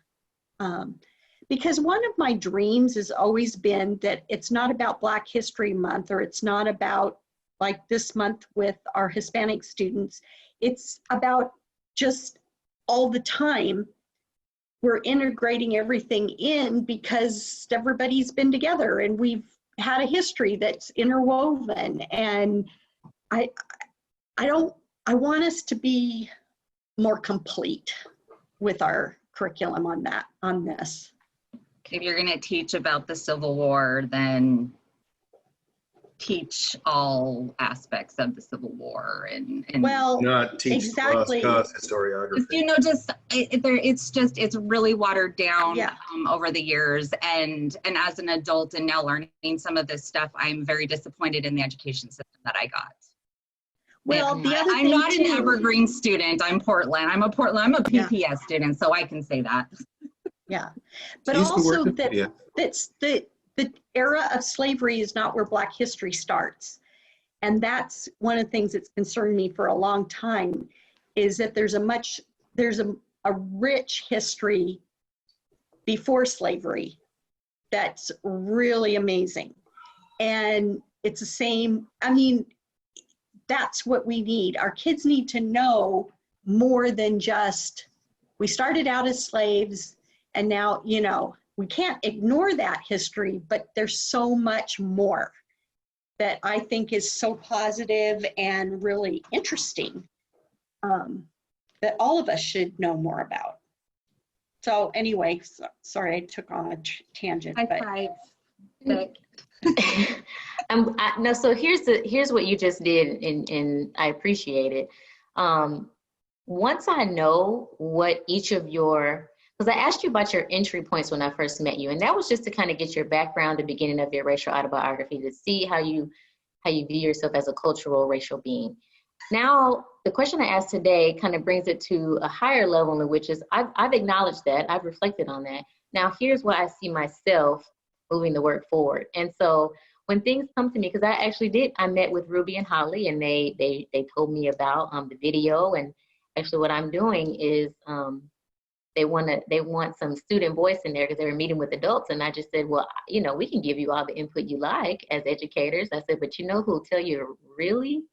because one of my dreams has always been that it's not about Black History Month, or it's not about like this month with our Hispanic students. It's about just all the time we're integrating everything in because everybody's been together and we've had a history that's interwoven. And I want us to be more complete with our curriculum on this. If you're going to teach about the Civil War, then teach all aspects of the Civil War and well, Not teach exactly. lost cause historiography. you know, it's really watered down over the years, and as an adult and now learning some of this stuff, I'm very disappointed in the education system that I got. Well, the other I'm thing not an Evergreen student. I'm Portland. I'm a PPS student, so I can say that. Yeah, but I used to work also at PBS. that's the era of slavery is not where Black history starts. And that's one of the things that's concerned me for a long time, is that there's a rich history before slavery that's really amazing. And it's the same, I mean, that's what we need. Our kids need to know more than just, we started out as slaves and now, you know, we can't ignore that history, but there's so much more that I think is so positive and really interesting that all of us should know more about. So anyway, sorry I took on a tangent. No, so here's what you just did, and I appreciate it. Once I know what each of your, because I asked you about your entry points when I first met you, and that was just to kind of get your background, the beginning of your racial autobiography, to see how you view yourself as a cultural racial being. Now, the question I asked today kind of brings it to a higher level, in which is I've acknowledged that, I've reflected on that. Now, here's where I see myself moving the work forward. And so when things come to me, because I met with Ruby and Holly, and they told me about the video, and actually what I'm doing is they want some student voice in there because they were meeting with adults, and I just said, well, you know, we can give you all the input you like as educators. I said, but you know who'll tell you really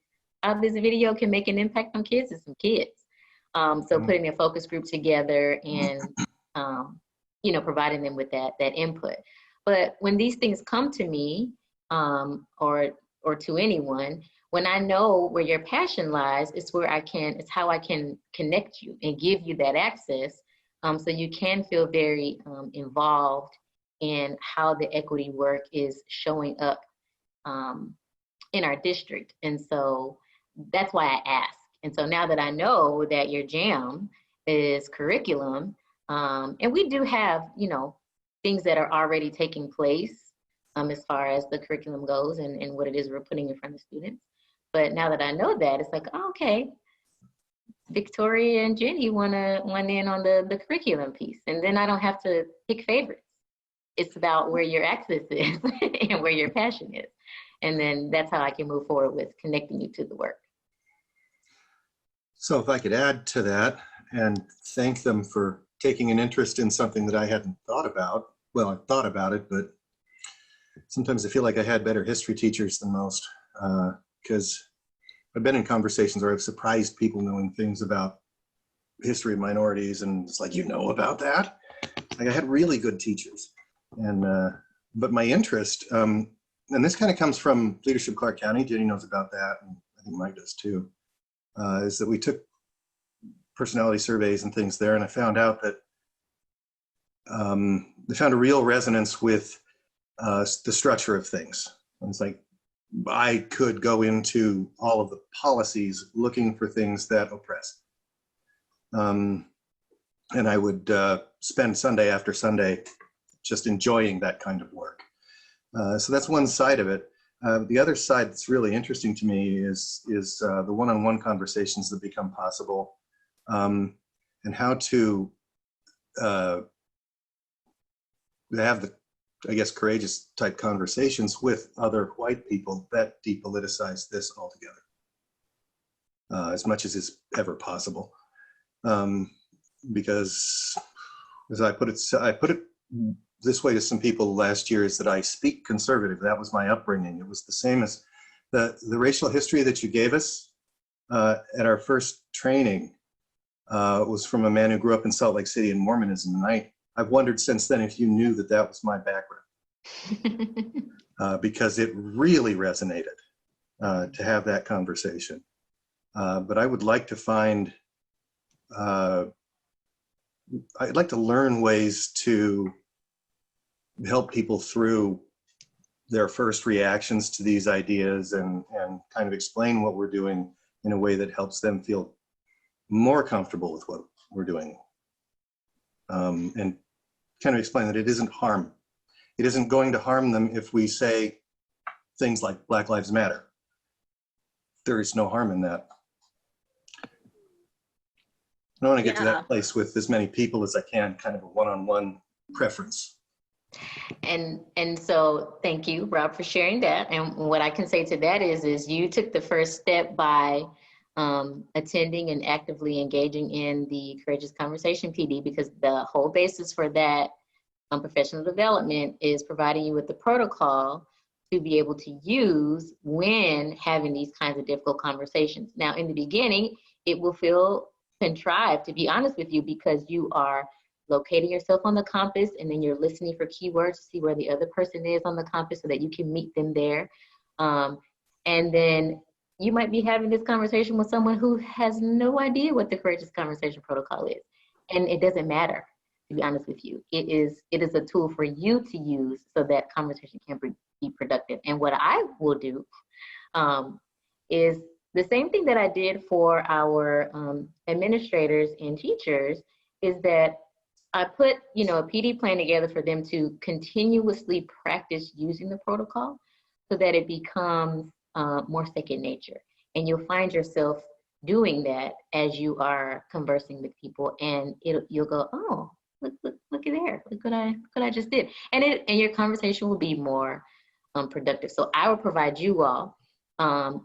how this video can make an impact on kids is some kids. So putting a focus group together and you know, providing them with that input. But when these things come to me, or to anyone, when I know where your passion lies, it's how I can connect you and give you that access, so you can feel very involved in how the equity work is showing up in our district. And so that's why I ask. And so now that I know that your jam is curriculum, and we do have, you know, things that are already taking place as far as the curriculum goes and what it is we're putting in front of students. But now that I know that, it's like, oh, okay, Victoria and Jenny want in on the curriculum piece. And then I don't have to pick favorites. It's about where your access is and where your passion is. And then that's how I can move forward with connecting you to the work. So if I could add to that and thank them for taking an interest in something that I hadn't thought about. Well, I thought about it, but sometimes I feel like I had better history teachers than most, because I've been in conversations where I've surprised people knowing things about history of minorities, and it's like, you know about that? Like, I had really good teachers, and but my interest, and this kind of comes from Leadership Clark County. Jenny knows about that, and I think Mike does too. Is that we took personality surveys and things there, and I found out that they found a real resonance with the structure of things. And it's like, I could go into all of the policies looking for things that oppress. And I would spend Sunday after Sunday just enjoying that kind of work. So that's one side of it. The other side that's really interesting to me is the one-on-one conversations that become possible, and how to have the, I guess, courageous type conversations with other white people that depoliticize this altogether, as much as is ever possible. Because, as I put it this way to some people last year, is that I speak conservative. That was my upbringing. It was the same as the racial history that you gave us at our first training was from a man who grew up in Salt Lake City in Mormonism. And I've wondered since then if you knew that that was my background, because it really resonated to have that conversation. But I would like to find, I'd like to learn ways to help people through their first reactions to these ideas, and kind of explain what we're doing in a way that helps them feel more comfortable with what we're doing. And kind of explain that it isn't harm. It isn't going to harm them if we say things like Black Lives Matter. There is no harm in that. I want to get to that place with as many people as I can, kind of a one-on-one preference. And so thank you, Rob, for sharing that. And what I can say to that is you took the first step by attending and actively engaging in the Courageous Conversation PD, because the whole basis for that professional development is providing you with the protocol to be able to use when having these kinds of difficult conversations. Now, in the beginning, it will feel contrived, to be honest with you, because you are locating yourself on the campus, and then you're listening for keywords to see where the other person is on the campus so that you can meet them there. And then you might be having this conversation with someone who has no idea what the Courageous Conversation protocol is. And it doesn't matter, to be honest with you. It is a tool for you to use so that conversation can be productive. And what I will do is the same thing that I did for our administrators and teachers, is that I put, a PD plan together for them to continuously practice using the protocol so that it becomes more second nature. And you'll find yourself doing that as you are conversing with people, and you'll go, oh, look at there, look what I just did. And your conversation will be more productive. So I will provide you all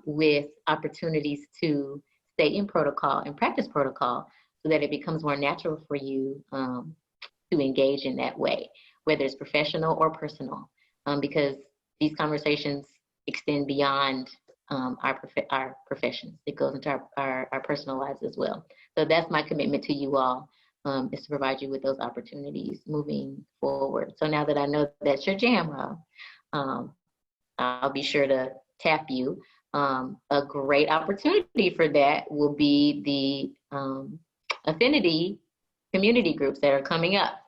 with opportunities to stay in protocol and practice protocol so that it becomes more natural for you to engage in that way, whether it's professional or personal, because these conversations extend beyond our professions. It goes into our personal lives as well. So that's my commitment to you all, is to provide you with those opportunities moving forward. So now that I know that's your jam, Rob, I'll be sure to tap you. A great opportunity for that will be the affinity community groups that are coming up.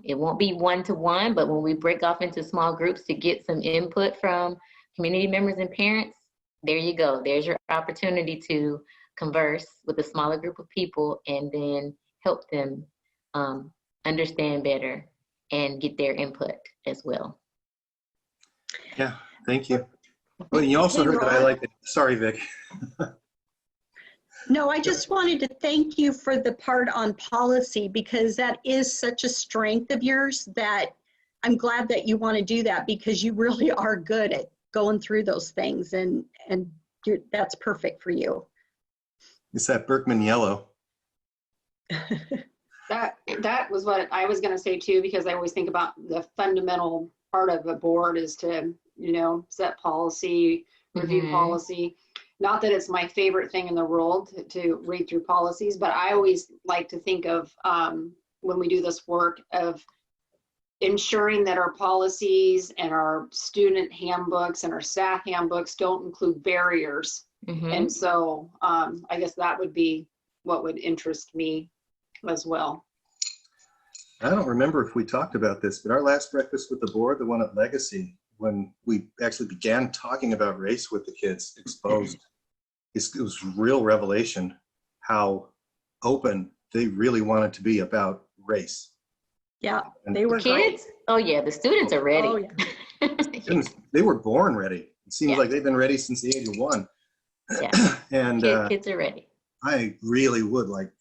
It won't be one-to-one, but when we break off into small groups to get some input from community members and parents, there you go. There's your opportunity to converse with a smaller group of people and then help them understand better and get their input as well. Yeah, thank you. Well, you also heard that I like it. Sorry, Vic. No, I just wanted to thank you for the part on policy, because that is such a strength of yours that I'm glad that you want to do that, because you really are good at going through those things, and that's perfect for you. It's that Berkman yellow. That was what I was going to say too, because I always think about the fundamental part of a board is to, set policy, review policy. Not that it's my favorite thing in the world to read through policies, but I always like to think of, when we do this work, of ensuring that our policies and our student handbooks and our staff handbooks don't include barriers. And so I guess that would be what would interest me as well. I don't remember if we talked about this, but our last breakfast with the board, the one at Legacy, when we actually began talking about race with the kids, exposed, it was real revelation how open they really wanted to be about race. Yeah, they were kids. great. Oh yeah, the students are ready. Oh, yeah. Students, they were born ready. It seems like they've been ready since the age of 1. Yeah. And kids are ready. I really would like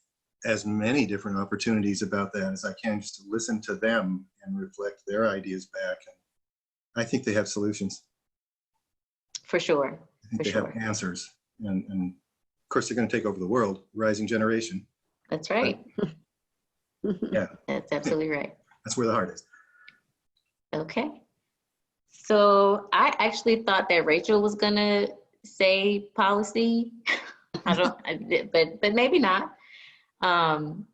as many different opportunities about that as I can, just to listen to them and reflect their ideas back. And I think they have solutions. For sure. I think they have answers. And of course, they're going to take over the world, rising generation. That's right. Yeah. That's absolutely right. That's where the heart is. Okay. So I actually thought that Rachel was going to say policy. But maybe not. Do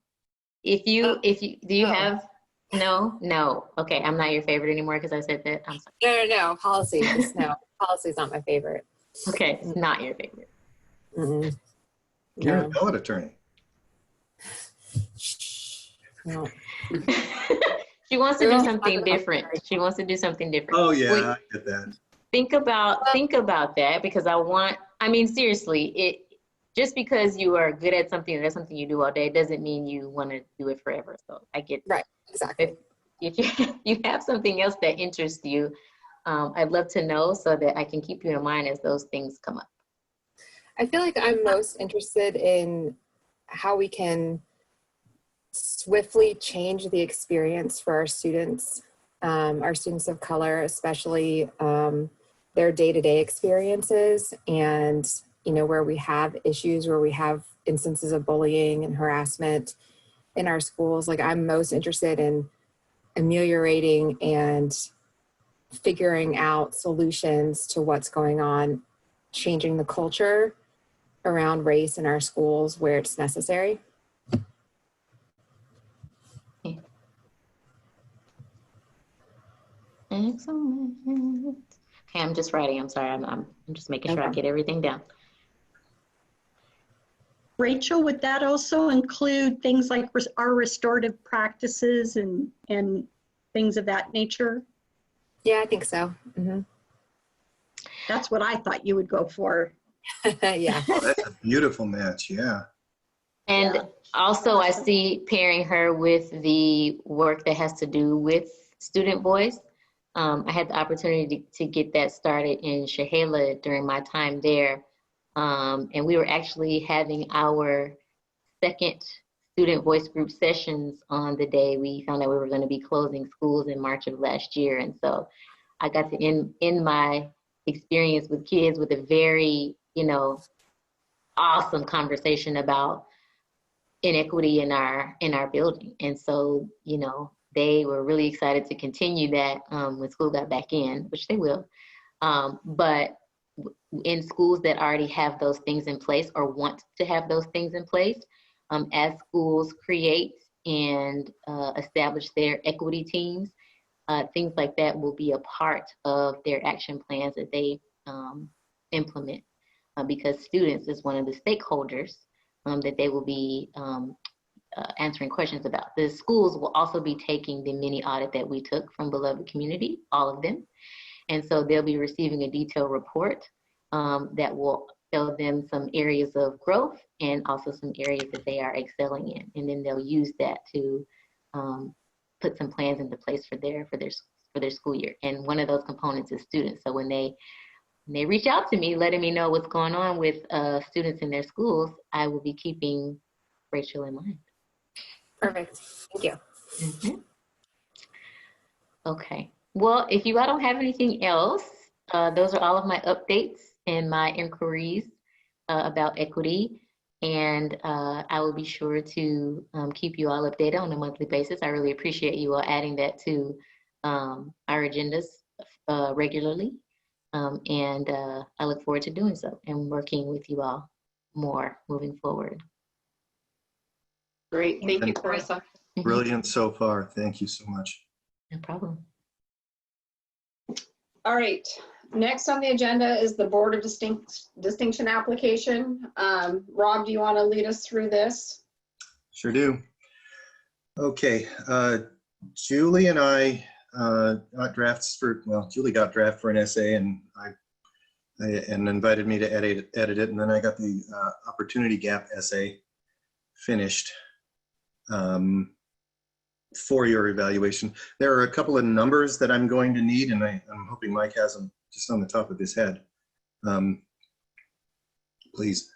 you have, no. Okay. I'm not your favorite anymore because I said that. I'm sorry. No. Policy. No, policy's not my favorite. Okay. It's not your favorite. You're an appellate attorney. No. She wants to do something different. She wants to do something different. Oh yeah, I get that. Think about that, because seriously, just because you are good at something and that's something you do all day doesn't mean you want to do it forever. So I get that. Right, exactly. If you have something else that interests you, I'd love to know so that I can keep you in mind as those things come up. I feel like I'm most interested in how we can swiftly change the experience for our students of color, especially their day-to-day experiences, and where we have issues, where we have instances of bullying and harassment in our schools. Like, I'm most interested in ameliorating and figuring out solutions to what's going on, changing the culture around race in our schools where it's necessary. Excellent. Okay, I'm just writing. I'm sorry. I'm just making sure I get everything down. Rachel, would that also include things like our restorative practices and things of that nature? Yeah, I think so. That's what I thought you would go for. Yeah. Oh, that's a beautiful match. Yeah. And also I see pairing her with the work that has to do with student voice. I had the opportunity to get that started in Chehalis during my time there. And we were actually having our second student voice group sessions on the day we found out we were going to be closing schools in March of last year. And so I got to end my experience with kids with a very, awesome conversation about inequity in our building. And so, they were really excited to continue that when school got back in, which they will. But in schools that already have those things in place or want to have those things in place, as schools create and establish their equity teams, things like that will be a part of their action plans that they implement, because students is one of the stakeholders that they will be answering questions about. The schools will also be taking the mini audit that we took from Beloved Community, all of them. And so they'll be receiving a detailed report that will tell them some areas of growth and also some areas that they are excelling in. And then they'll use that to put some plans into place for their school year. And one of those components is students. So when they reach out to me, letting me know what's going on with students in their schools, I will be keeping Rachel in mind. Perfect. Thank you. Mm-hmm. Okay. Well, if you all don't have anything else, those are all of my updates and my inquiries about equity. And I will be sure to keep you all updated on a monthly basis. I really appreciate you all adding that to our agendas regularly. And I look forward to doing so and working with you all more moving forward. Great. Thank you, Carissa. Brilliant so far. Thank you so much. No problem. All right. Next on the agenda is the Board of Distinction application. Rob, do you want to lead us through this? Sure do. Okay. Julie and I got drafts for, well, Julie got draft for an essay, and and invited me to edit it, and then I got the opportunity gap essay finished for your evaluation. There are a couple of numbers that I'm going to need, and I'm hoping Mike has them just on the top of his head. Please.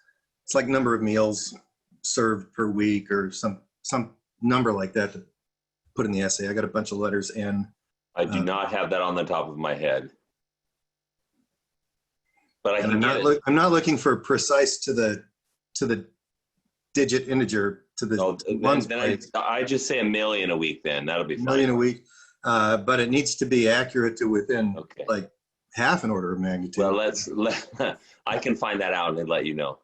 It's like number of meals served per week or some number like that to put in the essay. I got a bunch of letters in. I do not have that on the top of my head, but I can get it. I'm not looking for precise to the digit integer to the ones. I just say 1 million a week. Then that'll be fine. 1 million a week, but it needs to be accurate to within like half an order of magnitude. Well, I can find that out and let you know.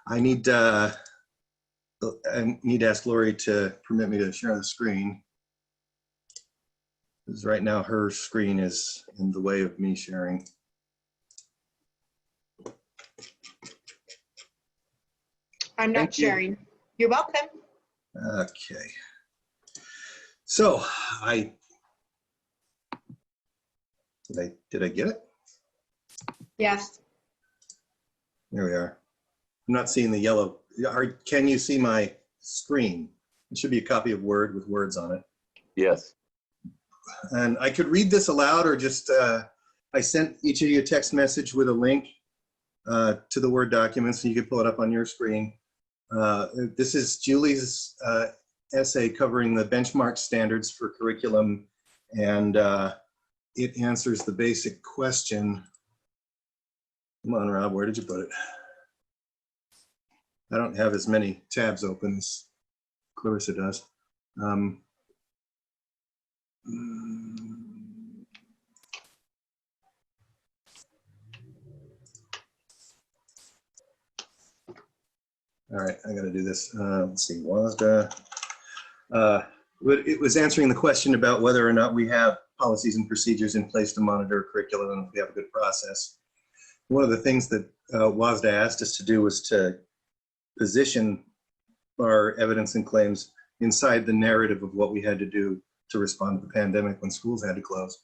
I need to ask Lori to permit me to share the screen, because right now her screen is in the way of me sharing. I'm not sharing. You're welcome. Okay. So did I get it? Yes. There we are. I'm not seeing the yellow. Can you see my screen? It should be a copy of Word with words on it. Yes. And I could read this aloud, or just, I sent each of you a text message with a link to the Word document, so you can pull it up on your screen. This is Julie's essay covering the benchmark standards for curriculum, and it answers the basic question. Come on, Rob, where did you put it? I don't have as many tabs open as Clarissa does. All right, I got to do this. Let's see, WASDA. It was answering the question about whether or not we have policies and procedures in place to monitor curriculum and if we have a good process. One of the things that WASDA asked us to do was to position our evidence and claims inside the narrative of what we had to do to respond to the pandemic when schools had to close.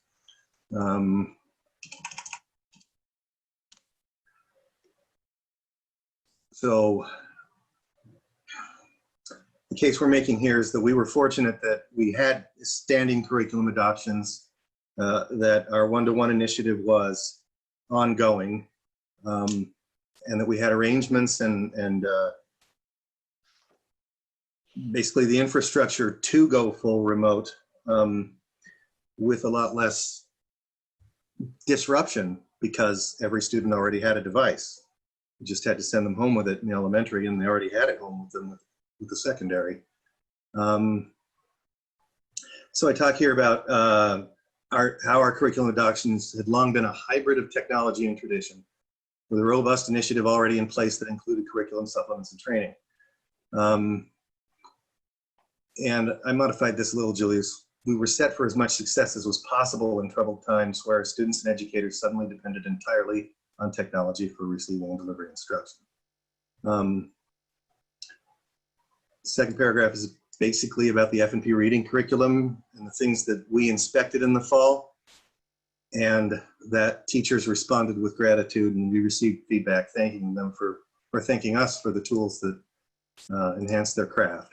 So the case we're making here is that we were fortunate that we had standing curriculum adoptions, that our one-to-one initiative was ongoing, and that we had arrangements and basically the infrastructure to go full remote with a lot less disruption because every student already had a device. You just had to send them home with it in elementary, and they already had it home with them with the secondary. So I talk here about how our curriculum adoptions had long been a hybrid of technology and tradition, with a robust initiative already in place that included curriculum supplements and training. And I modified this a little, Julius. We were set for as much success as was possible in troubled times where students and educators suddenly depended entirely on technology for receiving and delivering instruction. Second paragraph is basically about the F&P reading curriculum and the things that we inspected in the fall, and that teachers responded with gratitude, and we received feedback thanking them for thanking us for the tools that enhance their craft.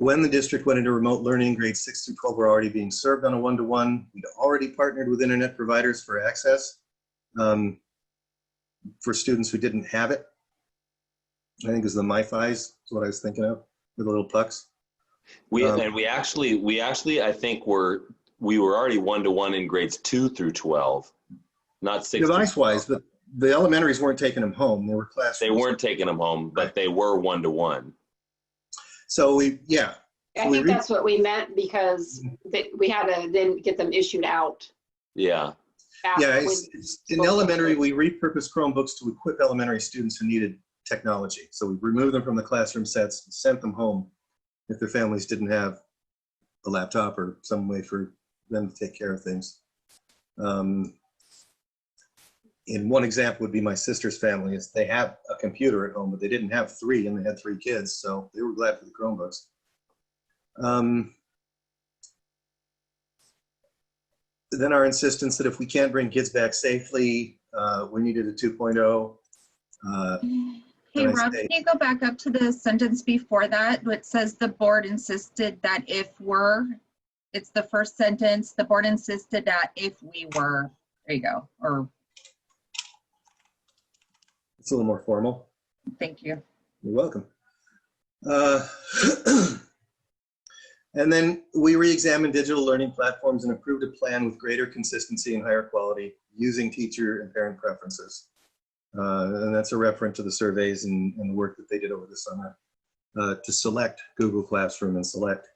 When the district went into remote learning, grades 6 through 12 were already being served on a one-to-one. We'd already partnered with internet providers for access for students who didn't have it. I think it was the MiFis is what I was thinking of, with the little pucks. We actually I think we were already one-to-one in grades 2 through 12, not 6. Device-wise, but the elementaries weren't taking them home. They were classrooms. They weren't taking them home, but they were one-to-one. So I think that's what we meant, because we had to then get them issued out. Yeah. Yeah, in elementary, we repurposed Chromebooks to equip elementary students who needed technology. So we removed them from the classroom sets and sent them home if their families didn't have a laptop or some way for them to take care of things. In one example would be my sister's family. Is they have a computer at home, but they didn't have 3, and they had 3 kids, so they were glad for the Chromebooks. Then our insistence that if we can't bring kids back safely, we needed a 2.0. Hey, Rob, can you go back up to the sentence before that? It says the board insisted that it's the first sentence, the board insisted that if we were, there you go, or. It's a little more formal. Thank you. You're welcome. And then we re-examined digital learning platforms and approved a plan with greater consistency and higher quality using teacher and parent preferences. And that's a reference to the surveys and the work that they did over the summer to select Google Classroom and select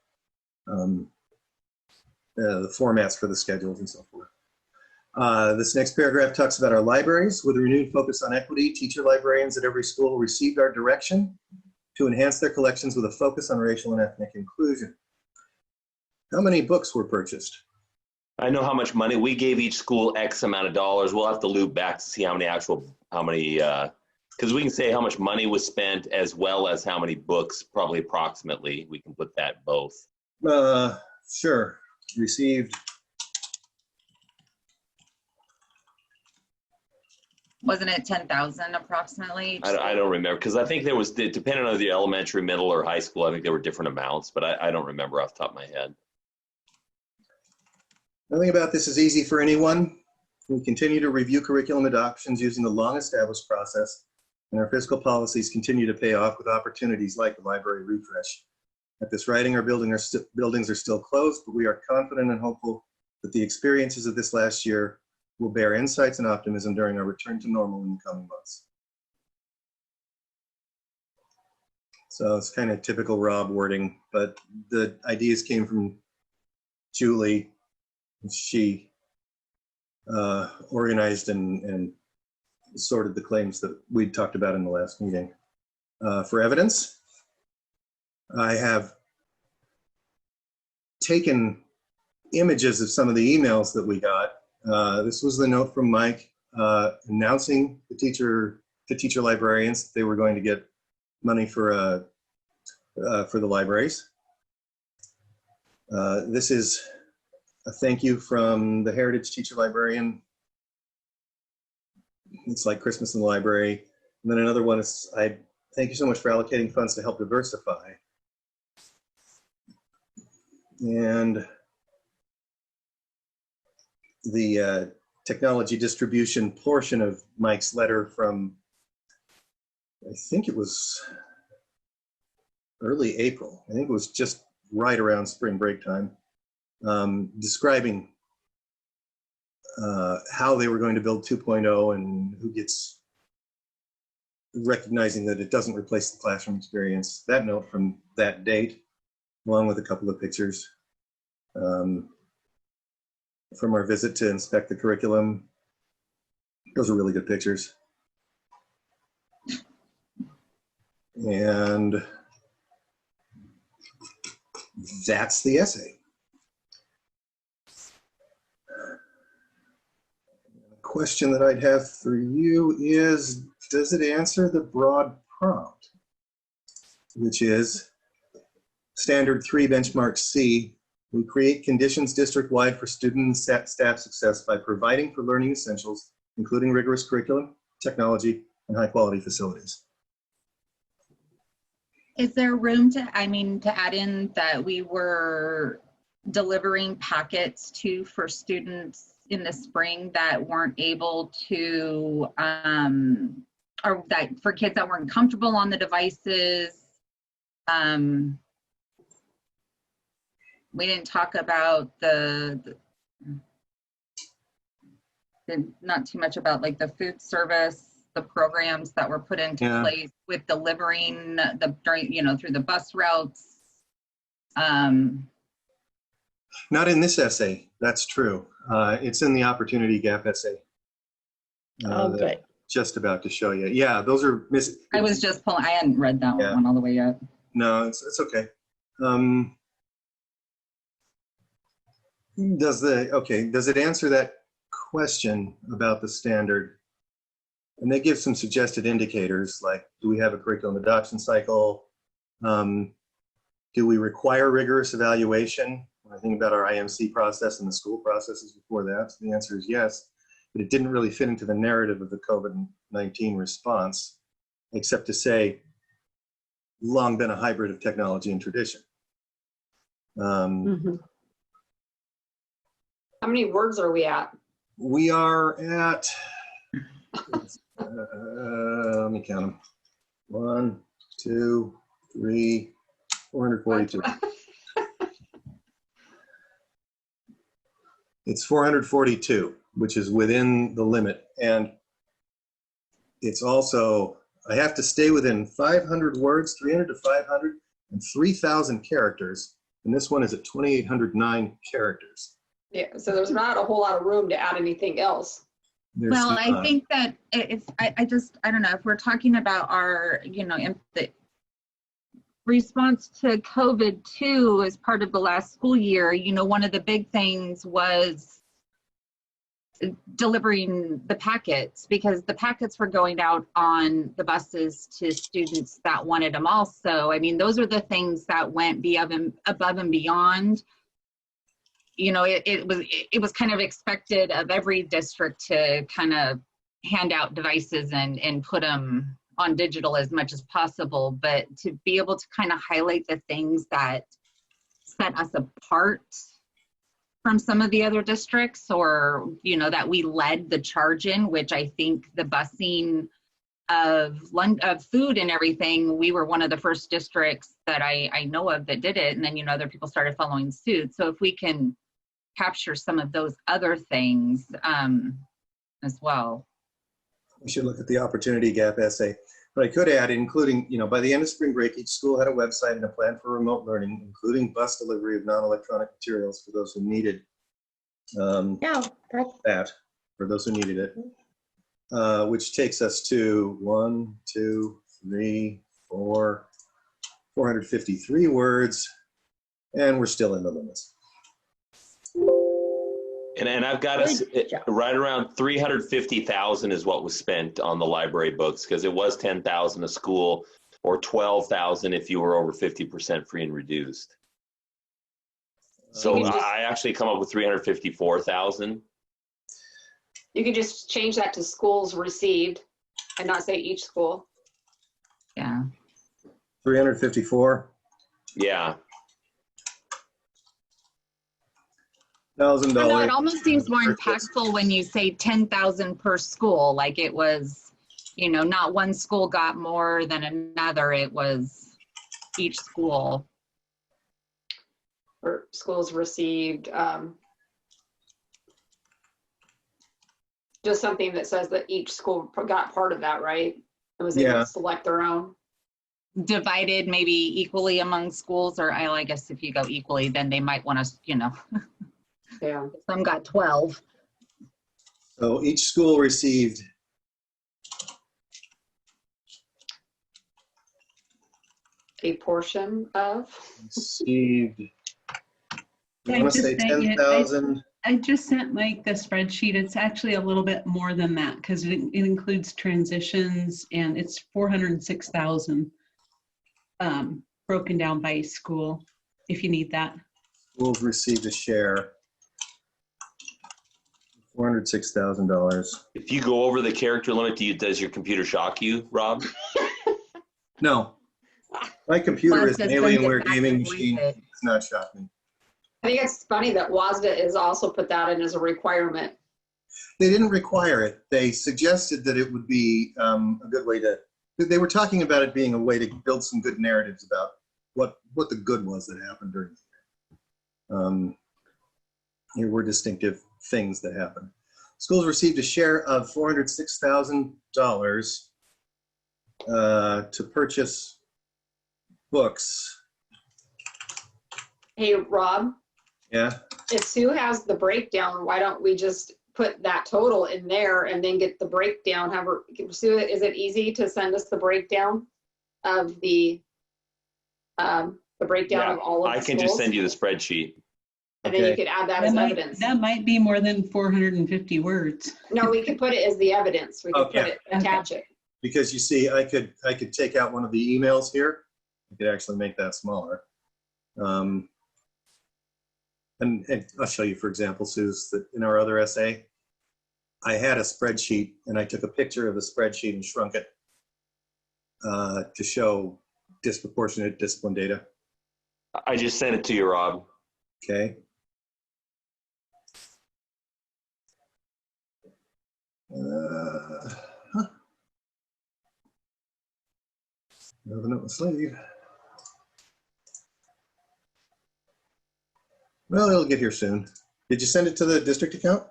the formats for the schedules and so forth. This next paragraph talks about our libraries. With a renewed focus on equity, teacher librarians at every school received our direction to enhance their collections with a focus on racial and ethnic inclusion. How many books were purchased? I know how much money we gave each school, X amount of dollars. We'll have to loop back to see how many, because we can say how much money was spent as well as how many books, probably approximately. We can put that both. Sure. Received. Wasn't it 10,000 approximately? I don't remember, because I think there was, depending on the elementary, middle, or high school, I think there were different amounts, but I don't remember off the top of my head. Nothing about this is easy for anyone. We continue to review curriculum adoptions using the long-established process, and our fiscal policies continue to pay off with opportunities like the library refresh. At this writing, our buildings are still closed, but we are confident and hopeful that the experiences of this last year will bear insights and optimism during our return to normal in the coming months. So it's kind of typical Rob wording, but the ideas came from Julie. She organized and sorted the claims that we talked about in the last meeting. For evidence, I have taken images of some of the emails that we got. This was the note from Mike announcing to teacher librarians that they were going to get money for the libraries. This is a thank you from the Heritage Teacher Librarian. It's like Christmas in the library. And then another one is, I thank you so much for allocating funds to help diversify. And the technology distribution portion of Mike's letter from, I think it was early April. I think it was just right around spring break time. describing how they were going to build 2.0 and who gets, recognizing that it doesn't replace the classroom experience. That note from that date, along with a couple of pictures from our visit to inspect the curriculum. Those are really good pictures. And that's the essay. A question that I'd have for you is, does it answer the broad prompt, which is Standard 3 Benchmark C? We create conditions district-wide for student and staff success by providing for learning essentials, including rigorous curriculum, technology, and high-quality facilities. Is there room to, to add in that we were delivering packets for students in the spring that weren't able to, or that for kids that weren't comfortable on the devices? We didn't talk about not too much about like the food service, the programs that were put into place with delivering through the bus routes. Not in this essay, that's true. It's in the opportunity gap essay. Good. Just about to show you. Yeah, those are I was just pulling, I hadn't read that one all the way yet. No, it's okay. Does it answer that question about the standard? And they give some suggested indicators, like, do we have a curriculum adoption cycle? Do we require rigorous evaluation? When I think about our IMC process and the school processes before that, so the answer is yes, but it didn't really fit into the narrative of the COVID-19 response, except to say, long been a hybrid of technology and tradition. How many words are we at? We are at, let me count them. 1, 2, 3, 442. It's 442, which is within the limit. And it's also, I have to stay within 500 words, 300 to 500, and 3,000 characters. And this one is at 2,809 characters. Yeah, so there's not a whole lot of room to add anything else. Well, I think that if I don't know, if we're talking about our, the response to COVID too as part of the last school year, one of the big things was delivering the packets, because the packets were going out on the buses to students that wanted them also. Those are the things that went above and beyond. It was kind of expected of every district to kind of hand out devices and put them on digital as much as possible, but to be able to kind of highlight the things that set us apart from some of the other districts, or that we led the charge in, which I think the busing of food and everything, we were one of the first districts that I know of that did it, and then other people started following suit. So if we can capture some of those other things as well. We should look at the opportunity gap essay. But I could add, including, by the end of spring break, each school had a website and a plan for remote learning, including bus delivery of non-electronic materials for those who needed that, for those who needed it, which takes us to 453 words, and we're still in the limits. And I've got us right around 350,000 is what was spent on the library books, because it was 10,000 a school, or 12,000 if you were over 50% free and reduced. So I actually come up with 354,000. You can just change that to schools received and not say each school. Yeah. 354. Yeah. $1,000. No, it almost seems more impactful when you say 10,000 per school. Like it was, not one school got more than another. It was each school. Or schools received, just something that says that each school got part of that, right? And was able Yeah. to select their own. Divided maybe equally among schools, or I guess if you go equally, then they might want to, you know, Yeah. some got 12. So each school received A portion of. received. I I want to just say sent you- 10,000. I just sent Mike the spreadsheet. It's actually a little bit more than that because it includes transitions, and it's 406,000 broken down by school, if you need that. Schools received a share. $406,000. If you go over the character limit, does your computer shock you, Rob? No. My computer is Plus, an it's going to Alienware get back gaming to machine. it. It's not shocking. I think it's funny that WASDA has also put that in as a requirement. They didn't require it. They suggested that it would be a good way to, they were talking about it being a way to build some good narratives about what the good was that happened during the year. Here were distinctive things that happened. Schools received a share of $406,000 to purchase books. Hey, Rob, Yeah. if Sue has the breakdown, why don't we just put that total in there and then get the breakdown? Sue, is it easy to send us the breakdown of the breakdown of all of the I can just schools? send you the spreadsheet. And then you Okay. could add that as evidence. That might be more than 450 words. No, we could put it as the evidence. We could put Okay. it, attach it. Because you see, I could take out one of the emails here. I could actually make that smaller. And I'll show you, for example, Suze, that in our other essay, I had a spreadsheet and I took a picture of the spreadsheet and shrunk it to show disproportionate discipline data. I just sent it to you, Rob. Okay. Another note sleeve. Well, it'll get here soon. Did you send it to the district account?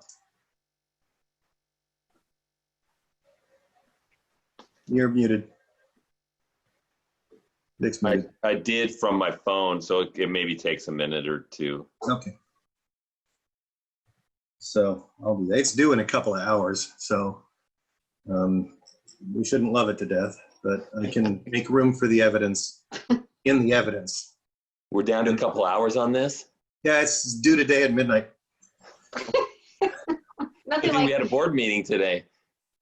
You're muted. Nick's muted. I did from my phone, so it maybe takes a minute or two. Okay. So I'll do that. It's due in a couple of hours, so we shouldn't love it to death, but I can make room for the evidence in the evidence. We're down to a couple hours on this. Yeah, it's due today at midnight. I Nothing think we like, had a board meeting today.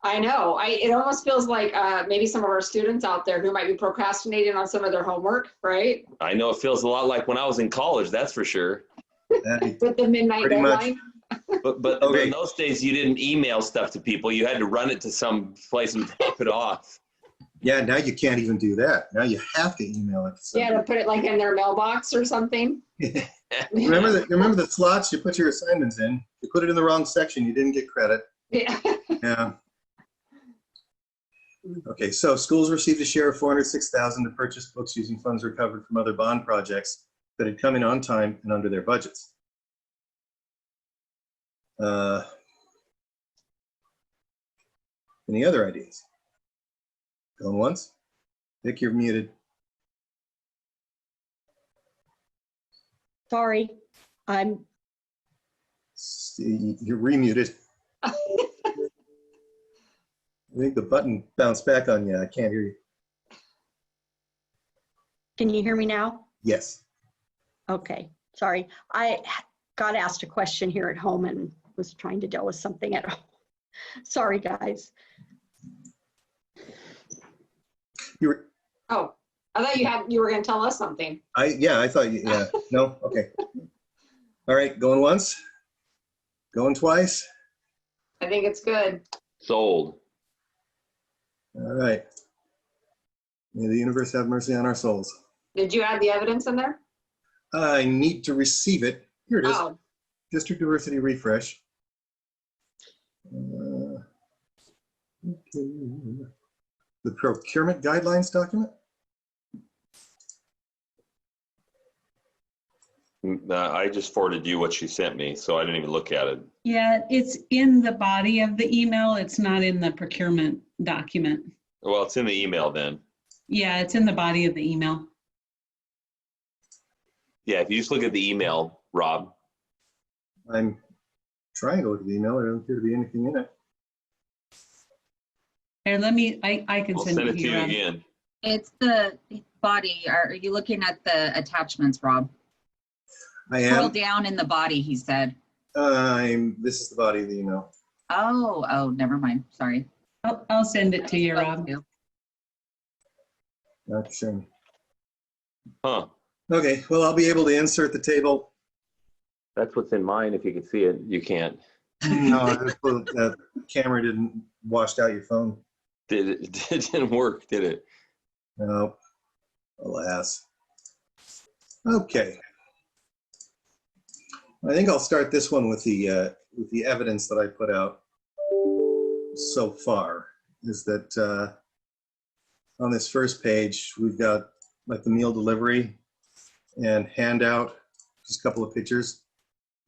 I know. It almost feels like maybe some of our students out there who might be procrastinating on some of their homework, right? I know it feels a lot like when I was in college, that's for sure. With the midnight Pretty much. deadline. But Okay. in those days, you didn't email stuff to people. You had to run it to some place and drop it off. Yeah, now you can't even do that. Now you have to email it. Yeah, to put it like in their mailbox or something. Remember the slots you put your assignments in? You put it in the wrong section, you didn't get credit. Yeah. Yeah. Okay, so schools received a share of $406,000 to purchase books using funds recovered from other bond projects that had come in on time and under their budgets. Any other ideas? Going once? Vic, you're muted. Sorry, You're remuted. I think the button bounced back on you. I can't hear you. can you hear me now? Yes. Okay, sorry. I got asked a question here at home and was trying to deal with something at home. Sorry, guys. You were, Oh, I thought you were going to tell us something. I thought you, yeah. No? Okay. All right, going once? Going twice? I think it's good. Sold. All right. May the universe have mercy on our souls. Did you add the evidence in there? I need to receive it. Here it is. Oh, District diversity refresh. Okay. The procurement guidelines document. I just forwarded you what she sent me, so I didn't even look at it. Yeah, it's in the body of the email. It's not in the procurement document. Well, it's in the email then. Yeah, it's in the body of the email. Yeah, if you just look at the email, Rob. I'm trying to look at the email. There doesn't appear to be anything in it. Here, let me, I can I'll send send it it to you here. again. It's the body. Are you looking at the attachments, Rob? I Scroll am. down in the body, he said. This is the body of the email. Oh, never mind. Sorry. I'll send it to you, Rob. Not sure. Huh. Okay, well, I'll be able to insert the table. That's what's in mine. If you can see it, you can't. No, the camera didn't wash out your phone. It didn't work, did it? No, alas. Okay. I think I'll start this one with the evidence that I put out so far. Is that on this first page we've got like the meal delivery and handout, just a couple of pictures,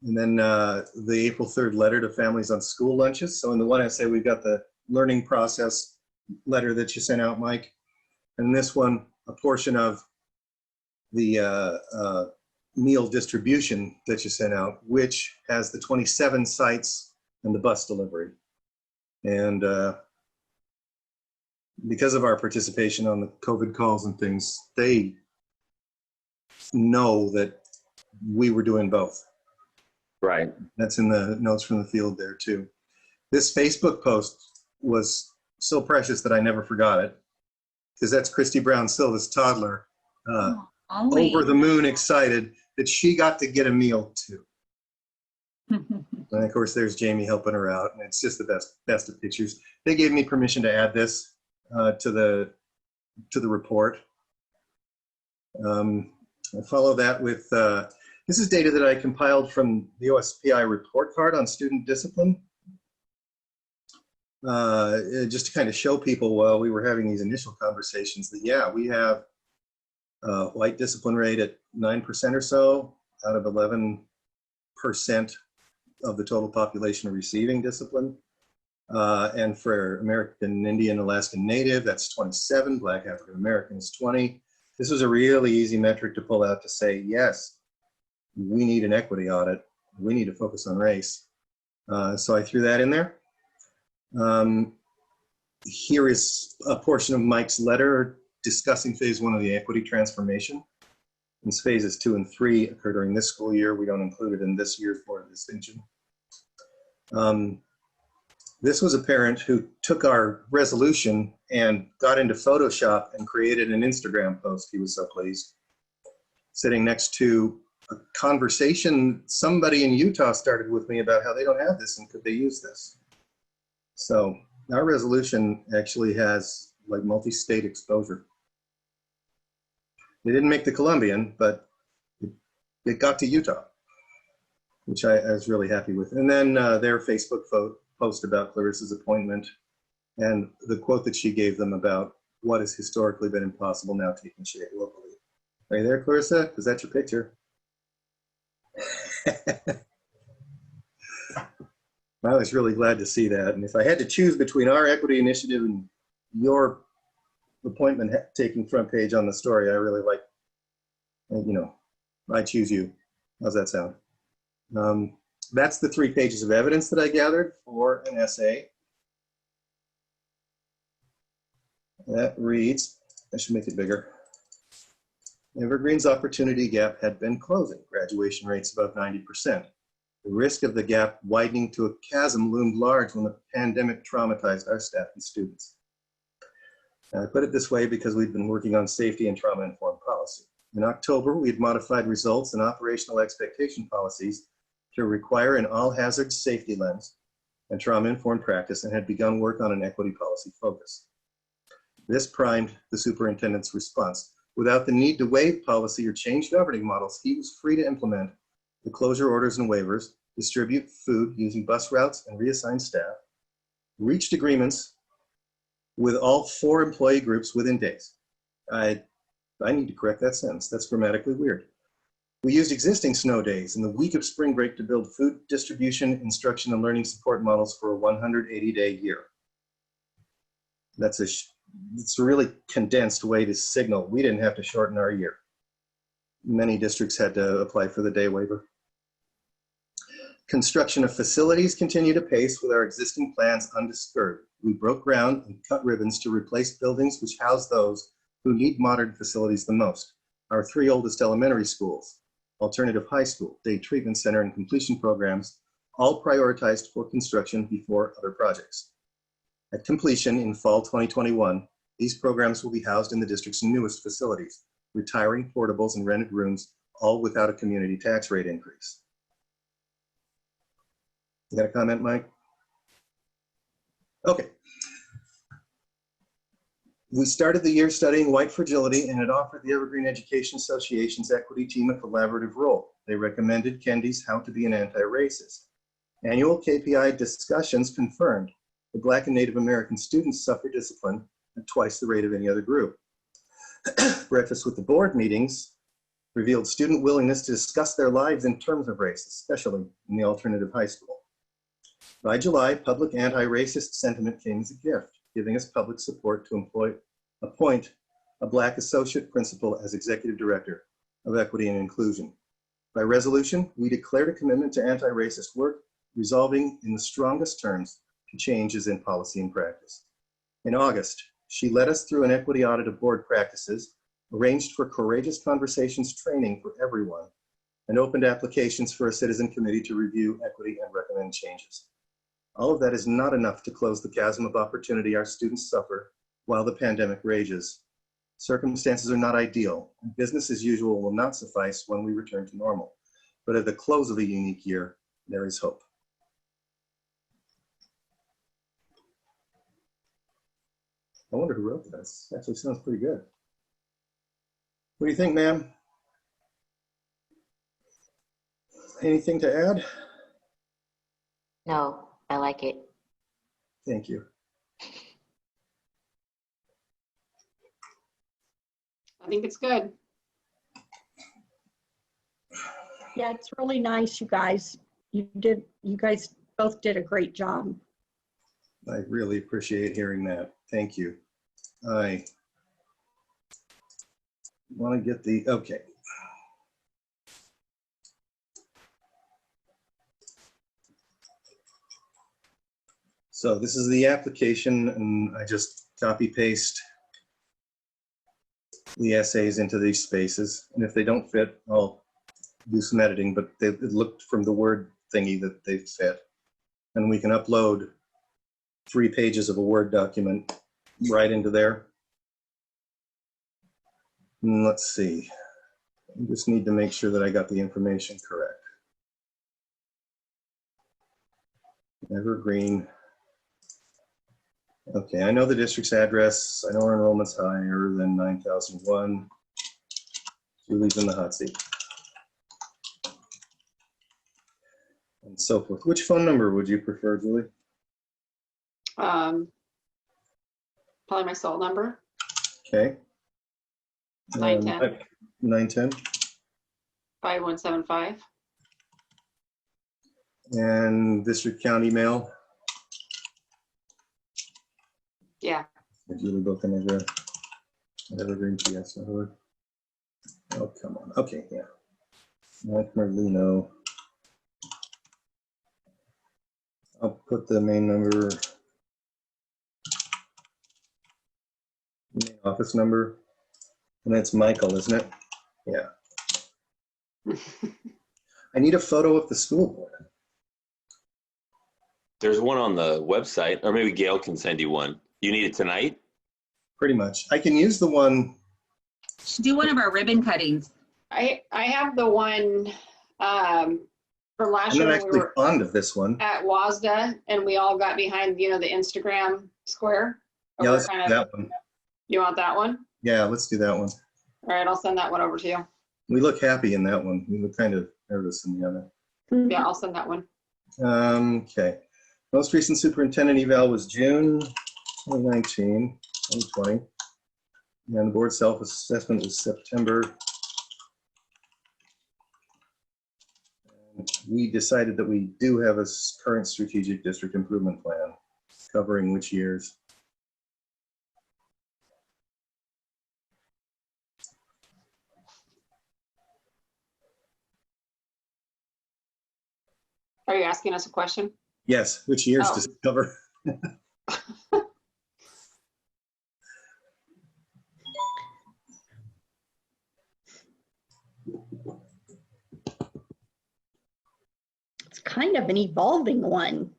and then the April 3rd letter to families on school lunches. So in the one essay we've got the learning process letter that you sent out, Mike, and this one a portion of the meal distribution that you sent out, which has the 27 sites and the bus delivery. And because of our participation on the COVID calls and things, they know that we were doing both. Right. That's in the notes from the field there too. This Facebook post was so precious that I never forgot it, because that's Christy Brown Silva's toddler, over the moon excited that she got to get a meal too. And of course there's Jamie helping her out, and it's just the best of pictures. They gave me permission to add this to the report. I follow that with this is data that I compiled from the OSPI report card on student discipline, just to kind of show people while we were having these initial conversations that, yeah, we have a white discipline rate at 9% or so out of 11% of the total population receiving discipline. And for American Indian, Alaskan Native, that's 27, Black African American is 20. This was a really easy metric to pull out to say, yes, we need an equity audit. We need to focus on race. So I threw that in there. Here is a portion of Mike's letter discussing phase 1 of the equity transformation. Since phases 2 and 3 occur during this school year, we don't include it in this year for distinction. This was a parent who took our resolution and got into Photoshop and created an Instagram post. He was so pleased. Sitting next to a conversation somebody in Utah started with me about how they don't have this and could they use this. So our resolution actually has like multi-state exposure. They didn't make the Columbian, but it got to Utah, which I was really happy with. And then their Facebook post about Clarissa's appointment and the quote that she gave them about what has historically been impossible now taking shape locally. Are you there, Clarissa? Is that your picture? I was really glad to see that. And if I had to choose between our equity initiative and your appointment taking front page on the story, I really like, you know, I choose you. How's that sound? That's the 3 pages of evidence that I gathered for an essay. That reads, I should make it bigger. Evergreen's opportunity gap had been closing, graduation rates above 90%. The risk of the gap widening to a chasm loomed large when the pandemic traumatized our staff and students. I put it this way because we've been working on safety and trauma-informed policy. In October, we had modified results and operational expectation policies to require an all-hazard safety lens and trauma-informed practice, and had begun work on an equity policy focus. This primed the superintendent's response. Without the need to waive policy or change governing models, he was free to implement the closure orders and waivers, distribute food using bus routes and reassign staff, reached agreements with all 4 employee groups within days. I need to correct that sentence. That's grammatically weird. We used existing snow days in the week of spring break to build food distribution, instruction, and learning support models for a 180-day year. It's a really condensed way to signal we didn't have to shorten our year. Many districts had to apply for the day waiver. Construction of facilities continued apace with our existing plans undisturbed. We broke ground and cut ribbons to replace buildings which house those who need modern facilities the most. Our 3 oldest elementary schools, alternative high school, day treatment center, and completion programs, all prioritized for construction before other projects. At completion in fall 2021, these programs will be housed in the district's newest facilities, retiring portables and rented rooms, all without a community tax rate increase. You got a comment, Mike? Okay. We started the year studying white fragility, and it offered the Evergreen Education Association's equity team a collaborative role. They recommended Kendi's How to Be an Anti-Racist. Annual KPI discussions confirmed that Black and Native American students suffer discipline at twice the rate of any other group. Breakfast with the Board meetings revealed student willingness to discuss their lives in terms of race, especially in the alternative high school. By July, public anti-racist sentiment came as a gift, giving us public support to appoint a Black associate principal as executive director of equity and inclusion. By resolution, we declared a commitment to anti-racist work, resolving in the strongest terms to changes in policy and practice. In August, she led us through an equity audit of board practices, arranged for courageous conversations training for everyone, and opened applications for a citizen committee to review equity and recommend changes. All of that is not enough to close the chasm of opportunity our students suffer while the pandemic rages. Circumstances are not ideal, and business as usual will not suffice when we return to normal. But at the close of a unique year, there is hope. I wonder who wrote this. Actually sounds pretty good. What do you think, ma'am? Anything to add? No, I like it. Thank you. I think it's good. Yeah, it's really nice, you guys. You guys both did a great job. I really appreciate hearing that. Thank you. I want to get the, okay. So this is the application, and I just copy paste the essays into these spaces. And if they don't fit, I'll do some editing, but it looked from the Word thingy that they fit. And we can upload 3 pages of a Word document right into there. And let's see. I just need to make sure that I got the information correct. Evergreen. Okay, I know the district's address. I know our enrollment's higher than 9,001. Julie's in the hot seat. And so forth. Which phone number would you prefer, Julie? Probably my cell number. Okay. 910. 910. 5175. And district county mail. Yeah. Julie Bocanegra. Evergreen PS. Oh, come on. Okay, yeah. Mike Merlino. I'll put the main number, main office number, and that's Michael, isn't it? Yeah. I need a photo of the school board. There's one on the website, or maybe Gail can send you one. You need it tonight? Pretty much. I can use the one. Should do one of our ribbon cuttings. I have the one from last I'm year not when we actually were fond of this one. at WASDA and we all got behind, the Instagram square. Yeah, let's do that one. You want that one? Yeah, let's do that one. All right, I'll send that one over to you. We look happy in that one. We look kind of nervous in the other. Yeah, I'll send that one. Okay. Most recent superintendent eval was June 2019, 2020. And the board self-assessment was September we decided that we do have a current strategic district improvement plan covering which years. Are you asking us a question? Yes, which years Oh. does it cover? It's kind of an evolving one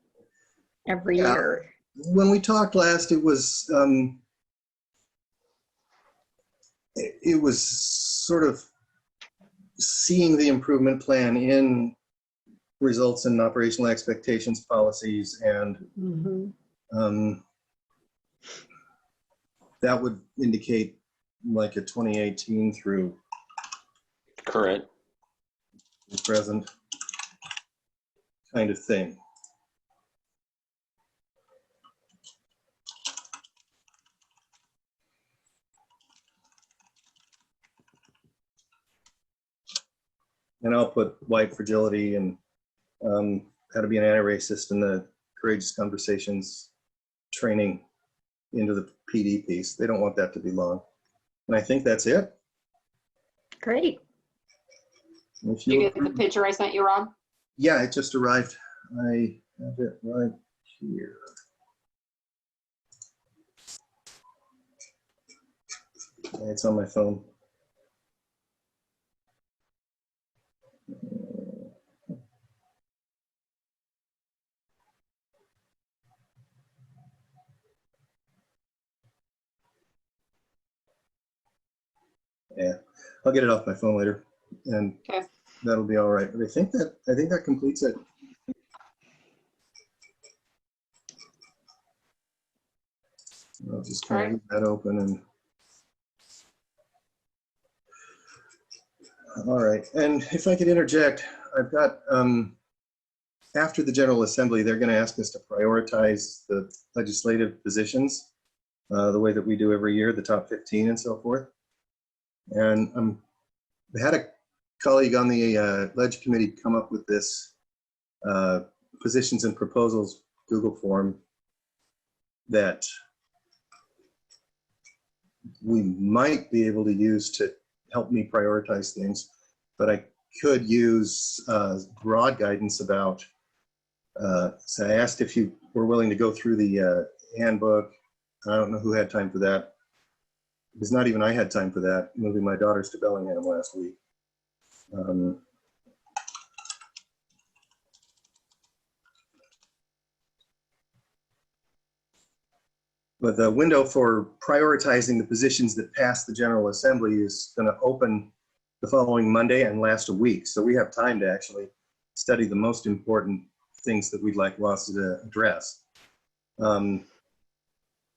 every Yeah. year. When we talked last, it was sort of seeing the improvement plan in results and operational expectations policies, and Mhm. that would indicate like a 2018 through Current. the present kind of thing. And I'll put white fragility and how to be an anti-racist and the courageous conversations training into the PD piece. They don't want that to be long. And I think that's it. Great. If Did you get the picture I sent you, Rob? Yeah, it just arrived. I have it right here. It's on my phone. Yeah, I'll get it off my phone later, and Okay. that'll be all right. But I think that completes it. I'll just kind of leave that open and. All right, and if I could interject, I've got, after the General Assembly, they're going to ask us to prioritize the legislative positions the way that we do every year, the top 15 and so forth. And I had a colleague on the Ledge Committee come up with this positions and proposals Google form that we might be able to use to help me prioritize things, but I could use broad guidance about, so I asked if you were willing to go through the handbook. I don't know who had time for that, because not even I had time for that, moving my daughters to Bellingham last week. But the window for prioritizing the positions that pass the General Assembly is going to open the following Monday and last a week. So we have time to actually study the most important things that we'd like WASA to address. I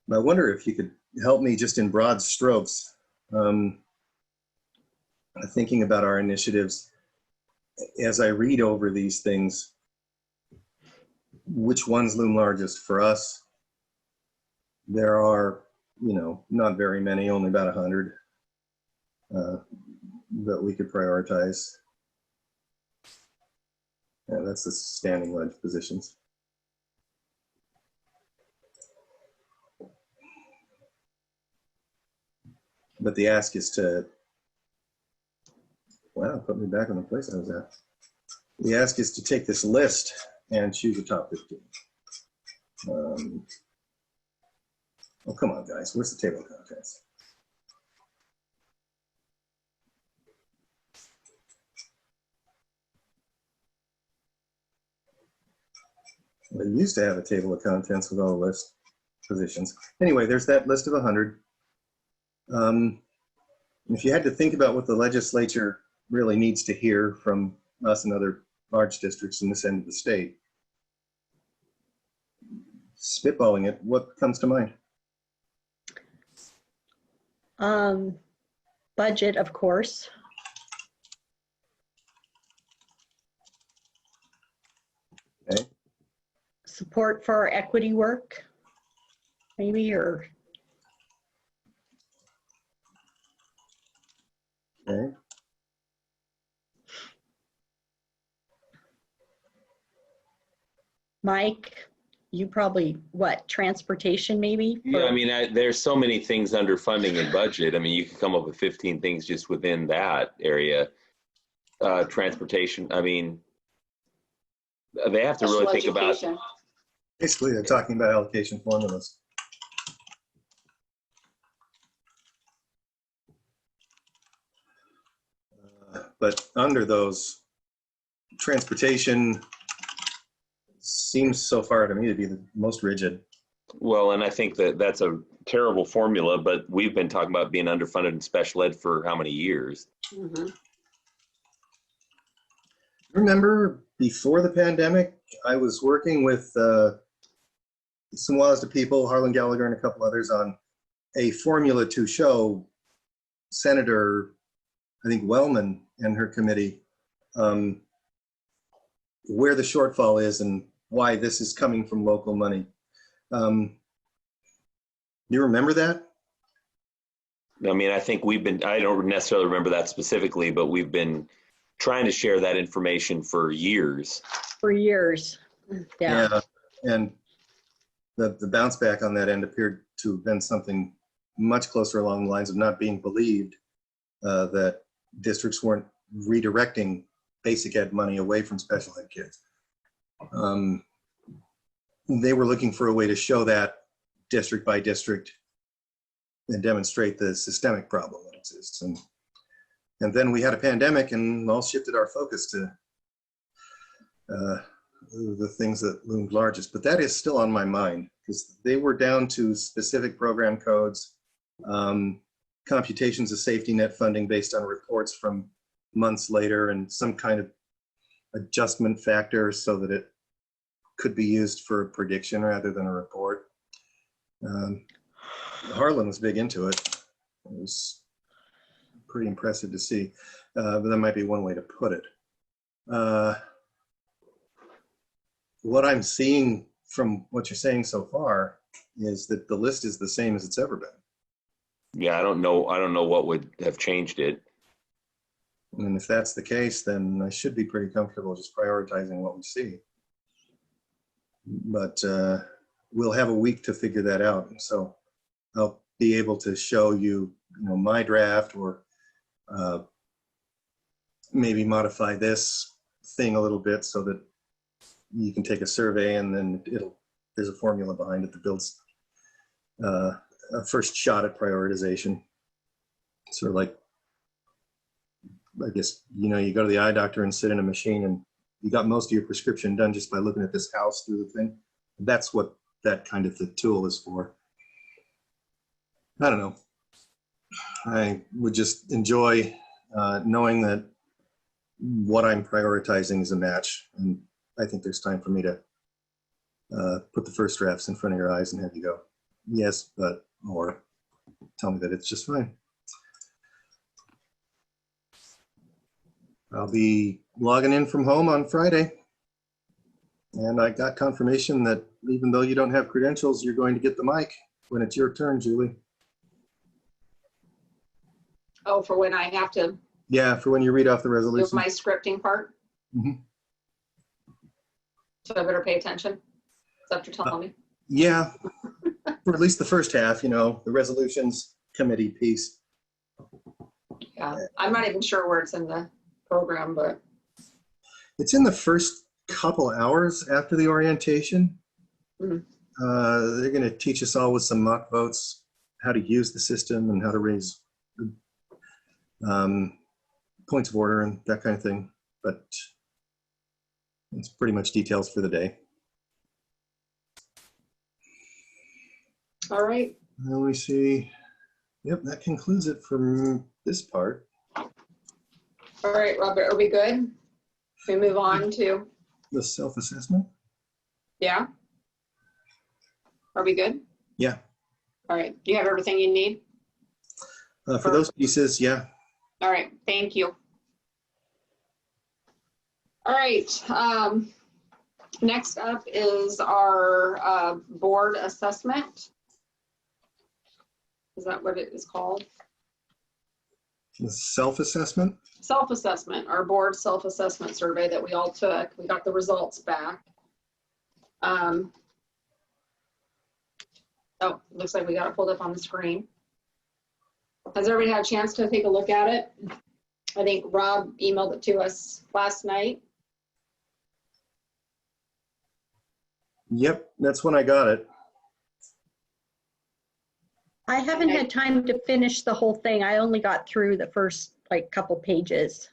wonder if you could help me just in broad strokes, thinking about our initiatives. As I read over these things, which ones loom largest for us? There are, not very many, only about 100 that we could prioritize. Yeah, that's the standing ledge positions. But the ask is to, wow, put me back on the place I was at. The ask is to take this list and choose the top 15. Oh, come on, guys. Where's the table of contents? Well, they used to have a table of contents with all the list positions. Anyway, there's that list of 100. If you had to think about what the legislature really needs to hear from us and other large districts in this end of the state, spitballing it, what comes to mind? Budget, of course. Okay. Support for our equity work, maybe, or Okay. Mike, you probably, what, transportation maybe? Yeah, I mean, there's so many things under funding and budget. I mean, you could come up with 15 things just within that area. Transportation, I mean, they have to really Special think about. education. Basically, they're talking about allocation formulas. But under those, transportation seems so far to me to be the most rigid. Well, and I think that that's a terrible formula, but we've been talking about being underfunded in special ed for how many years? Mhm. Remember before the pandemic, I was working with some WASDA people, Harlan Gallagher and a couple others, on a formula to show Senator, I think, Wellman and her committee where the shortfall is and why this is coming from local money. Do you remember that? I mean, I think I don't necessarily remember that specifically, but we've been trying to share that information for years. For years, yeah. Yeah, and the bounce back on that end appeared to have been something much closer along the lines of not being believed that districts weren't redirecting basic ed money away from special ed kids. They were looking for a way to show that district by district and demonstrate the systemic problem that exists. And then we had a pandemic and all shifted our focus to the things that loomed largest. But that is still on my mind because they were down to specific program codes, computations of safety net funding based on reports from months later, and some kind of adjustment factor so that it could be used for a prediction rather than a report. Harlan was big into it. It was pretty impressive to see, but that might be one way to put it. What I'm seeing from what you're saying so far is that the list is the same as it's ever been. Yeah, I don't know what would have changed it. And if that's the case, then I should be pretty comfortable just prioritizing what we see. But we'll have a week to figure that out. So I'll be able to show you, my draft, or maybe modify this thing a little bit so that you can take a survey and then there's a formula behind it that builds a first shot at prioritization. Sort of like, I guess, you go to the eye doctor and sit in a machine and you got most of your prescription done just by looking at this house through the thing. That's what that kind of the tool is for. I don't know. I would just enjoy knowing that what I'm prioritizing is a match. And I think there's time for me to put the first drafts in front of your eyes and have you go, yes, but, or tell me that it's just fine. I'll be logging in from home on Friday. And I got confirmation that even though you don't have credentials, you're going to get the mic when it's your turn, Julie. Oh, for when I have to Yeah, for when you read off the do resolution. my scripting part. Mhm. So I better pay attention. Is that what you're telling me? Yeah, for at least the first half, the resolutions committee piece. Yeah, I'm not even sure where it's in the program, but It's in the first couple hours after the orientation. Mhm. They're going to teach us all with some mock votes how to use the system and how to raise points of order and that kind of thing. But it's pretty much details for the day. all right. Let me see. Yep, that concludes it from this part. All right, Robert, are we good? We move on to, The self-assessment? yeah? Are we good? Yeah. All right, do you have everything you need? For those pieces, yeah. All right, thank you. All right, next up is our board assessment. Is that what it is called? The self-assessment? Self-assessment, our board self-assessment survey that we all took. We got the results back. Oh, looks like we got it pulled up on the screen. Has everybody had a chance to take a look at it? I think Rob emailed it to us last night. Yep, that's when I got it. I haven't had time to finish the whole thing. I only got through the first like couple pages.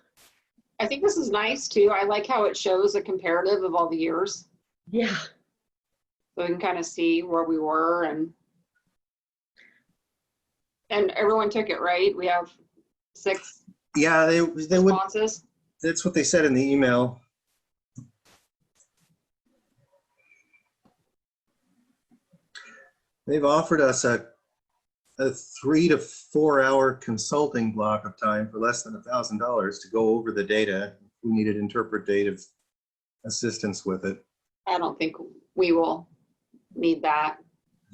I think this is nice too. I like how it shows a comparative of all the years. Yeah. So we can kind of see where we were, and everyone took it, right? We have 6 Yeah, they would. responses. That's what they said in the email. They've offered us a 3 to 4 hour consulting block of time for less than $1,000 to go over the data. We needed interpretive assistance with it. I don't think we will need that.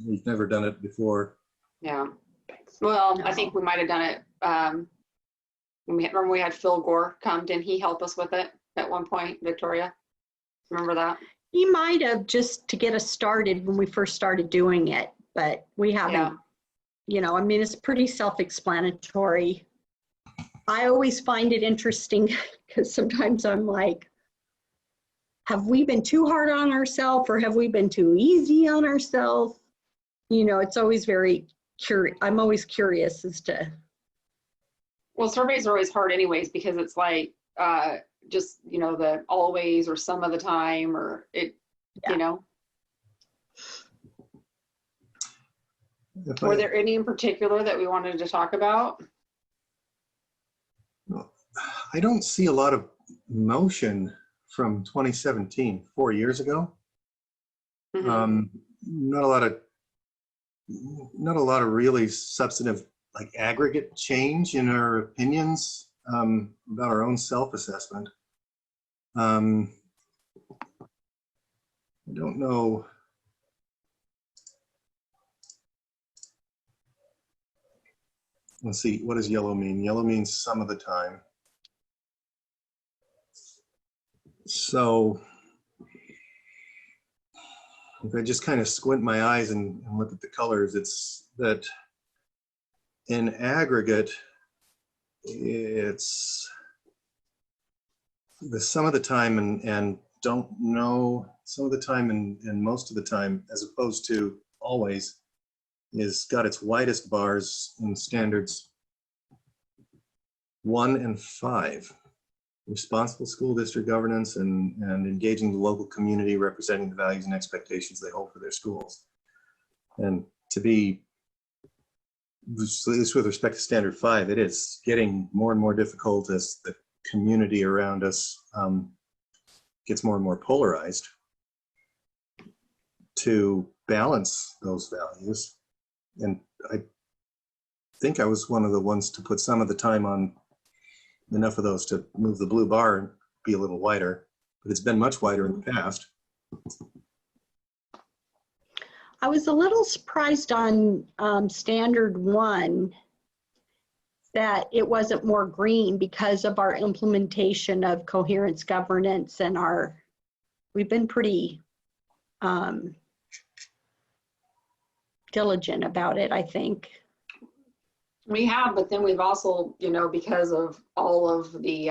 We've never done it before. Yeah. Well, I think we might have done it when we had Phil Gore come. Didn't he help us with it at one point, Victoria? Remember that? He might have, just to get us started when we first started doing it, but we haven't. Yeah. You know, I mean, it's pretty self-explanatory. I always find it interesting because sometimes I'm like, have we been too hard on ourselves, or have we been too easy on ourselves? You know, it's always very curious. I'm always curious as to. Well, surveys are always hard anyways, because it's like just, you know, the always or some of the time, or it, Yeah. you know. Were there any in particular that we wanted to talk about? I don't see a lot of motion from 2017, 4 years ago. Mhm. Not a lot of really substantive, like aggregate change in our opinions about our own self-assessment. I don't know. Let's see, what does yellow mean? Yellow means some of the time. So if I just kind of squint my eyes and look at the colors, it's that in aggregate, it's the some of the time and don't know, some of the time and most of the time, as opposed to always, is got its widest bars in standards 1 and 5. Responsible school district governance and engaging the local community, representing the values and expectations they hold for their schools. And to be, at least with respect to standard 5, it is getting more and more difficult as the community around us gets more and more polarized to balance those values. And I think I was one of the ones to put some of the time on enough of those to move the blue bar and be a little wider, but it's been much wider in the past. I was a little surprised on standard 1 that it wasn't more green because of our implementation of coherence governance and we've been pretty diligent about it, I think. We have, but then we've also, you know, because of all of the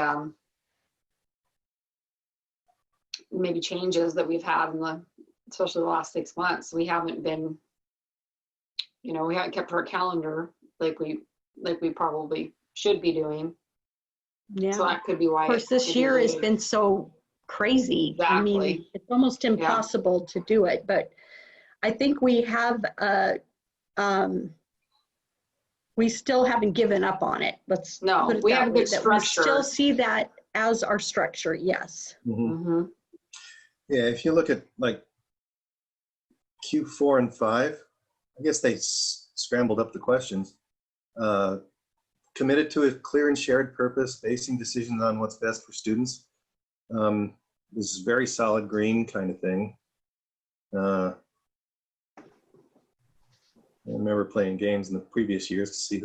maybe changes that we've had in especially the last 6 months, we haven't been, you know, we haven't kept our calendar like we probably should be doing. Yeah. So that could be why. Of course, this year has been so crazy. Exactly. I mean, it's almost impossible to do it, but I think we have we still haven't given up on it. Let's No, put it we that have a way, good that we structure. still see that as our structure, yes. Mm-hmm. Yeah, if you look at like Q4 and 5, I guess they scrambled up the questions. Committed to a clear and shared purpose, basing decisions on what's best for students. This is very solid green kind of thing. I remember playing games in the previous years to see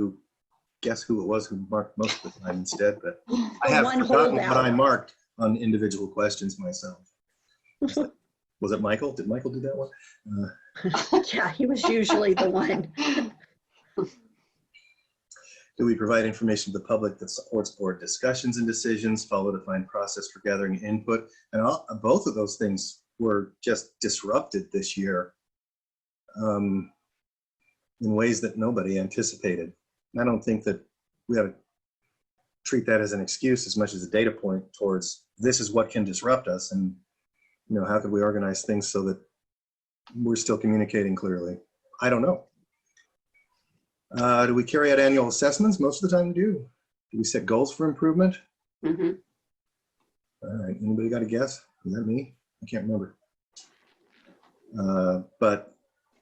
guess who it was who marked most of the time instead, but I have forgotten what I marked on individual questions myself. Like, Was it Michael? Did Michael do that one? Yeah, he was usually the one. Do we provide information to the public that supports board discussions and decisions, follow a defined process for gathering input? And both of those things were just disrupted this year in ways that nobody anticipated. I don't think that we have to treat that as an excuse as much as a data point towards this is what can disrupt us, and how could we organize things so that we're still communicating clearly? I don't know. Do we carry out annual assessments? Most of the time we do. Do we set goals for improvement? Mm-hmm. All right, anybody got a guess? Is that me? I can't remember. But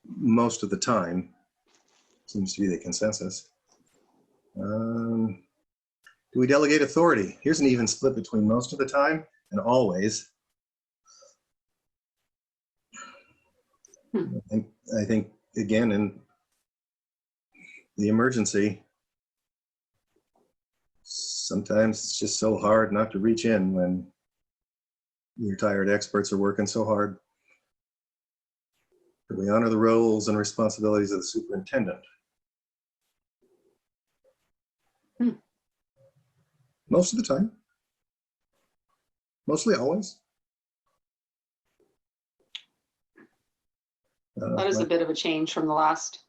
most of the time seems to be the consensus. Do we delegate authority? Here's an even split between most of the time and always. I think again, in the emergency, sometimes it's just so hard not to reach in when your tired experts are working so hard. Do we honor the roles and responsibilities of the superintendent? Most of the time. Mostly always. That is a bit of a change from the last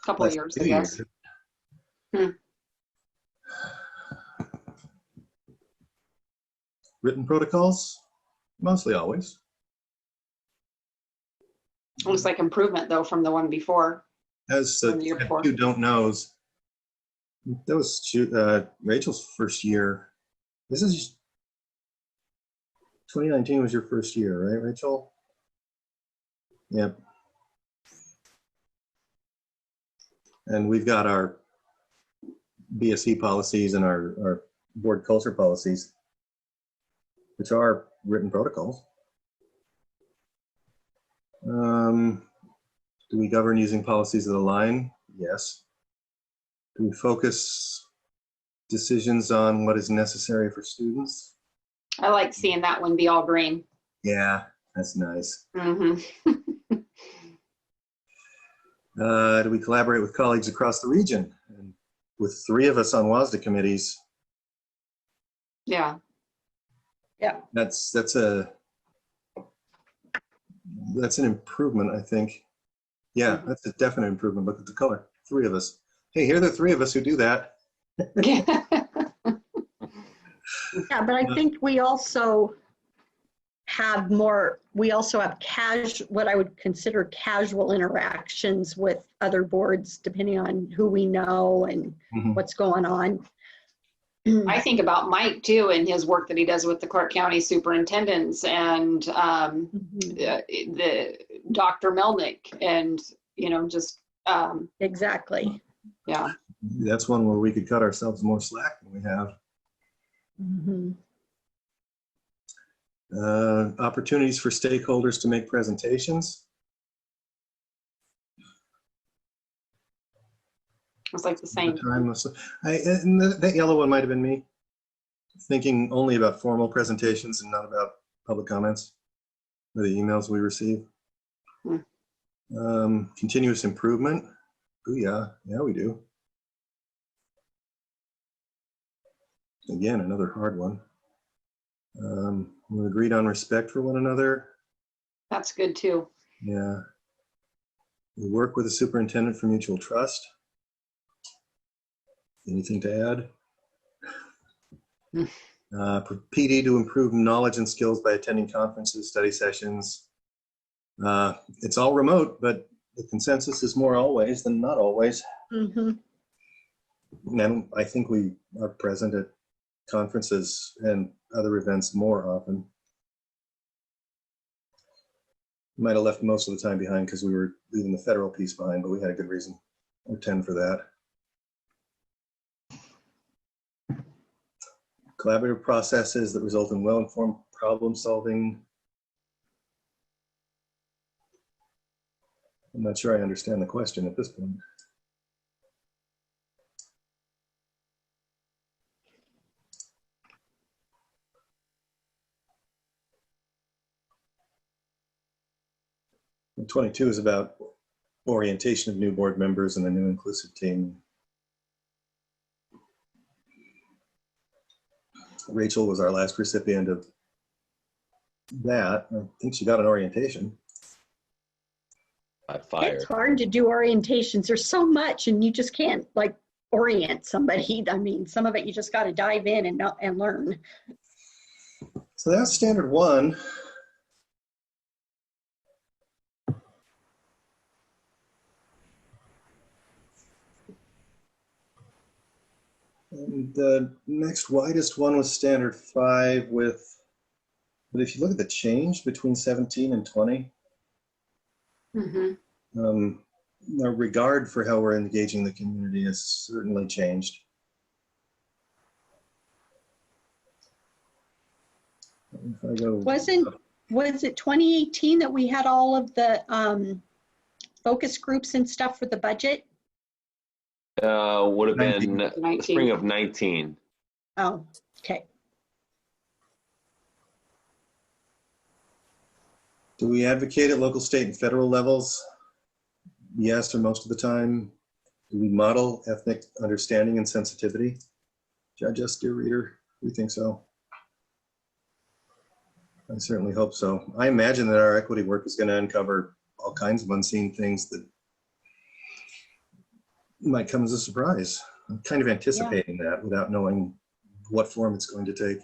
couple of years, I guess. Written protocols, mostly always. Looks like improvement though from the one before. As From the year before. who don't knows, that was Rachel's first year. This is 2019 was your first year, right, Rachel? Yep. And we've got our BSC policies and our board culture policies, which are written protocols. Do we govern using policies that align? Yes. Do we focus decisions on what is necessary for students? I like seeing that one be all green. Yeah, that's nice. Mm-hmm. Do we collaborate with colleagues across the region? And with 3 of us on WASDA committees, Yeah. Yeah. that's an improvement, I think. Yeah, that's a definite improvement. Look at the color. 3 of us. Hey, here are the 3 of us who do that. Yeah, but I think we also have what I would consider casual interactions with other boards, depending on who we know and what's going on. I think about Mike too and his work that he does with the Clark County superintendents and the Dr. Melnick and, just. Exactly. Yeah. That's one where we could cut ourselves more slack than we have. Opportunities for stakeholders to make presentations. It's like the same. That yellow one might have been me, thinking only about formal presentations and not about public comments or the emails we receive. Continuous improvement. Oh yeah, we do. Again, another hard one. We agreed on respect for one another. That's good too. Yeah. We work with the superintendent for mutual trust. Anything to add? PD to improve knowledge and skills by attending conferences, study sessions. It's all remote, but the consensus is more always than not always. And I think we are present at conferences and other events more often. Might have left most of the time behind because we were leaving the federal piece behind, but we had a good reason or 10 for that. Collaborative processes that result in well-informed problem solving. I'm not sure I understand the question at this point. And 22 is about orientation of new board members and the new inclusive team. Rachel was our last recipient of that. I think she got an orientation. Fire. It's hard to do orientations. There's so much, and you just can't like orient somebody. I mean, some of it you just got to dive in and learn. So that's standard one. And the next widest one was standard 5 with, but if you look at the change between 17 and 20, Mm-hmm. our regard for how we're engaging the community has certainly changed. If I go, Was it 2018 that we had all of the focus groups and stuff for the budget? Would have been 19. spring of 19. Oh, okay. do we advocate at local, state, and federal levels? Yes, or most of the time. Do we model ethnic understanding and sensitivity? Judge us, dear reader. We think so. I certainly hope so. I imagine that our equity work is going to uncover all kinds of unseen things that might come as a surprise. I'm kind of anticipating that without knowing what form it's going to take.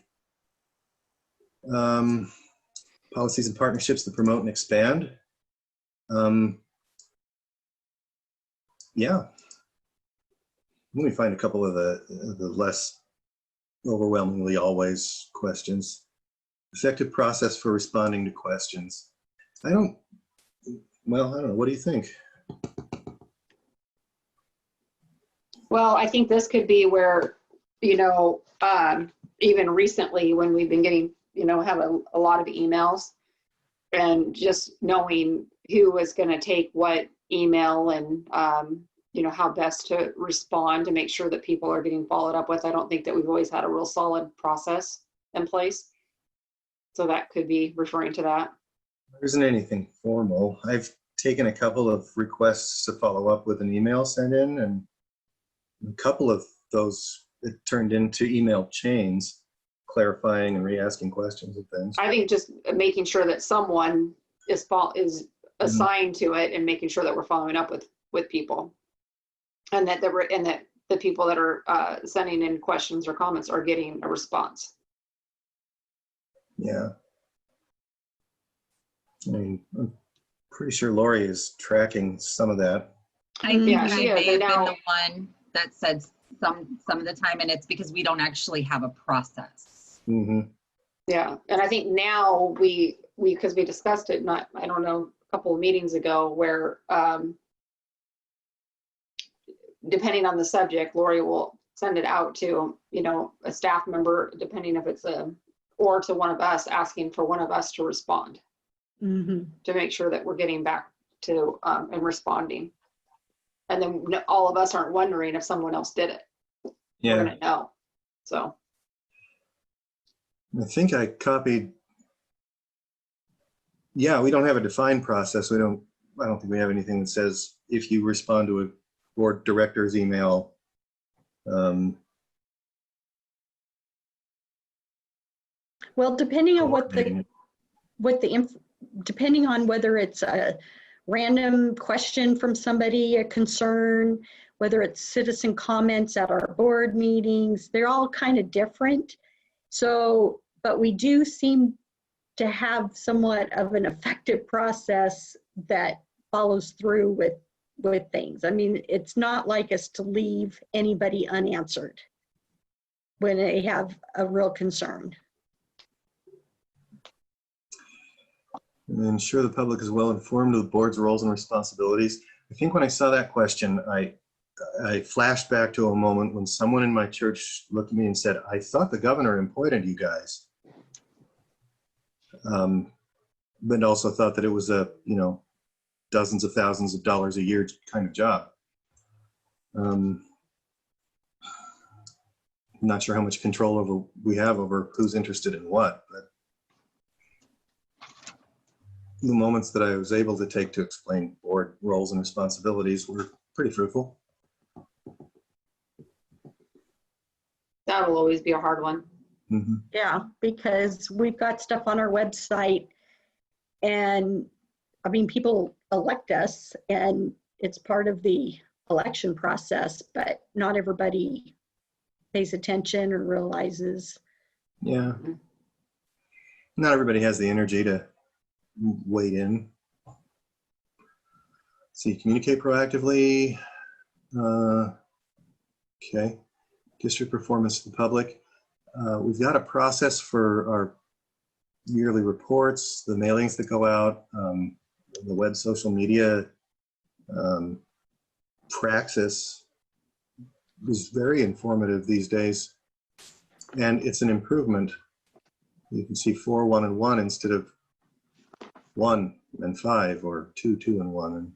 Policies and partnerships that promote and expand. Yeah. Let me find a couple of the less overwhelmingly always questions. Effective process for responding to questions. I don't know. What do you think? Well, I think this could be where, even recently when we've been getting, have a lot of emails, and just knowing who was going to take what email and, how best to respond to make sure that people are getting followed up with. I don't think that we've always had a real solid process in place. So that could be referring to that. There isn't anything formal. I've taken a couple of requests to follow up with an email sent in, and a couple of those it turned into email chains clarifying and re-asking questions and things. I think just making sure that someone is assigned to it and making sure that we're following up with people, and that the people that are sending in questions or comments are getting a response. Yeah. I mean, I'm pretty sure Lori is tracking some of that. I think Yeah, I she is, may have and been now- the one that said some of the time, and it's because we don't actually have a process. Mm-hmm. Yeah, and I think now we because we discussed it, a couple of meetings ago, where depending on the subject, Lori will send it out to, a staff member, depending if it's or to one of us, asking for one of us to respond, Mm-hmm. to make sure that we're getting back to and responding. And then all of us aren't wondering if someone else did it. Yeah. We're gonna know. So. I think I copied. Yeah, we don't have a defined process. I don't think we have anything that says if you respond to a board director's email, Well, depending on depending on whether it's a random question from somebody, a concern, whether it's citizen comments at our board meetings, they're all kind of different. So, but we do seem to have somewhat of an effective process that follows through with things. I mean, it's not like us to leave anybody unanswered when they have a real concern. and ensure the public is well informed of the board's roles and responsibilities. I think when I saw that question, I flashed back to a moment when someone in my church looked at me and said, I thought the governor appointed you guys. But also thought that it was a, dozens of thousands of dollars a year kind of job. I'm not sure how much control we have over who's interested in what, but the moments that I was able to take to explain board roles and responsibilities were pretty fruitful. That will always be a hard one. Mhm. Yeah, because we've got stuff on our website, and I mean, people elect us and it's part of the election process, but not everybody pays attention or realizes. Yeah. Not everybody has the energy to wade in. See, communicate proactively. Okay. District performance to the public. We've got a process for our yearly reports, the mailings that go out, the web social media praxis is very informative these days. And it's an improvement. You can see 4, 1, and 1 instead of 1 and 5 or 2, 2, and 1. And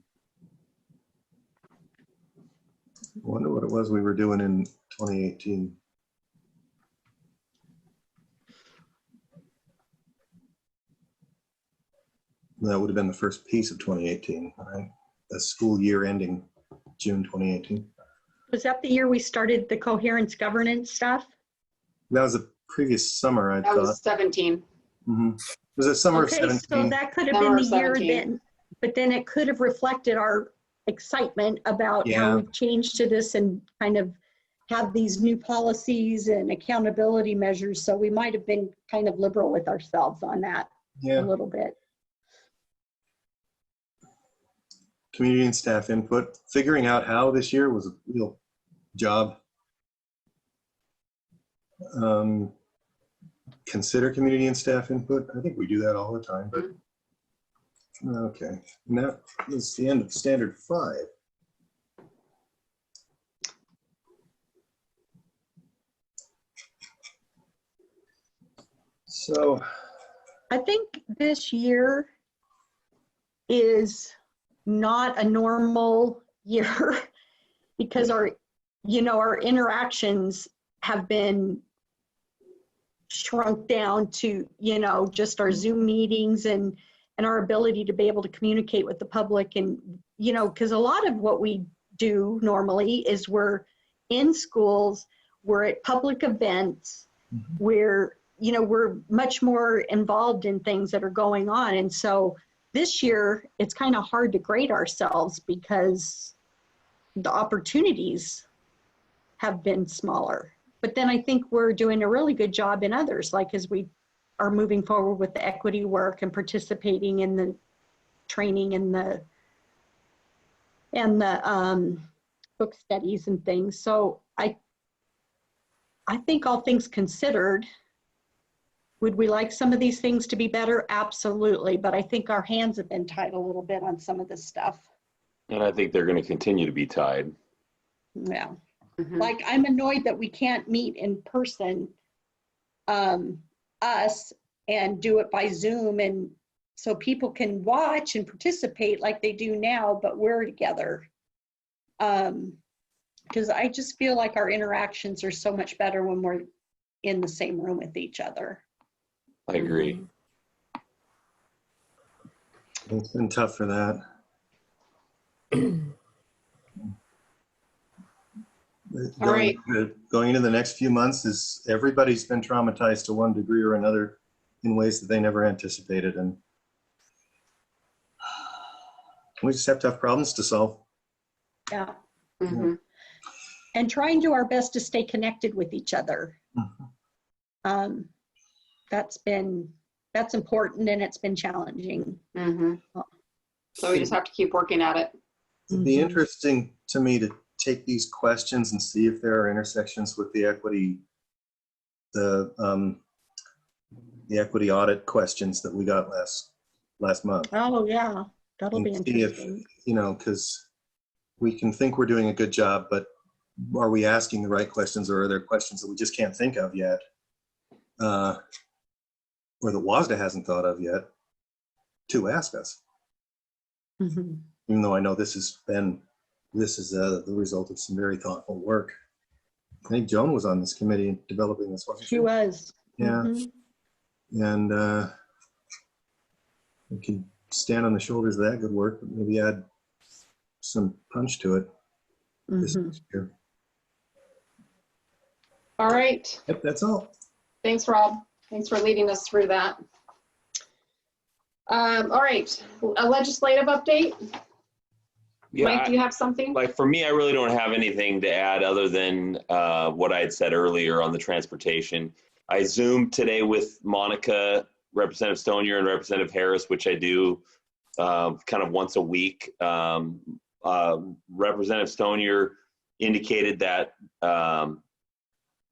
I wonder what it was we were doing in 2018. That would have been the first piece of 2018, right? The school year ending June 2018. Was that the year we started the coherence governance stuff? That was the previous summer, I That thought. was 17. Mhm. Was it summer of Okay, 17? so that could have Summer been of the year 17. then, but then it could have reflected our excitement about Yeah. how we've changed to this and kind of have these new policies and accountability measures. So we might have been kind of liberal with ourselves on that a Yeah. little bit. Community and staff input. Figuring out how this year was a real job. Consider community and staff input. I think we do that all the time, but okay. And that is the end of standard 5. So I think this year is not a normal year because our interactions have been shrunk down to, just our Zoom meetings and our ability to be able to communicate with the public. And, because a lot of what we do normally is we're in schools, we're at public events, we're much more involved in things that are going on. And so this year, it's kind of hard to grade ourselves because the opportunities have been smaller. But then I think we're doing a really good job in others, like as we are moving forward with the equity work and participating in the training and the book studies and things. So I think all things considered, would we like some of these things to be better? Absolutely. But I think our hands have been tied a little bit on some of this stuff. And I think they're going to continue to be tied. Yeah. Mhm. Like, I'm annoyed that we can't meet in person, us, and do it by Zoom, and so people can watch and participate like they do now, but we're together. Because I just feel like our interactions are so much better when we're in the same room with each other. I agree. it's been tough for that. All right. Going into the next few months is everybody's been traumatized to one degree or another in ways that they never anticipated. And we just have tough problems to solve. Yeah. Mhm. And try and do our best to stay connected with each other. That's important, and it's been challenging. Mhm. So we just have to keep working at it. It'd be interesting to me to take these questions and see if there are intersections with the equity audit questions that we got last month. Oh, yeah, that'll be And see if, interesting. because we can think we're doing a good job, but are we asking the right questions, or are there questions that we just can't think of yet? Or that WASDA hasn't thought of yet to ask us. Mhm. Even though I know this is the result of some very thoughtful work. I think Joan was on this committee developing this, wasn't she? She was. Yeah. Mhm. And we can stand on the shoulders of that good work, but maybe add some punch to it this year. All right. Yep, that's all. Thanks, Rob. Thanks for leading us through that. All right, a legislative update. Yeah, Mike, do you have something? like for me, I really don't have anything to add other than what I had said earlier on the transportation. I Zoomed today with Monica, Representative Stonier, and Representative Harris, which I do kind of once a week. Representative Stonier indicated that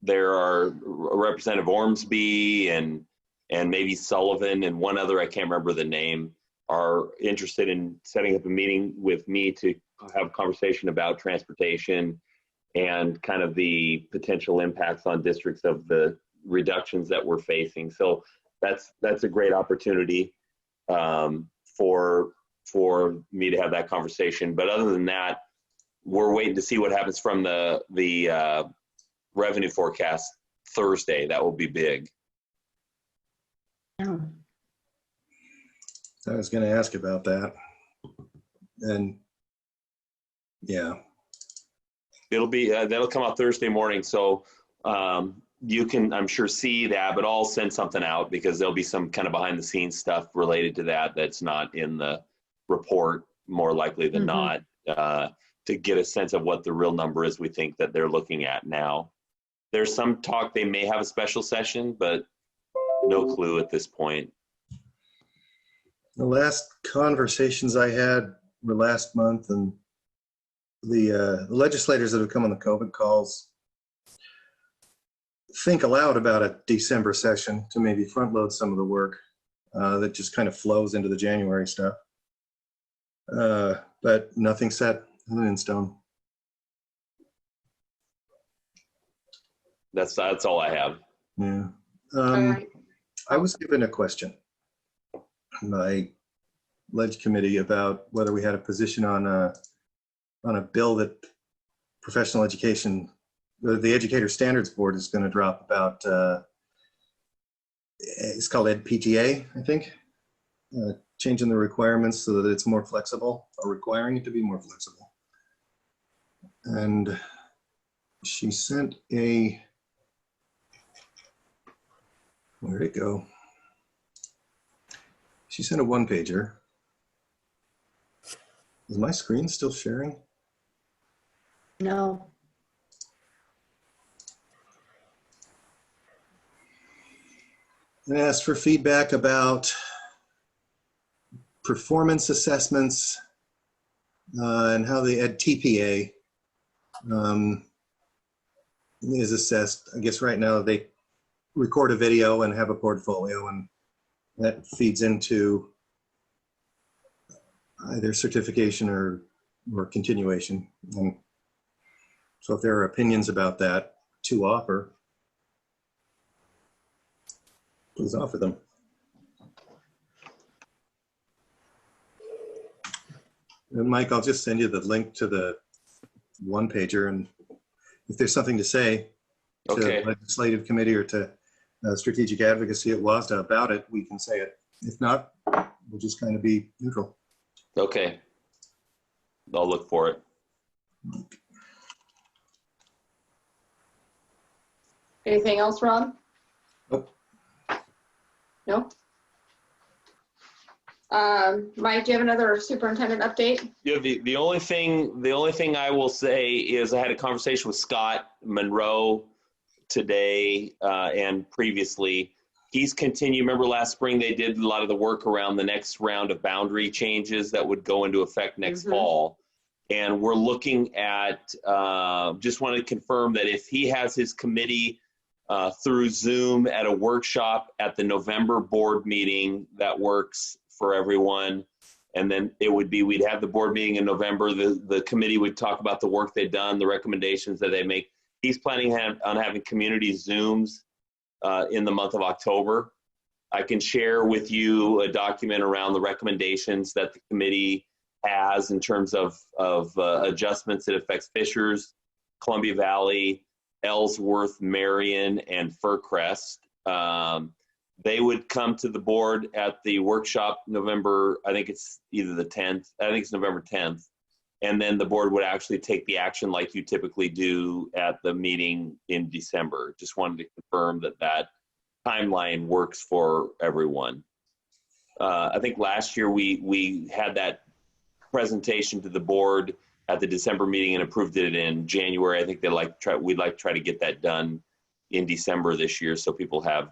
there are Representative Ormsby and maybe Sullivan and one other, I can't remember the name, are interested in setting up a meeting with me to have a conversation about transportation and kind of the potential impacts on districts of the reductions that we're facing. So that's a great opportunity for me to have that conversation. But other than that, we're waiting to see what happens from the revenue forecast Thursday. That will be big. Oh. I was going to ask about that. And yeah. It'll be, that'll come out Thursday morning. So you can, I'm sure, see that, but I'll send something out because there'll be some kind of behind the scenes stuff related to that that's not in the report, more likely than not, to get a sense of what the real number is we think that they're looking at now. There's some talk they may have a special session, but no clue at this point. The last conversations I had were last month, and the legislators that have come on the COVID calls think aloud about a December session to maybe front load some of the work that just kind of flows into the January stuff. But nothing set in stone. That's all I have. Yeah. All right. I was given a question by Ledge Committee about whether we had a position on a bill that professional education, the Educator Standards Board is going to drop about, it's called EdPTA, I think, changing the requirements so that it's more flexible, or requiring it to be more flexible. And she sent a, where'd it go? She sent a one-pager. Is my screen still sharing? No. And asked for feedback about performance assessments and how the EdTPA is assessed. I guess right now they record a video and have a portfolio, and that feeds into either certification or continuation. And so if there are opinions about that to offer, please offer them. And Mike, I'll just send you the link to the one pager, and if there's something to say to the legislative committee or to strategic advocacy at WASDA about it, we can say it. If not, we'll just kind of be neutral. Okay. I'll look for it. Anything else, Rob? Nope. No? Mike, do you have another superintendent update? Yeah, the only thing I will say is I had a conversation with Scott Monroe today and previously. He's continued, remember last spring they did a lot of the work around the next round of boundary changes that would go into effect next fall. And we're looking at, just wanted to confirm that if he has his committee through Zoom at a workshop at the November board meeting, that works for everyone. And then it would be, we'd have the board meeting in November. The committee would talk about the work they've done, the recommendations that they make. He's planning on having community Zooms in the month of October. I can share with you a document around the recommendations that the committee has in terms of adjustments that affects Fishers, Columbia Valley, Ellsworth, Marion, and Fircrest. They would come to the board at the workshop November, I think it's either the 10th, I think it's November 10th. And then the board would actually take the action like you typically do at the meeting in December. Just wanted to confirm that that timeline works for everyone. I think last year we had that presentation to the board at the December meeting and approved it in January. I think we'd like to try to get that done in December this year so people have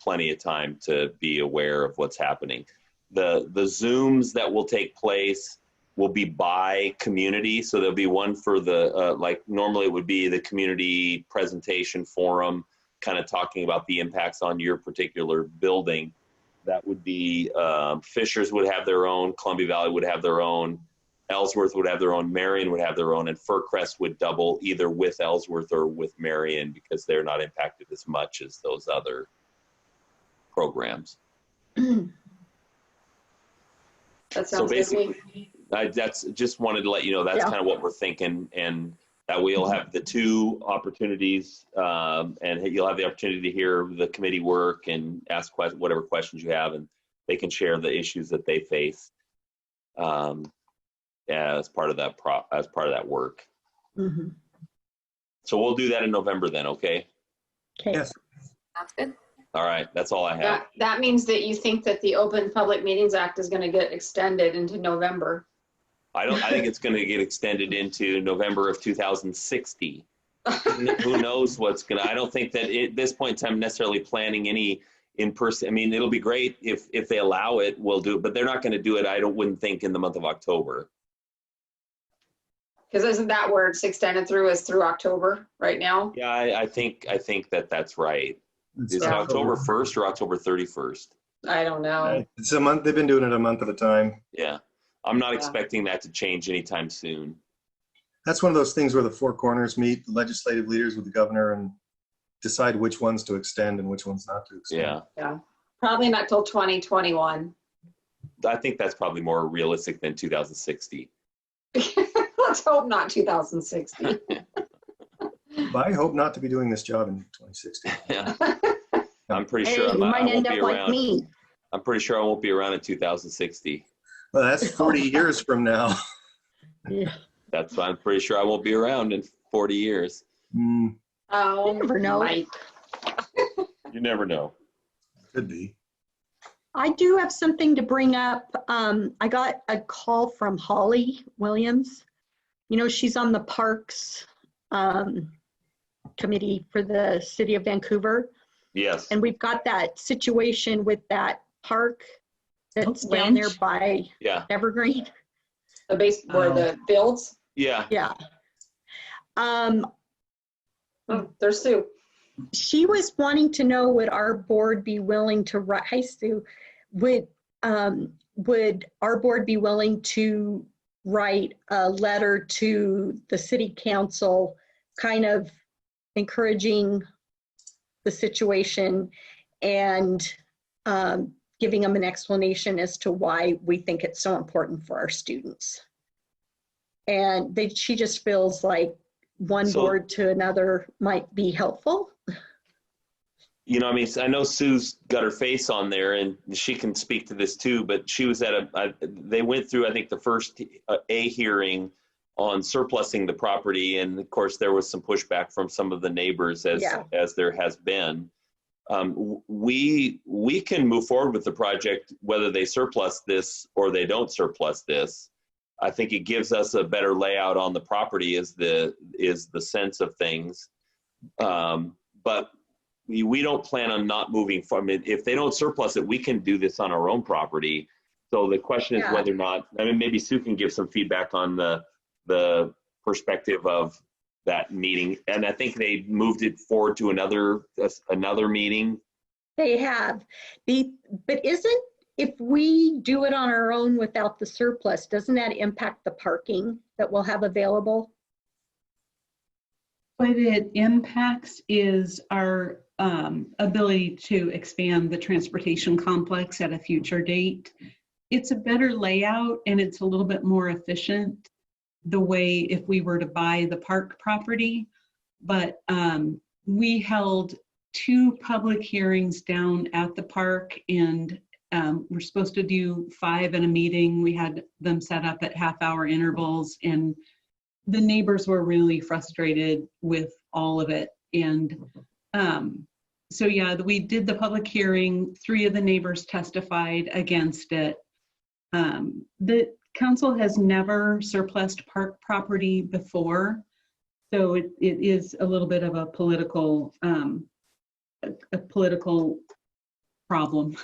plenty of time to be aware of what's happening. The Zooms that will take place will be by community. So there'll be one for the, like normally it would be the community presentation forum, kind of talking about the impacts on your particular building. That would be, Fishers would have their own, Columbia Valley would have their own, Ellsworth would have their own, Marion would have their own, and Fircrest would double either with Ellsworth or with Marion because they're not impacted as much as those other programs. That So sounds good to me. basically, that's just wanted to let you know that's kind of what we're thinking, and that we'll have the two opportunities, and you'll have the opportunity to hear the committee work and ask whatever questions you have, and they can share the issues that they face as part of that work. Mm-hmm. So we'll do that in November then, okay? Okay. Yes. Sounds good. All right, that's all I have. That means that you think that the Open Public Meetings Act is going to get extended into November. I think it's going to get extended into November of 2060. Who knows what's going to, I don't think that at this point in time necessarily planning any in-person. I mean, it'll be great if they allow it, we'll do it, but they're not going to do it, wouldn't think in the month of October. Because isn't that where it's extended through, is through October right now? Yeah, I think that's right. It's Is it October 1st or October 31st? I don't know. It's a month. They've been doing it a month at a time. Yeah, I'm not expecting that to change anytime soon. That's one of those things where the four corners meet, the legislative leaders with the governor, and decide which ones to extend and which ones not to extend. Yeah, Probably not till 2021. I think that's probably more realistic than 2060. Let's hope not 2060. But I hope not to be doing this job in 2060. Yeah, I'm pretty Hey, sure you might I won't end be up like around. me. I'm pretty sure I won't be around in 2060. Well, that's 40 years from now. Yeah. I'm pretty sure I won't be around in 40 years. Mm, Oh, You never know. Mike. You never know. could be. I do have something to bring up. I got a call from Holly Williams. You know, she's on the Parks Committee for the City of Vancouver. Yes. And we've got that situation with that park that's down there Lynch? by Yeah. Evergreen. The base where the builds. Yeah. Yeah. Oh, there's Sue. She was wanting to know, would our board be willing to write, hi Sue, would our board be willing to write a letter to the city council kind of encouraging the situation and giving them an explanation as to why we think it's so important for our students. And she just feels like one board to another might be helpful. You know, I mean, I know Sue's got her face on there and she can speak to this too, but she was at they went through, I think, the first A hearing on surplusing the property. And of course, there was some pushback from some of the neighbors as there has been. We can move forward with the project, whether they surplus this or they don't surplus this. I think it gives us a better layout on the property is the sense of things. But we don't plan on not moving from it. If they don't surplus it, we can do this on our own property. So the question is whether or not, I mean, maybe Sue can give some feedback on the perspective of that meeting. And I think they moved it forward to another meeting. They have. But if we do it on our own without the surplus, doesn't that impact the parking that we'll have available? What it impacts is our ability to expand the transportation complex at a future date. It's a better layout and it's a little bit more efficient the way if we were to buy the park property. But we held 2 public hearings down at the park, and we're supposed to do 5 in a meeting. We had them set up at half-hour intervals, and the neighbors were really frustrated with all of it. And so yeah, we did the public hearing. 3 of the neighbors testified against it. The council has never surplused park property before, so it is a little bit of a political problem.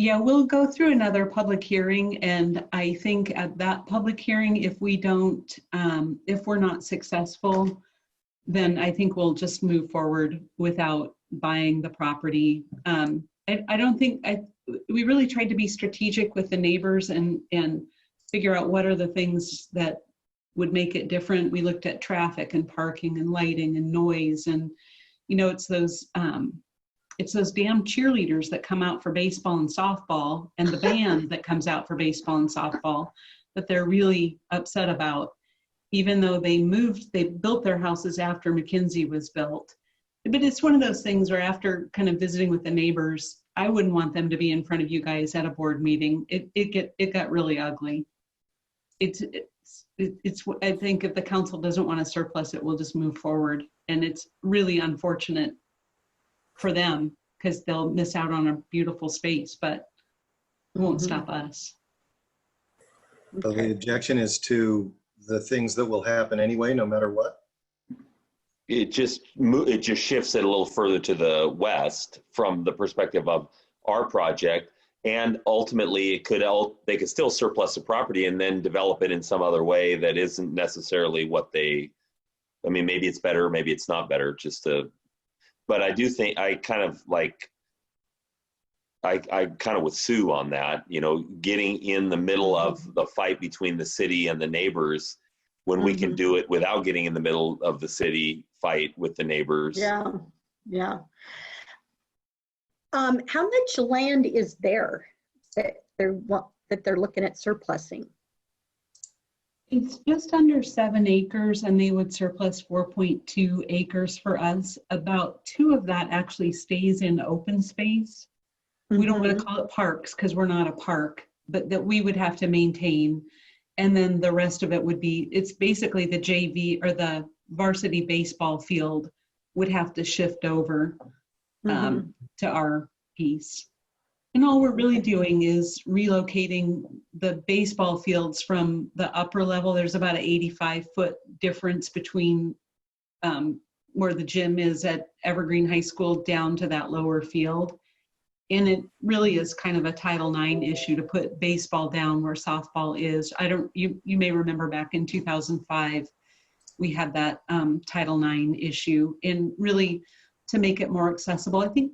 Yeah, we'll go through another public hearing, and I think at that public hearing, if we don't, if we're not successful, then I think we'll just move forward without buying the property. I don't think, we really tried to be strategic with the neighbors and figure out what are the things that would make it different. We looked at traffic and parking and lighting and noise, and you know, it's those damn cheerleaders that come out for baseball and softball, and the band that comes out for baseball and softball that they're really upset about, even though they built their houses after McKinsey was built. But it's one of those things where after kind of visiting with the neighbors, I wouldn't want them to be in front of you guys at a board meeting. It got really ugly. It's I think if the council doesn't want to surplus it, we'll just move forward. And it's really unfortunate for them because they'll miss out on a beautiful space, but it won't stop us. So the objection is to the things that will happen anyway, no matter what? It just shifts it a little further to the west from the perspective of our project, and ultimately they could still surplus the property and then develop it in some other way that isn't necessarily what they. I mean, maybe it's better, maybe it's not better. But I do think I kind of with Sue on that. You know, getting in the middle of the fight between the city and the neighbors when we can do it without getting in the middle of the city fight with the neighbors. Yeah, yeah. How much land is there that they're looking at surplusing? It's just under 7 acres, and they would surplus 4.2 acres for us. About 2 of that actually stays in open space. We don't want to call it parks because we're not a park, but that we would have to maintain. And then the rest of it would be, it's basically the JV or the varsity baseball field would have to shift over to our piece. And all we're really doing is relocating the baseball fields from the upper level. There's about an 85-foot difference between where the gym is at Evergreen High School down to that lower field. And it really is kind of a Title IX issue to put baseball down where softball is. You may remember back in 2005, we had that Title IX issue, and really to make it more accessible. I think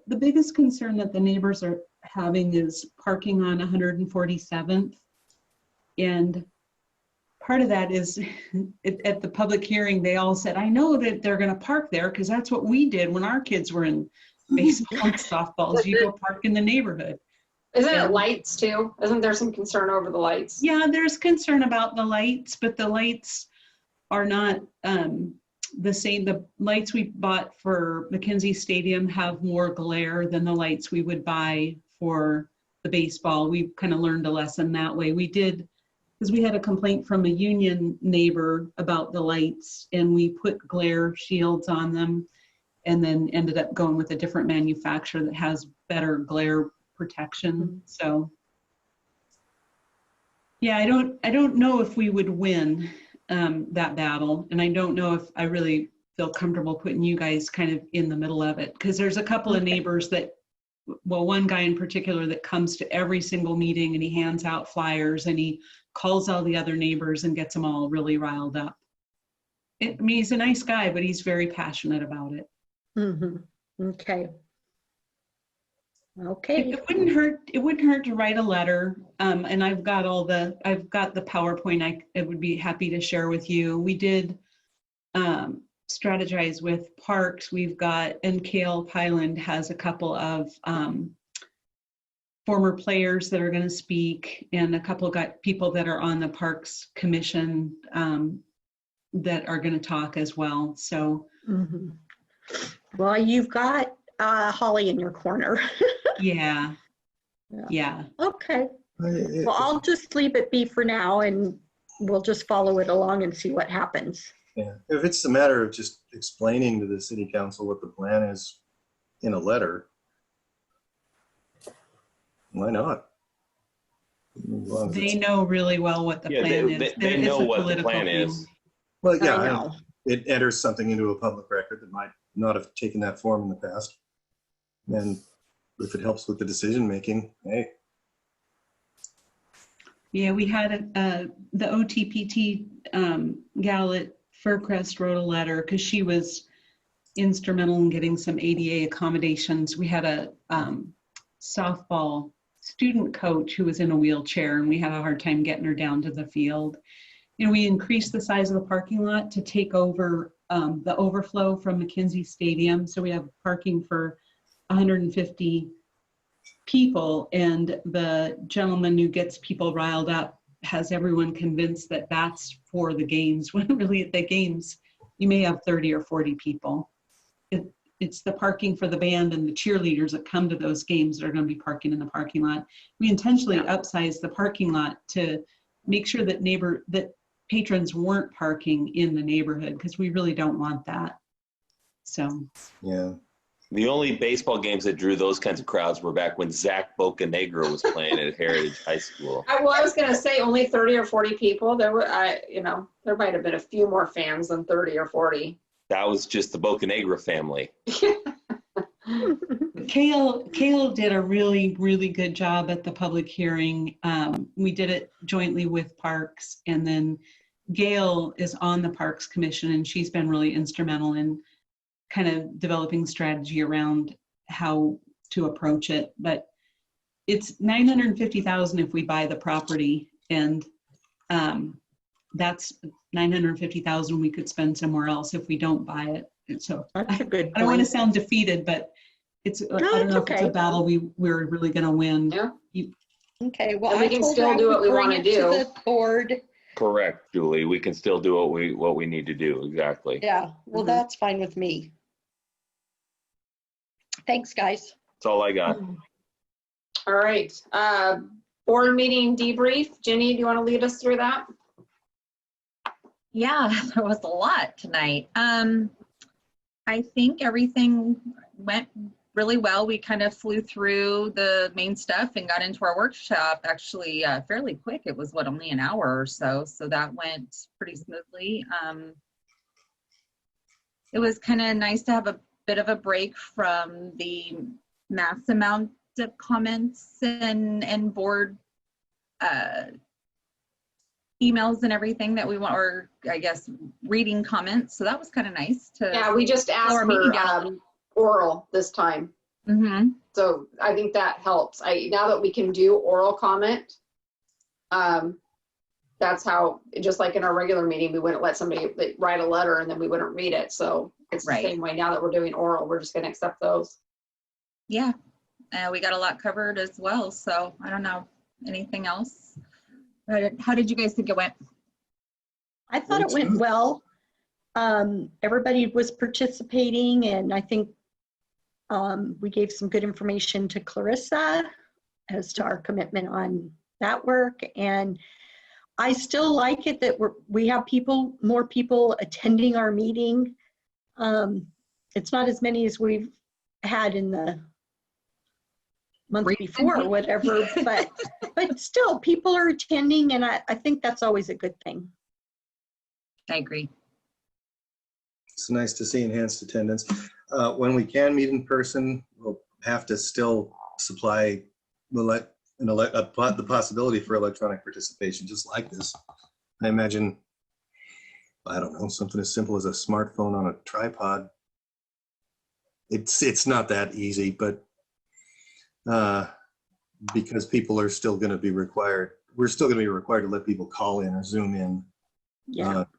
the biggest concern that the neighbors are having is parking on 147th. And part of that is at the public hearing, they all said, I know that they're gonna park there because that's what we did when our kids were in baseball and softballs. You go park in the neighborhood. Isn't it lights too? Isn't there some concern over the lights? Yeah, there's concern about the lights, but the lights are not the same. The lights we bought for McKinsey Stadium have more glare than the lights we would buy for the baseball. We kind of learned a lesson that way. We did, because we had a complaint from a union neighbor about the lights, and we put glare shields on them, and then ended up going with a different manufacturer that has better glare protection. So yeah, I don't know if we would win that battle, and I don't know if I really feel comfortable putting you guys kind of in the middle of it, because there's a couple of neighbors that, well, one guy in particular that comes to every single meeting and he hands out flyers and he calls all the other neighbors and gets them all really riled up. I mean, he's a nice guy, but he's very passionate about it. Okay. Okay. It wouldn't hurt to write a letter. And I've got the PowerPoint I would be happy to share with you. We did strategize with parks. We've got, and Kale Pyland has a couple of former players that are going to speak, and a couple got people that are on the Parks Commission that are going to talk as well. So Mhm. Well, you've got Holly in your corner. yeah. Yeah. Yeah. Okay. Well, I'll just leave it be for now, and we'll just follow it along and see what happens. Yeah, if it's a matter of just explaining to the city council what the plan is in a letter, why not? As long as They it's- know really well what the Yeah, plan is. they It's know a what the political plan thing. is. Well, yeah, I know. it enters something into a public record that might not have taken that form in the past. And if it helps with the decision making, hey, Yeah, we had the OTPT gal at Faircrest wrote a letter because she was instrumental in getting some ADA accommodations. We had a softball student coach who was in a wheelchair, and we had a hard time getting her down to the field. You know, we increased the size of the parking lot to take over the overflow from McKenzie Stadium. So we have parking for 150 people, and the gentleman who gets people riled up has everyone convinced that that's for the games, when really at the games you may have 30 or 40 people. It's the parking for the band and the cheerleaders that come to those games that are going to be parking in the parking lot. We intentionally upsized the parking lot to make sure that patrons weren't parking in the neighborhood, because we really don't want that. So yeah. The only baseball games that drew those kinds of crowds were back when Zach Bocanegra was playing at Heritage High School. I was going to say only 30 or 40 people. There were, there might have been a few more fans than 30 or 40. That was just the Bocanegra family. Kale did a really, really good job at the public hearing. We did it jointly with Parks, and then Gail is on the Parks Commission, and she's been really instrumental in kind of developing strategy around how to approach it. But it's $950,000 if we buy the property, and that's $950,000 we could spend somewhere else if we don't buy it. And so That's a good I don't want to point. sound defeated, but it's I don't know if it's a battle we're really going to win. Yeah. Okay, well, And we I can told still her I do would what we bring wanna it do. to the board. Correct, Julie. We can still do what we need to do. Exactly. Yeah, well, Mhm. that's fine with me. Thanks, guys. That's all I got. All right. Board meeting debrief. Jenny, do you want to lead us through that? Yeah, there was a lot tonight. I think everything went really well. We kind of flew through the main stuff and got into our workshop actually fairly quick. It was only an hour or so. So that went pretty smoothly. It was kind of nice to have a bit of a break from the mass amount of comments and board emails and everything that we want, or I guess reading comments. So that was kind of nice to. Yeah, we just asked Slow our meeting for down. oral this time. Mm-hmm. So I think that helps. Now that we can do oral comment, that's how, just like in our regular meeting, we wouldn't let somebody write a letter and then we wouldn't read it. So it's the Right. same way now that we're doing oral, we're just going to accept those. Yeah, we got a lot covered as well. So I don't know, anything else? How did you guys think it went? I thought it went well. Everybody was participating, and I think we gave some good information to Clarissa as to our commitment on that work. And I still like it that we have more people attending our meeting. It's not as many as we've had in the month before or whatever, but still people are attending, and I think that's always a good thing. I agree. It's nice to see enhanced attendance. When we can meet in person, we'll have to still supply the possibility for electronic participation, just like this. I imagine, I don't know, something as simple as a smartphone on a tripod. It's not that easy, but because people are still going to be required, we're still going to be required to let people call in or Zoom in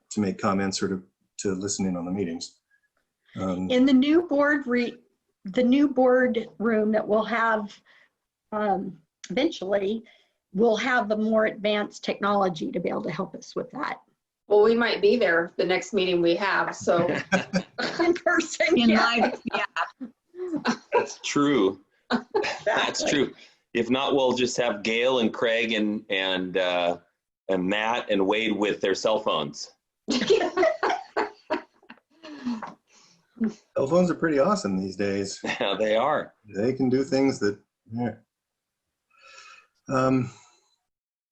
to make comments or to listen in on the meetings. In the new board room that we'll have eventually, we'll have a more advanced technology to be able to help us with that. Well, we might be there the next meeting we have, so. In person, In yeah. live, yeah. That's true. That's true. If not, we'll just have Gail and Craig and Matt and Wade with their cell phones. Cell phones are pretty awesome these days. Yeah, they are. They can do things that, yeah.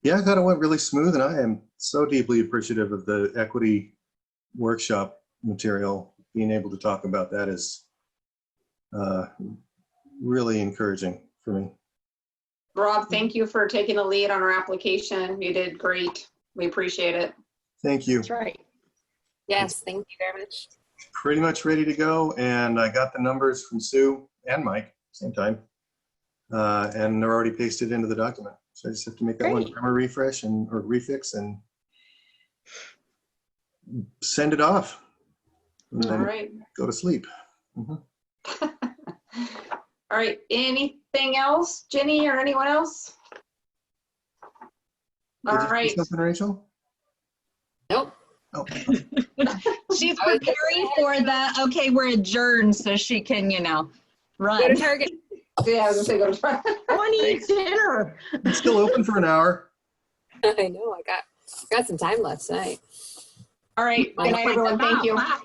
Yeah, I thought it went really smooth, and I am so deeply appreciative of the equity workshop material. Being able to talk about that is really encouraging for me. Rob, thank you for taking the lead on our application. You did great. We appreciate it. Thank you. That's right. Yes, thank you very much. Pretty much ready to go, and I got the numbers from Sue and Mike same time, and they're already pasted into the document. So I just have to make that one Great. grammar refresh or refix and send it off, and All then right. go to sleep. All right. Anything else, Jenny or anyone else? All Did you say right. something, Rachel? Nope. Oh, She's preparing for the, okay, we're adjourned so she can, you know, Go run. to Target. Yeah, I was gonna say go to. I want to eat dinner. it's still open for an hour. I know, I got some time left tonight. All right. Good night, everyone. Thank you. Bye.